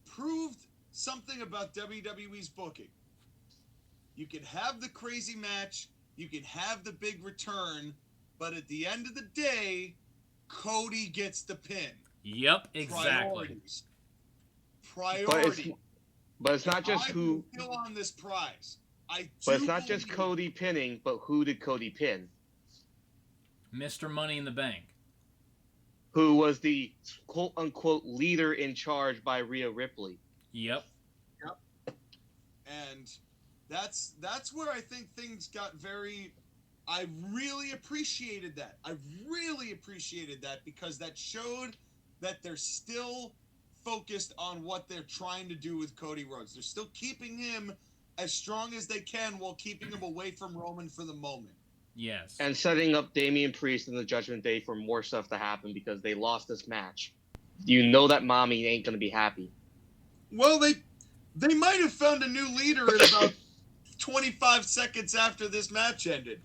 proved something about WWE's booking. You can have the crazy match, you can have the big return, but at the end of the day, Cody gets the pin. Yep, exactly. Priority. But it's not just who. Still on this prize. But it's not just Cody pinning, but who did Cody pin? Mr. Money in the Bank. Who was the quote-unquote leader in charge by Rhea Ripley. Yep. And that's where I think things got I really appreciated that. Because that showed that they're still focused on what they're trying to do with Cody Rhodes. They're still keeping him as strong as they can while keeping him away from Roman for the moment. Yes. And setting up Damian Priest in the Judgment Day for more stuff to happen because they lost this match. You know that mommy ain't going to be happy. Well, they might have found a new leader in about 25 seconds after this match ended.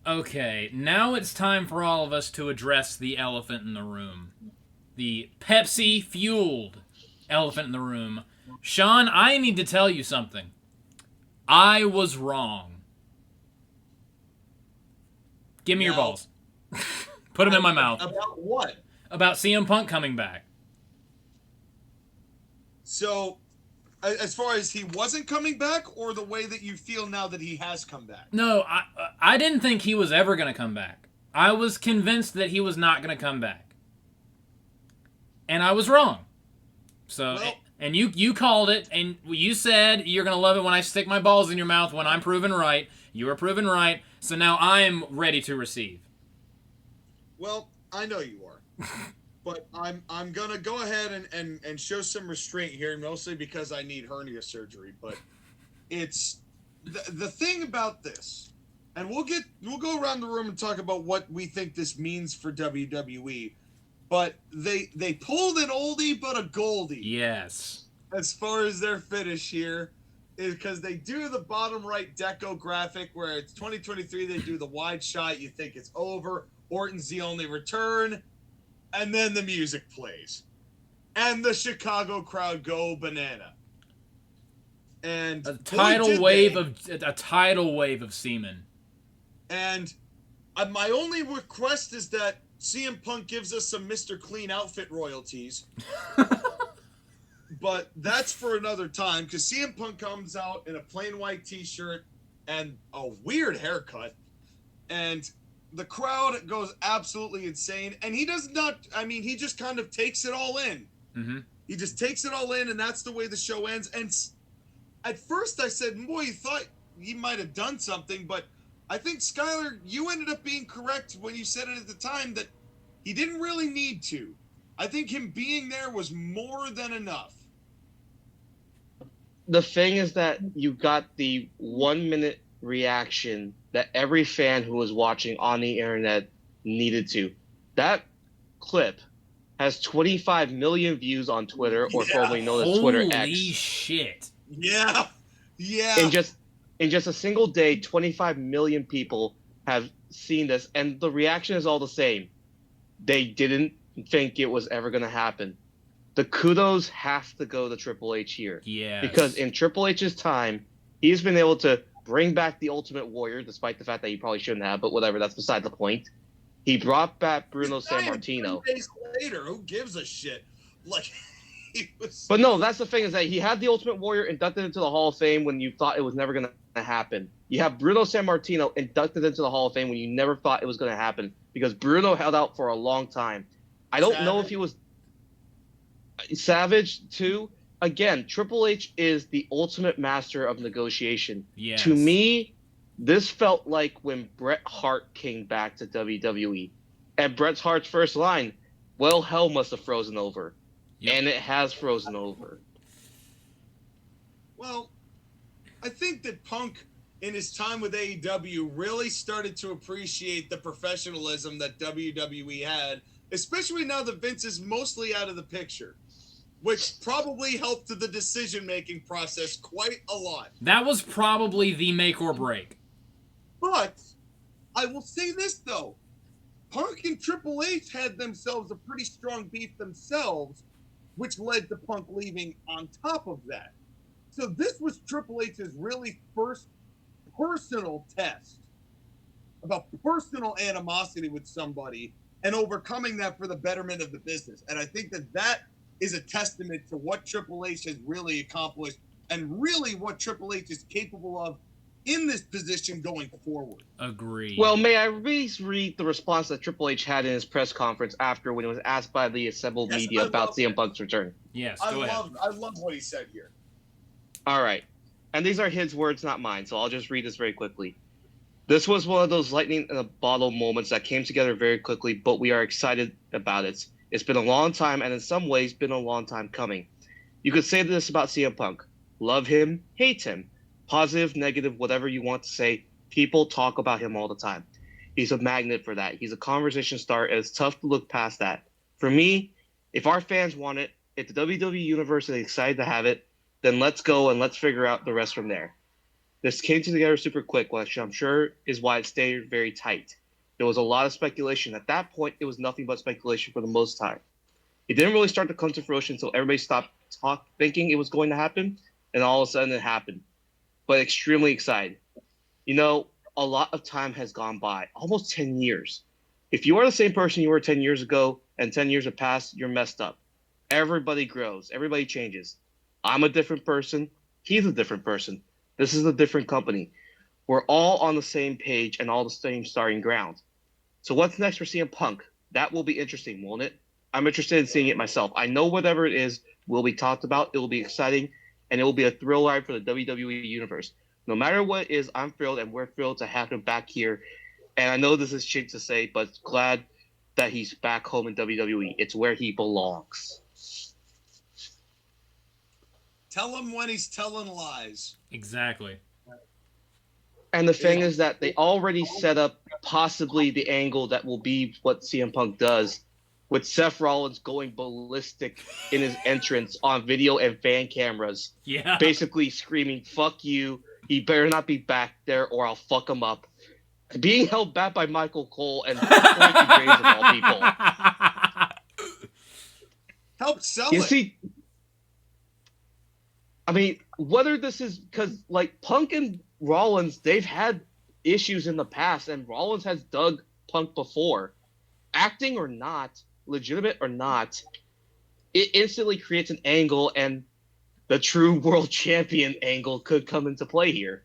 Okay, now it's time for all of us to address the elephant in the room. The Pepsi-fueled elephant in the room. Sean, I need to tell you something. I was wrong. Give me your balls. Put them in my mouth. About what? About CM Punk coming back. So, as far as he wasn't coming back, or the way that you feel now that he has come back? No, I didn't think he was ever going to come back. I was convinced that he was not going to come back. And I was wrong. So, well, and you called it, and you said you're going to love it when I stick my balls in your mouth when I'm proven right. You were proven right, so now I'm ready to receive. Well, I know you are. But I'm going to go ahead and show some restraint here, mostly because I need hernia surgery. But it's the thing about this, and we'll go around the room and talk about what we think this means for WWE. But they pulled an oldie but a goldie. Yes. As far as their finish here, is because they do the bottom right deco graphic where it's 2023. They do the wide shot. You think it's over. Orton's the only return. And then the music plays. And the Chicago crowd go banana. And a tidal wave of semen. And my only request is that CM Punk gives us some Mr. Clean outfit royalties. But that's for another time, because CM Punk comes out in a plain white t-shirt and a weird haircut. And the crowd goes absolutely insane. And he does not, he just kind of takes it all in. Mm-hmm. He just takes it all in, and that's the way the show ends. And at first I said, boy, you thought he might have done something, but I think, Skyler, you ended up being correct when you said it at the time that he didn't really need to. I think him being there was more than enough. The thing is that you got the 1 minute reaction that every fan who was watching on the internet needed to. That clip has 25 million views on Twitter, or formerly known as Twitter X. Holy shit. Yeah. In just in just a single day, 25 million people have seen this, and the reaction is all the same. They didn't think it was ever going to happen. The kudos have to go to Triple H here. Yes. Because in Triple H's time, he's been able to bring back the Ultimate Warrior, despite the fact that he probably shouldn't have, but whatever, that's beside the point. He brought back Bruno Sammartino. 3 days later, who gives a shit? Like, he was... But no, that's the thing, is that he had the Ultimate Warrior inducted into the Hall of Fame when you thought it was never going to happen. You have Bruno Sammartino inducted into the Hall of Fame when you never thought it was going to happen, because Bruno held out for a long time. I don't know if he was Savage too. Again, Triple H is the ultimate master of negotiation. Yes. To me, this felt like when Bret Hart came back to WWE. And Bret Hart's first line, well, hell must have frozen over. Yep. And it has frozen over. Well, I think that Punk, in his time with AEW, really started to appreciate the professionalism that WWE had, especially now that Vince is mostly out of the picture, which probably helped the decision-making process quite a lot. That was probably the make or break. But I will say this, though. Punk and Triple H had themselves a pretty strong beef themselves, which led to Punk leaving on top of that. So this was Triple H's really first personal test about personal animosity with somebody and overcoming that for the betterment of the business. And I think that that is a testament to what Triple H has really accomplished and really what Triple H is capable of in this position going forward. Agreed. Well, may I please read the response that Triple H had in his press conference after when he was asked by the assembled media about CM Punk's return? Yes, I go ahead. love what he said here. All right. And these are his words, not mine, so I'll just read this very quickly. This was one of those lightning in a bottle moments that came together very quickly, but we are excited about it. It's been a long time, and in some ways, been a long time coming. You could say this about CM Punk. Love him, hate him. Positive, negative, whatever you want to say. People talk about him all the time. He's a magnet for that. He's a conversation starter, and it's tough to look past that. For me, if our fans want it, if the WWE Universe is excited to have it, then let's go and let's figure out the rest from there. This came together super quick, which I'm sure is why it stayed very tight. There was a lot of speculation. At that point, it was nothing but speculation for the most time. It didn't really start to come to fruition until everybody stopped thinking it was going to happen, and all of a sudden it happened. But extremely excited. You know, a lot of time has gone by, almost 10 years. If you are the same person you were 10 years ago and 10 years have passed, you're messed up. Everybody grows. Everybody changes. I'm a different person. He's a different person. This is a different company. We're all on the same page and all the same starting ground. So what's next for CM Punk? That will be interesting, won't it? I'm interested in seeing it myself. I know whatever it is will be talked about. It will be exciting, and it will be a thrill ride for the WWE Universe. No matter what it is, I'm thrilled, and we're thrilled to have him back here. And I know this is shit to say, but glad that he's back home in WWE. It's where he belongs. Tell him when he's telling lies. Exactly. And the thing is that they already set up possibly the angle that will be what CM Punk does, with Seth Rollins going ballistic in his entrance on video and fan cameras. Yeah. Basically screaming, fuck you, he better not be back there or I'll fuck him up. Being held back by Michael Cole and Corey Graves of all people. Help sell You it. see, I mean, whether this is because, like, Punk and Rollins, they've had issues in the past, and Rollins has dug Punk before. Acting or not, legitimate or not, it instantly creates an angle, and the true world champion angle could come into play here.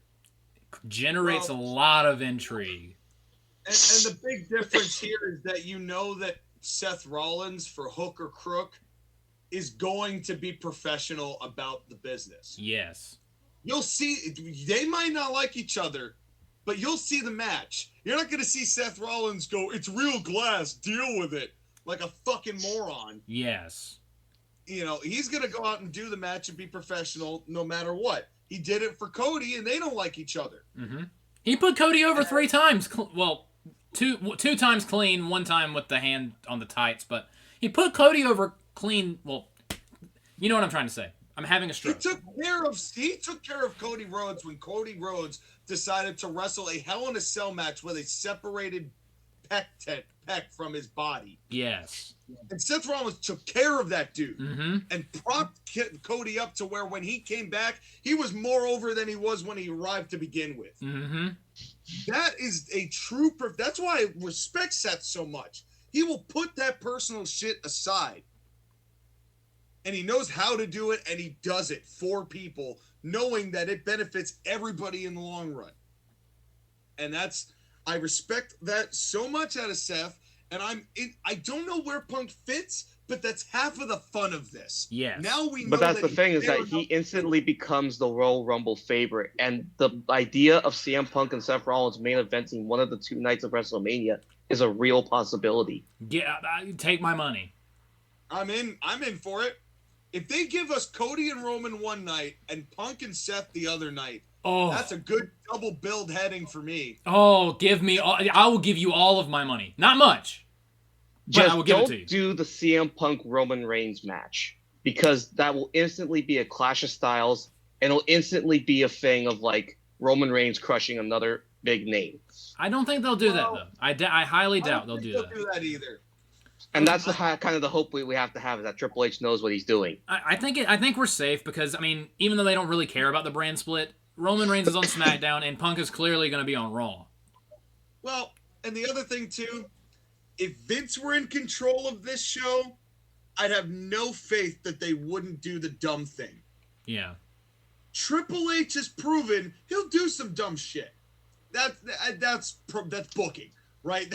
Generates a lot of intrigue. And the big difference here is that you know that Seth Rollins, for hook or crook, is going to be professional about the business. Yes. You'll see, they might not like each other, but you'll see the match. You're not going to see Seth Rollins go, it's real glass, deal with it, like a fucking moron. Yes. You know, he's going to go out and do the match and be professional no matter what. He did it for Cody, and they don't like each other. Mm-hmm. He put Cody over 3 times. Well, two times clean, 1 time with the hand on the tights, but he put Cody over clean. Well, you know what I'm trying to say. I'm having a stroke. He took care of Cody Rhodes when Cody Rhodes decided to wrestle a Hell in a Cell match with a separated pec from his body. Yes. And Seth Rollins took care of that dude Mm-hmm. and propped Cody up to where when he came back, he was more over than he was when he arrived to begin with. Mm-hmm. That is a true that's why I respect Seth so much. He will put that personal shit aside. And he knows how to do it, and he does it for people, knowing that it benefits everybody in the long run. And I respect that so much out of Seth, and I don't know where Punk fits, but that's half of the fun of this. Yes. Now we know But that's the thing, is that he instantly becomes the Royal Rumble favorite, and the idea of CM Punk and Seth Rollins main eventing one of the 2 nights of WrestleMania is a real possibility. Yeah, take my money. I'm in for it. If they give us Cody and Roman one night and Punk and Seth the other night, that's a good double build heading for me. Oh, I will give you all of my money. Not much. But I will give it to you. Don't do the CM Punk Roman Reigns match, because that will instantly be a clash of styles, and it'll instantly be a thing of like Roman Reigns crushing another big name. I don't think they'll do that though. I highly doubt they'll do that. They'll do that either. And that's kind of the hope we have to have, is that Triple H knows what he's doing. I think we're safe because, I mean, even though they don't really care about the brand split, Roman Reigns is on SmackDown and Punk is clearly going to be on Raw. Well, and the other thing too, if Vince were in control of this show, I'd have no faith that they wouldn't do the dumb thing. Yeah. Triple H has proven he'll do some dumb shit. That's booking, right?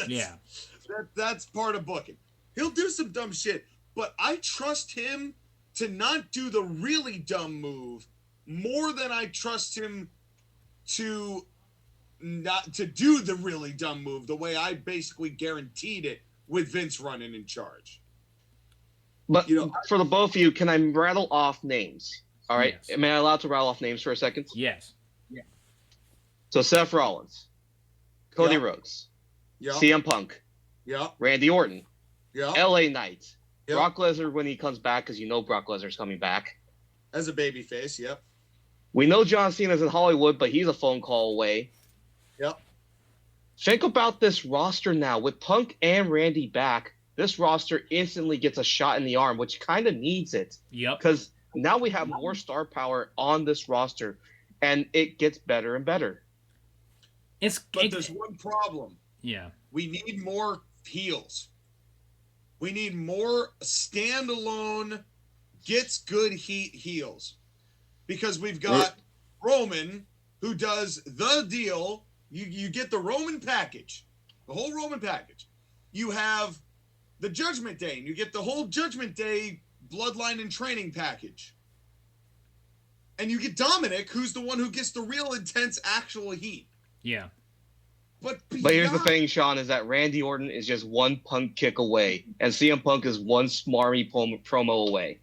Yeah. That's part of booking. He'll do some dumb shit, but I trust him to not do the really dumb move more than I trust him to not to do the really dumb move the way I basically guaranteed it with Vince running in charge. But for the both of you, can I rattle off names? All right. Yes. Am I allowed to rattle off names for a second? Yes. Yeah. So Seth Rollins, Cody Rhodes, CM Punk, Randy Orton, LA Knight, Brock Lesnar when he comes back, because Brock Lesnar's coming back. As a babyface, yep. We know John Cena's in Hollywood, but he's a phone call away. Yep. Think about this roster now. With Punk and Randy back, this roster instantly gets a shot in the arm, which kind of needs it. Yep. Because now we have more star power on this roster, and it gets better and better. But there's one problem. Yeah. We need more heels. We need more standalone, gets good heat heels. Because we've got Roman, who does the deal. You get the Roman package, the whole Roman package. You have the Judgment Day, and you get the whole Judgment Day bloodline and training package. And you get Dominic, who's the one who gets the real intense actual heat. Yeah. But here's the thing, Sean, is that Randy Orton is just one Punk kick away, and CM Punk is one smarmy promo away.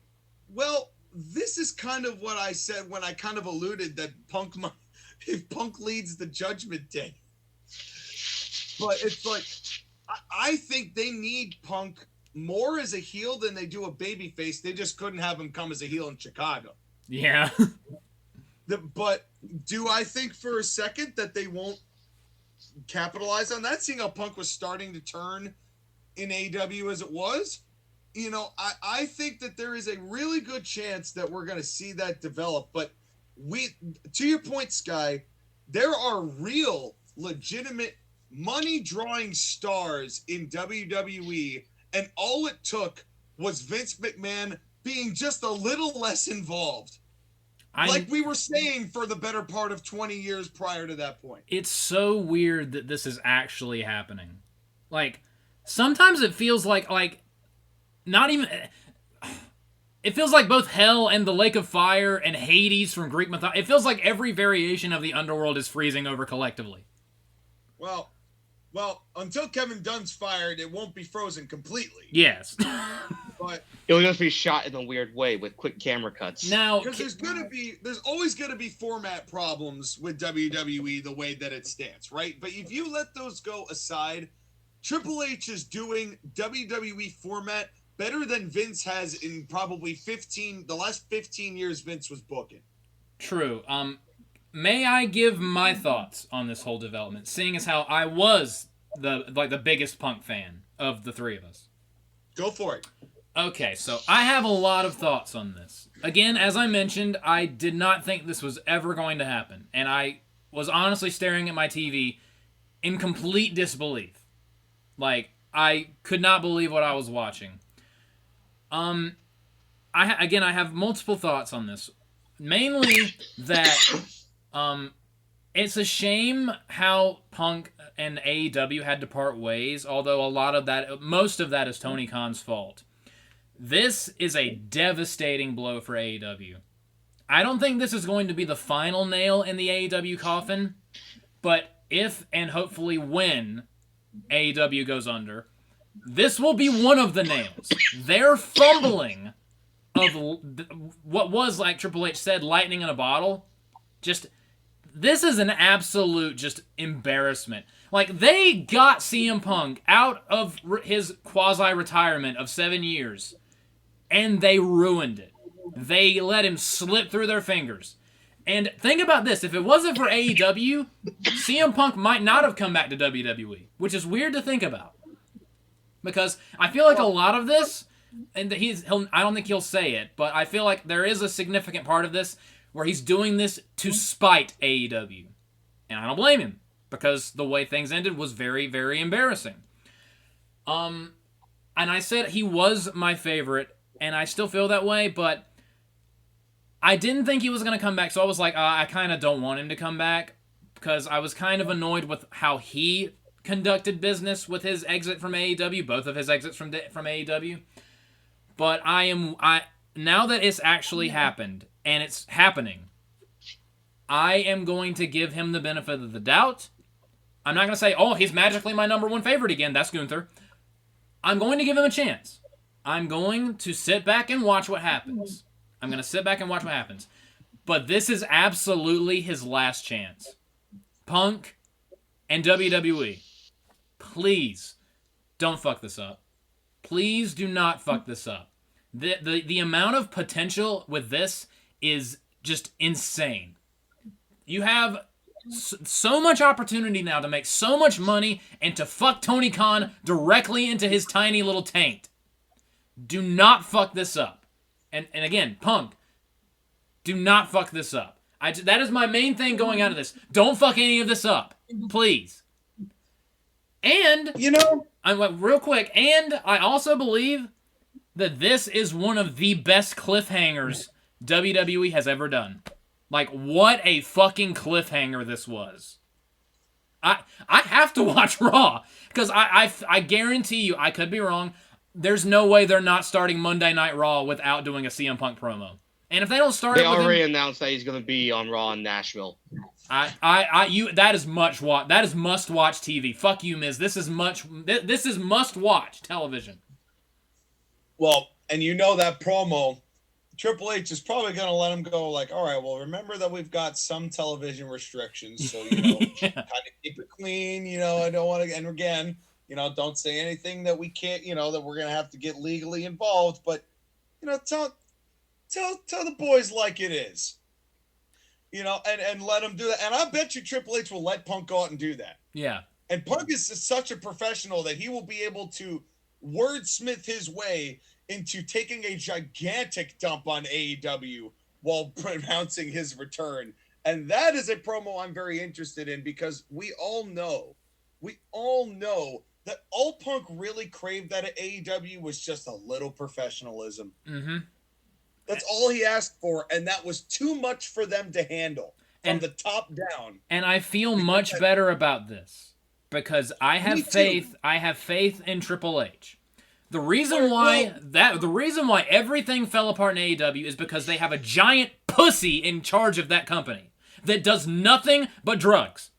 Well, this is kind of what I said when I kind of alluded that if Punk leads the Judgment Day. But it's like, I think they need Punk more as a heel than they do a babyface. They just couldn't have him come as a heel in Chicago. Yeah. But do I think for a second that they won't capitalize on that, seeing how Punk was starting to turn in AEW as it was? I think that there is a really good chance that we're going to see that develop. But to your point, Sky, there are real, legitimate, money-drawing stars in WWE, and all it took was Vince McMahon being just a little less involved. Like we were saying for the better part of 20 years prior to that point. It's so weird that this is actually happening. Like, sometimes it feels like not even... It feels like both Hell and the Lake of Fire and Hades from Greek mythology. It feels like every variation of the underworld is freezing over collectively. Well, until Kevin Dunn's fired, it won't be frozen completely. Yes. But it'll just be shot in a weird way with quick camera cuts. Now, because there's always going to be format problems with WWE the way that it stands, right? But if you let those go aside, Triple H is doing WWE format better than Vince has in probably the last 15 years Vince was booking. True. May I give my thoughts on this whole development, seeing as how I was the biggest Punk fan of the three of us? Go for it. Okay, so I have a lot of thoughts on this. Again, as I mentioned, I did not think this was ever going to happen, and I was honestly staring at my TV in complete disbelief. Like, I could not believe what I was watching. I have multiple thoughts on this. Mainly that it's a shame how Punk and AEW had to part ways, although most of that is Tony Khan's fault. This is a devastating blow for AEW. I don't think this is going to be the final nail in the AEW coffin, but if and hopefully when AEW goes under, this will be one of the nails. Their fumbling of what was, like Triple H said, lightning in a bottle. This is an absolute just embarrassment. Like, they got CM Punk out of his quasi-retirement of 7 years, and they ruined it. They let him slip through their fingers. And think about this. If it wasn't for AEW, CM Punk might not have come back to WWE, which is weird to think about. Because I feel like a lot of this, and I don't think he'll say it, but I feel like there is a significant part of this where he's doing this to spite AEW. And I don't blame him, because the way things ended was very, very embarrassing. And I said he was my favorite, and I still feel that way, but I didn't think he was going to come back, so I was like, I kind of don't want him to come back, because I was kind of annoyed with how he conducted business with his exit from AEW, both of his exits from AEW. But now that it's actually happened, and it's happening, I am going to give him the benefit of the doubt. I'm not going to say, oh, he's magically my number one favorite again. That's Gunther. I'm going to give him a chance. I'm going to sit back and watch what happens. But this is absolutely his last chance. Punk and WWE, please don't fuck this up. Please do not fuck this up. The amount of potential with this is just insane. You have so much opportunity now to make so much money and to fuck Tony Khan directly into his tiny little taint. Do not fuck this up. And again, Punk, do not fuck this up. That is my main thing going out of this. Don't fuck any of this up. Please. And, real quick, and I also believe that this is one of the best cliffhangers WWE has ever done. Like, what a fucking cliffhanger this was. I have to watch Raw, because I guarantee you, I could be wrong, there's no way they're not starting Monday Night Raw without doing a CM Punk promo. And if they don't start they already announced that he's going to be on Raw in Nashville. That is must-watch TV. Fuck you, Miz. This is must-watch television. Well, and that promo, Triple H is probably going to let him go like, all right, well, remember that we've got some television restrictions, so, kind of keep it clean, I don't want to, and again, don't say anything that we can't, that we're going to have to get legally involved, but, tell the boys like it is, and let them do that. And I bet you Triple H will let Punk go out and do that. Yeah. And Punk is such a professional that he will be able to wordsmith his way into taking a gigantic dump on AEW while pronouncing his return. And that is a promo I'm very interested in, because we all know that all Punk really craved out of AEW was just a little professionalism. Mm-hmm. That's all he asked for, and that was too much for them to handle from the top down. And I feel much better about this, because I have faith. I have faith in Triple H. The reason why everything fell apart in AEW is because they have a giant pussy in charge of that company that does nothing but drugs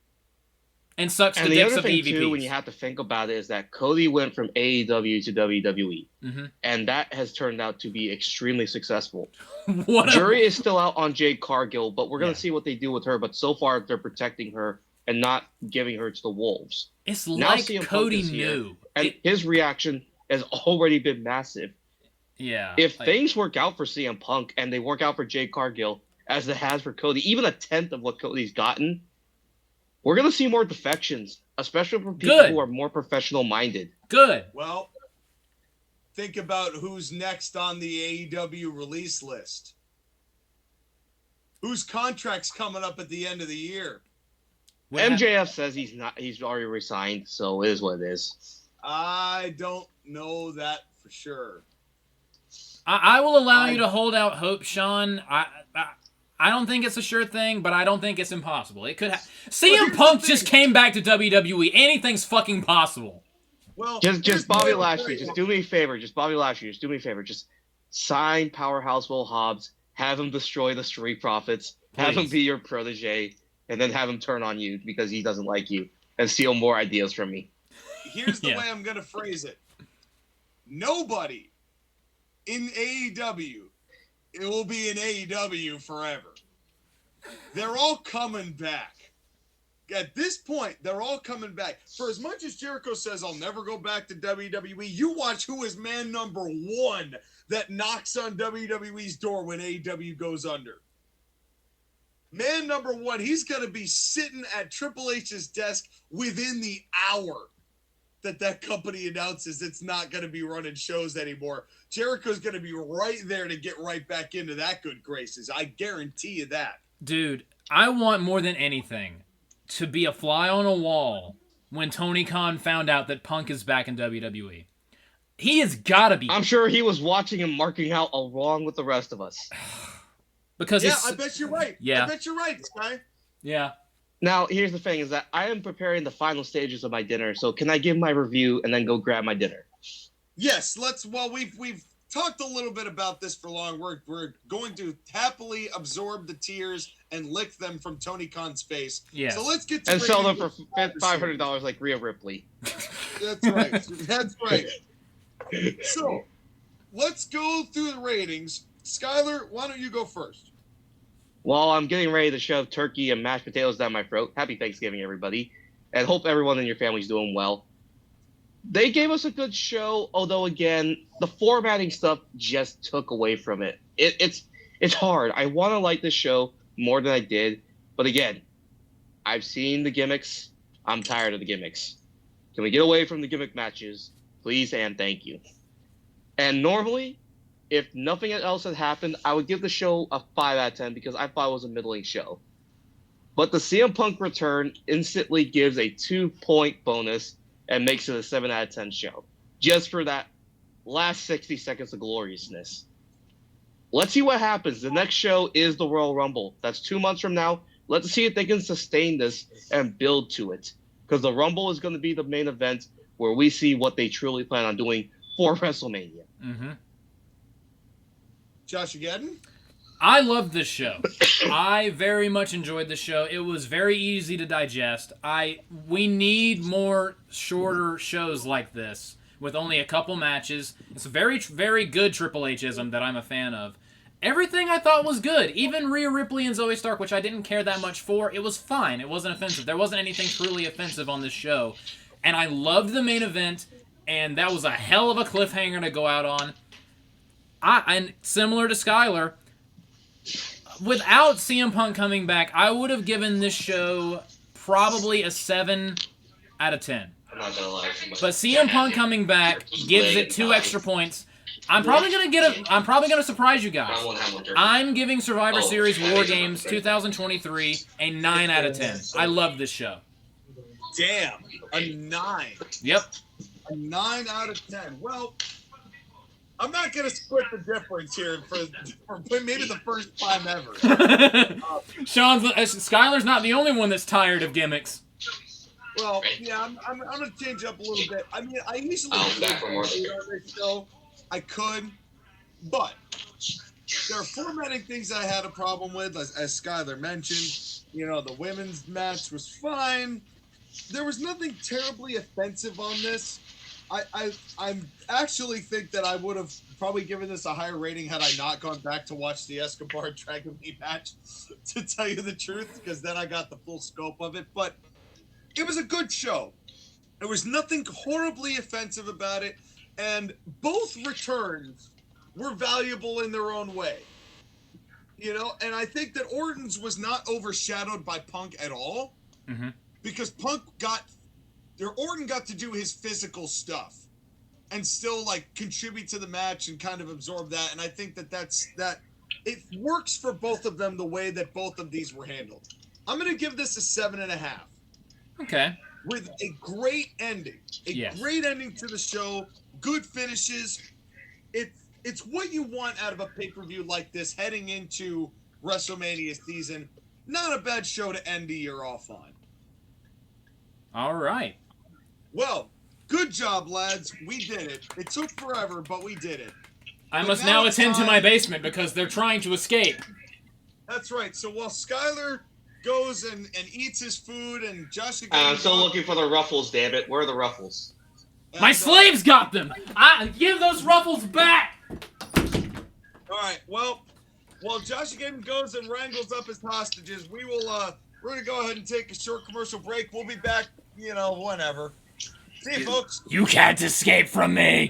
and sucks the dicks of EVPs. Too, when you have to think about it, is that Cody went from AEW to WWE, and that has turned out to be extremely successful. Jury is still out on Jade Cargill, but we're going to see what they do with her. But so far, they're protecting her and not giving her to the Wolves. It's now like Cody knew. And his reaction has already been massive. Yeah. If things work out for CM Punk and they work out for Jade Cargill as it has for Cody, even a tenth of what Cody's gotten, we're going to see more defections, especially from people who are more professional minded. Good. Well, think about who's next on the AEW release list. Whose contract's coming up at the end of the year? MJF says he's already resigned, so it is what it is. I don't know that for sure. I will allow you to hold out hope, Sean. I don't think it's a sure thing, but I don't think it's impossible. It could CM Punk just came back to WWE. Anything's fucking possible. Well, just Bobby Lashley. Just do me a favor. Just Bobby Lashley. Just do me a favor. Just sign Powerhouse Will Hobbs. Have him destroy the Street Profits. Please. Have him be your protege, and then have him turn on you because he doesn't like you and steal more ideas from me. Here's the way I'm gonna phrase it. Nobody in AEW, it will be in AEW forever. They're all coming back. At this point, they're all coming back. For as much as Jericho says, I'll never go back to WWE, you watch who is man number one that knocks on WWE's door when AEW goes under. Man number one, he's going to be sitting at Triple H's desk within the hour that company announces it's not going to be running shows anymore. Jericho's going to be right there to get right back into that good graces. I guarantee you that. Dude, I want more than anything to be a fly on a wall when Tony Khan found out that Punk is back in WWE. He has got to be. I'm sure he was watching him marking out along with the rest of us. Because I bet you're right. Yeah. I bet you're right, Sky. Yeah. Now, here's the thing, is that I am preparing the final stages of my dinner, so can I give my review and then go grab my dinner? Yes, we've talked a little bit about this for long. We're going to happily absorb the tears and lick them from Tony Khan's face. Yes. So let's get to and sell them for $500 like Rhea Ripley. That's right. That's right. So, let's go through the ratings. Skyler, why don't you go first? Well, I'm getting ready to shove turkey and mashed potatoes down my throat. Happy Thanksgiving, everybody. And hope everyone in your family's doing well. They gave us a good show, although, again, the formatting stuff just took away from it. It's hard. I want to like this show more than I did. But, again, I've seen the gimmicks. I'm tired of the gimmicks. Can we get away from the gimmick matches? Please and thank you. And normally, if nothing else had happened, I would give the show a 5 out of 10 because I thought it was a middling show. But the CM Punk return instantly gives a 2-point bonus and makes it a 7 out of 10 show. Just for that last 60 seconds of gloriousness. Let's see what happens. The next show is the Royal Rumble. That's 2 months from now. Let's see if they can sustain this and build to it. Because the Rumble is going to be the main event where we see what they truly plan on doing for WrestleMania. Mm-hmm. JoshAgeddon? I loved this show. I very much enjoyed the show. It was very easy to digest. We need more shorter shows like this with only a couple matches. It's a very, very good Triple H-ism that I'm a fan of. Everything I thought was good. Even Rhea Ripley and Zoe Stark, which I didn't care that much for, it was fine. It wasn't offensive. There wasn't anything truly offensive on this show. And I loved the main event, and that was a hell of a cliffhanger to go out on. And similar to Skyler, without CM Punk coming back, I would have given this show probably a 7 out of 10. I'm not gonna lie. But CM Punk coming back gives it 2 extra points. I'm probably gonna surprise you guys. I'm giving Survivor Series WarGames 2023 a 9 out of 10. I love this show. Damn, a 9. Yep. A 9 out of 10. Well, I'm not going to split the difference here for maybe the first time ever. Skyler's not the only one that's tired of gimmicks. Well, yeah, I'm going to change up a little bit. I mean, I usually show. I could, but there are formatting things I had a problem with, as Skyler mentioned. You know, the women's match was fine. There was nothing terribly offensive on this. I actually think that I would have probably given this a higher rating had I not gone back to watch the Escobar Dragon Lee match, to tell you the truth, because then I got the full scope of it. But it was a good show. There was nothing horribly offensive about it, and both returns were valuable in their own way. You know, and I think that Orton's was not overshadowed by Punk at all, because Orton got to do his physical stuff and still like contribute to the match and kind of absorb that. And I think that it works for both of them the way that both of these were handled. I'm going to give this a 7.5. Okay. With a great ending, great ending to the show, good finishes. It's what you want out of a pay-per-view like this heading into WrestleMania season. Not a bad show to end the year off on. All right. Well, good job, lads. We did it. It took forever, but we did it. I must now attend to my basement because they're trying to escape. That's right. So while Skyler goes and eats his food and Josh... I'm still looking for the ruffles, damn it. Where are the ruffles? And, My slaves got them! Give those ruffles back! All right, well, while JoshAgeddon goes and wrangles up his hostages, we're going to go ahead and take a short commercial break. We'll be back, whenever. See you, folks. You can't escape from me!